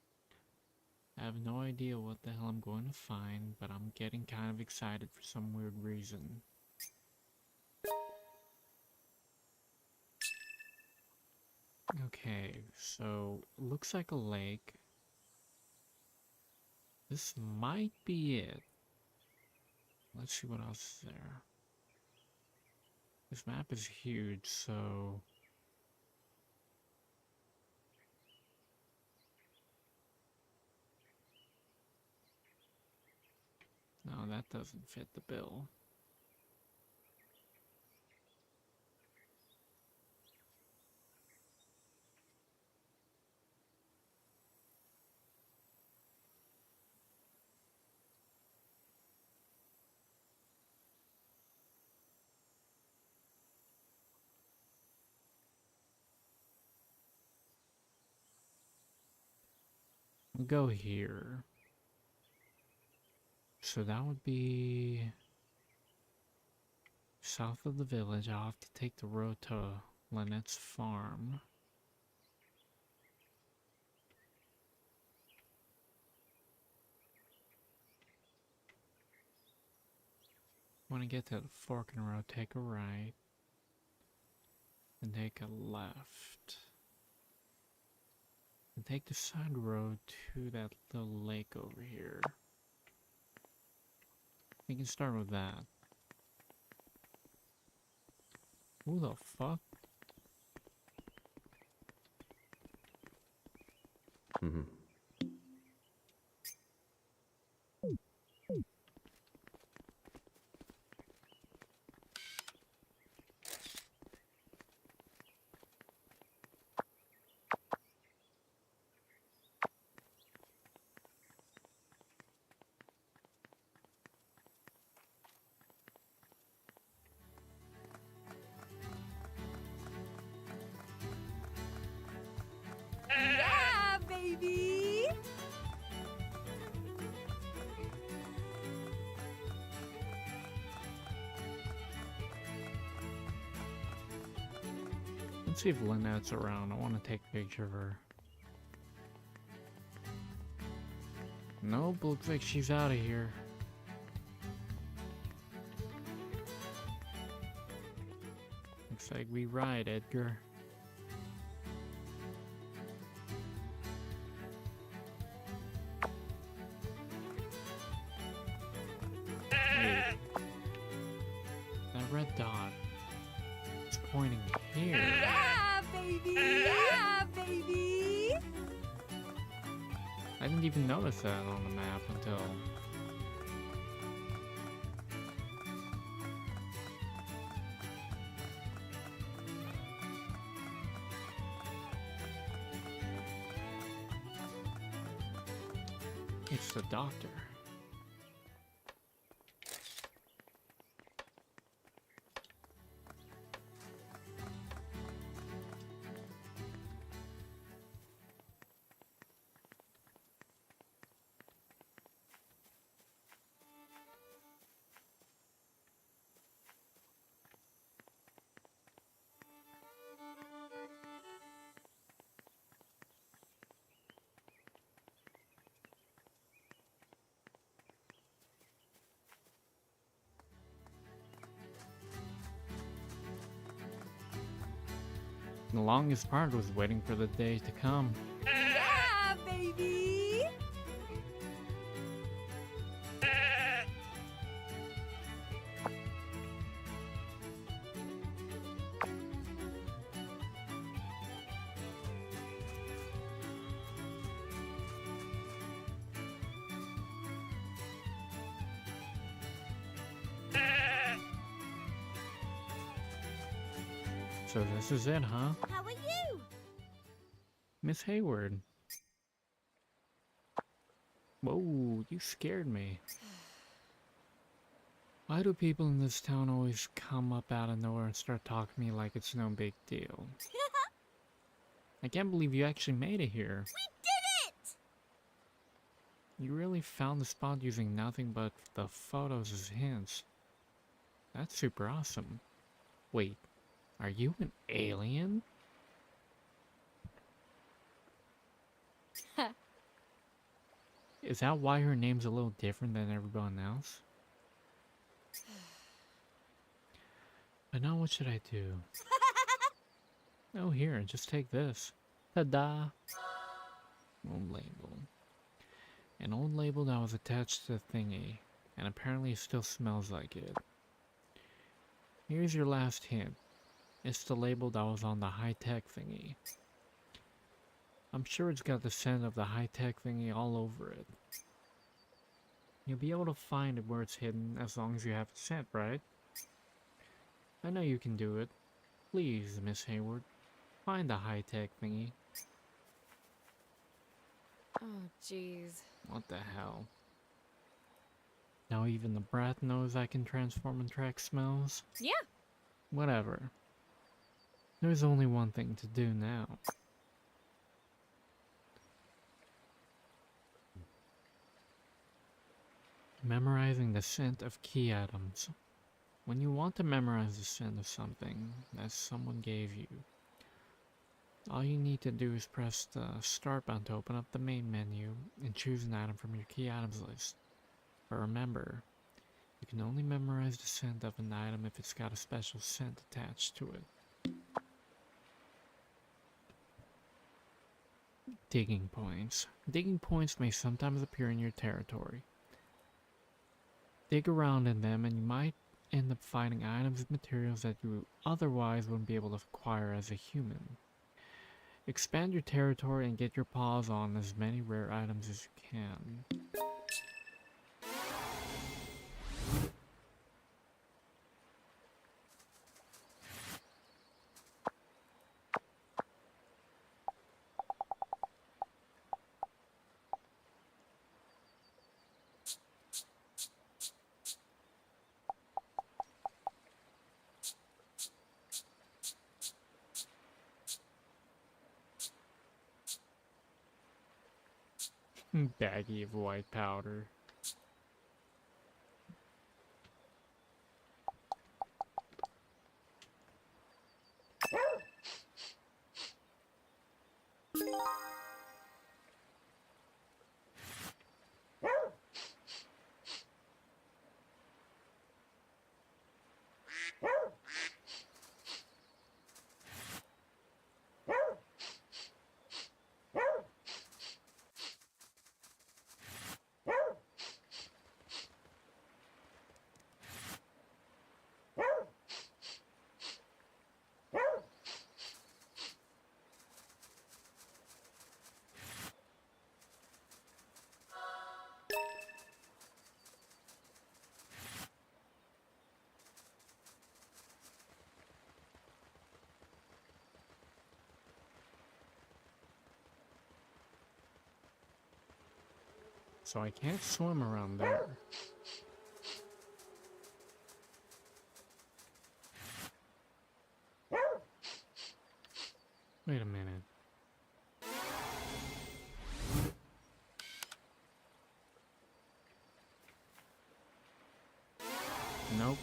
Speaker 1: I have no idea what the hell I'm going to find, but I'm getting kind of excited for some weird reason. Okay, so looks like a lake. This might be it. Let's see what else is there. This map is huge, so... No, that doesn't fit the bill. We'll go here. So that would be south of the village. I'll have to take the road to Lynette's farm. When I get to the fork in the road, take a right. And take a left. And take the side road to that little lake over here. We can start with that. Who the fuck?
Speaker 2: Yeah, baby!
Speaker 1: Let's see if Lynette's around. I want to take a picture of her. Nope, looks like she's out of here. Looks like we ride, Edgar. Wait. That red dot is pointing here.
Speaker 2: Yeah, baby! Yeah, baby!
Speaker 1: I didn't even notice that on the map until... It's the doctor. The longest part was waiting for the day to come.
Speaker 2: Yeah, baby!
Speaker 1: So this is it, huh?
Speaker 5: How are you?
Speaker 1: Miss Hayward. Whoa, you scared me. Why do people in this town always come up out of nowhere and start talking to me like it's no big deal? I can't believe you actually made it here.
Speaker 5: We did it!
Speaker 1: You really found the spot using nothing but the photos as hints. That's super awesome. Wait, are you an alien? Is that why her name's a little different than everyone else? But now what should I do? Oh, here, just take this. Ta-da! Old label. An old label that was attached to the thingy, and apparently it still smells like it. Here's your last hint. It's the label that was on the high-tech thingy. I'm sure it's got the scent of the high-tech thingy all over it. You'll be able to find it where it's hidden as long as you have the scent, right? I know you can do it. Please, Miss Hayward, find the high-tech thingy.
Speaker 5: Oh, jeez.
Speaker 1: What the hell? Now even the brat knows I can transform and track smells?
Speaker 5: Yeah.
Speaker 1: Whatever. There's only one thing to do now. Memorizing the scent of key items. When you want to memorize the scent of something that someone gave you, all you need to do is press the start button to open up the main menu and choose an item from your key items list. But remember, you can only memorize the scent of an item if it's got a special scent attached to it. Digging points. Digging points may sometimes appear in your territory. Dig around in them and you might end up finding items and materials that you otherwise wouldn't be able to acquire as a human. Expand your territory and get your paws on as many rare items as you can. Baggie of white powder. So I can't swim around there. Wait a minute. Nope.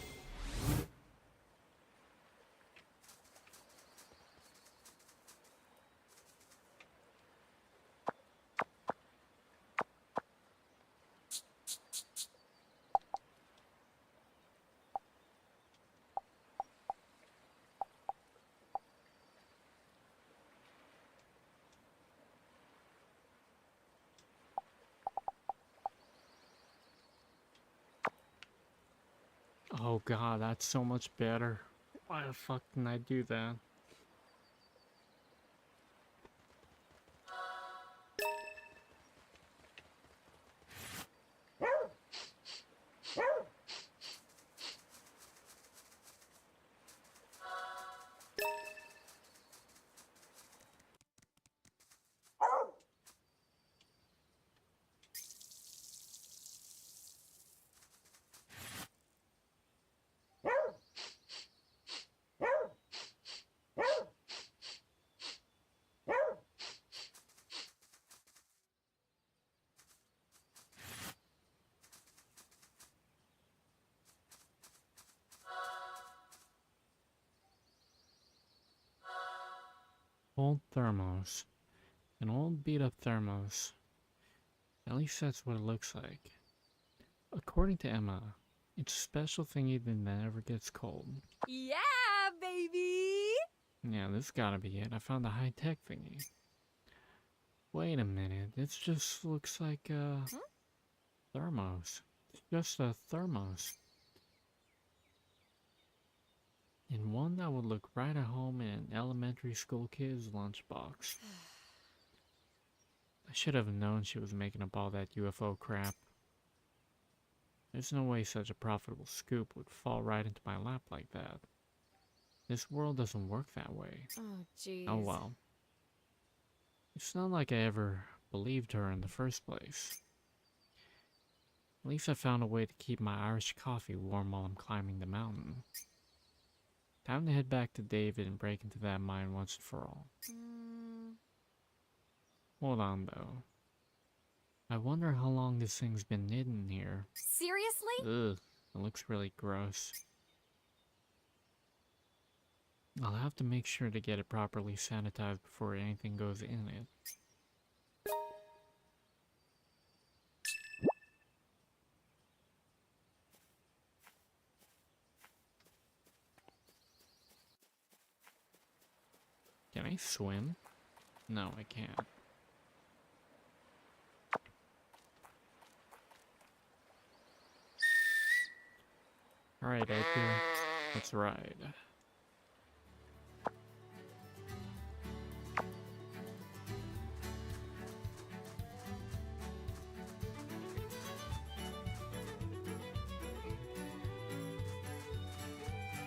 Speaker 1: Oh god, that's so much better. Why the fuck didn't I do that? Old thermos. An old beat up thermos. At least that's what it looks like. According to Emma, it's a special thingy that never gets cold.
Speaker 2: Yeah, baby!
Speaker 1: Yeah, this gotta be it. I found a high-tech thingy. Wait a minute, this just looks like a thermos. It's just a thermos. And one that would look right at home in an elementary school kid's lunchbox. I should have known she was making up all that UFO crap. There's no way such a profitable scoop would fall right into my lap like that. This world doesn't work that way.
Speaker 5: Oh, jeez.
Speaker 1: Oh well. It's not like I ever believed her in the first place. At least I found a way to keep my Irish coffee warm while I'm climbing the mountain. Time to head back to David and break into that mine once and for all. Hold on though. I wonder how long this thing's been hidden here.
Speaker 5: Seriously?
Speaker 1: Ugh, it looks really gross. I'll have to make sure to get it properly sanitized before anything goes in it. Can I swim? No, I can't. Alright, Edgar, let's ride.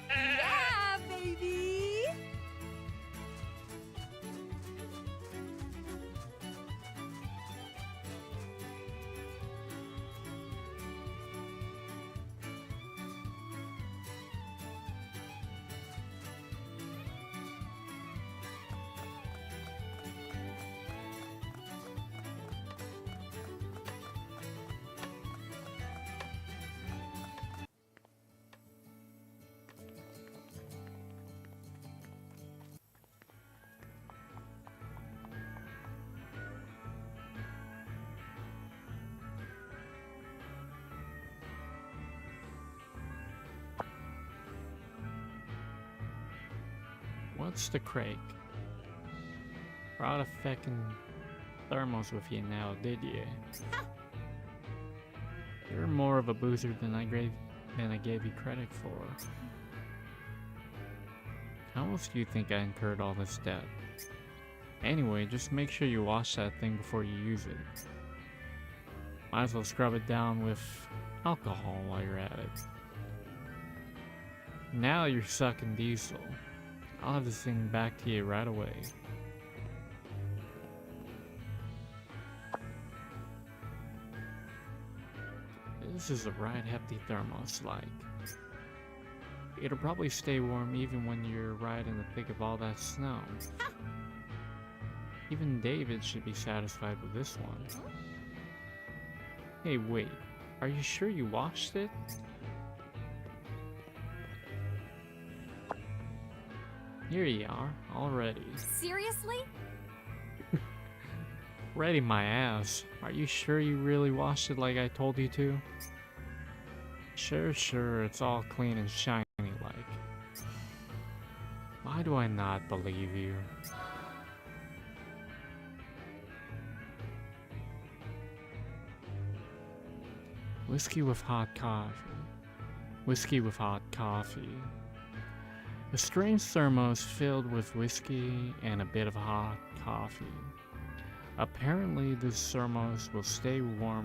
Speaker 2: Yeah, baby!
Speaker 1: what's the crake? Brought a feckin' thermos with you now, did you? You're more of a boozer than I gave you credit for. How else do you think I incurred all this debt? Anyway, just make sure you wash that thing before you use it. Might as well scrub it down with alcohol while you're at it. Now you're sucking diesel. I'll have this thing back to you right away. This is a right hefty thermos, like. It'll probably stay warm even when you're right in the thick of all that snow. Even David should be satisfied with this one. Hey, wait. Are you sure you washed it? Here you are, all ready.
Speaker 5: Seriously?
Speaker 1: Ready my ass. Are you sure you really washed it like I told you to? Sure, it's all clean and shiny like. Why do I not believe you? Whiskey with hot coffee. Whiskey with hot coffee. A strange thermos filled with whiskey and a bit of hot coffee. Apparently this thermos will stay warm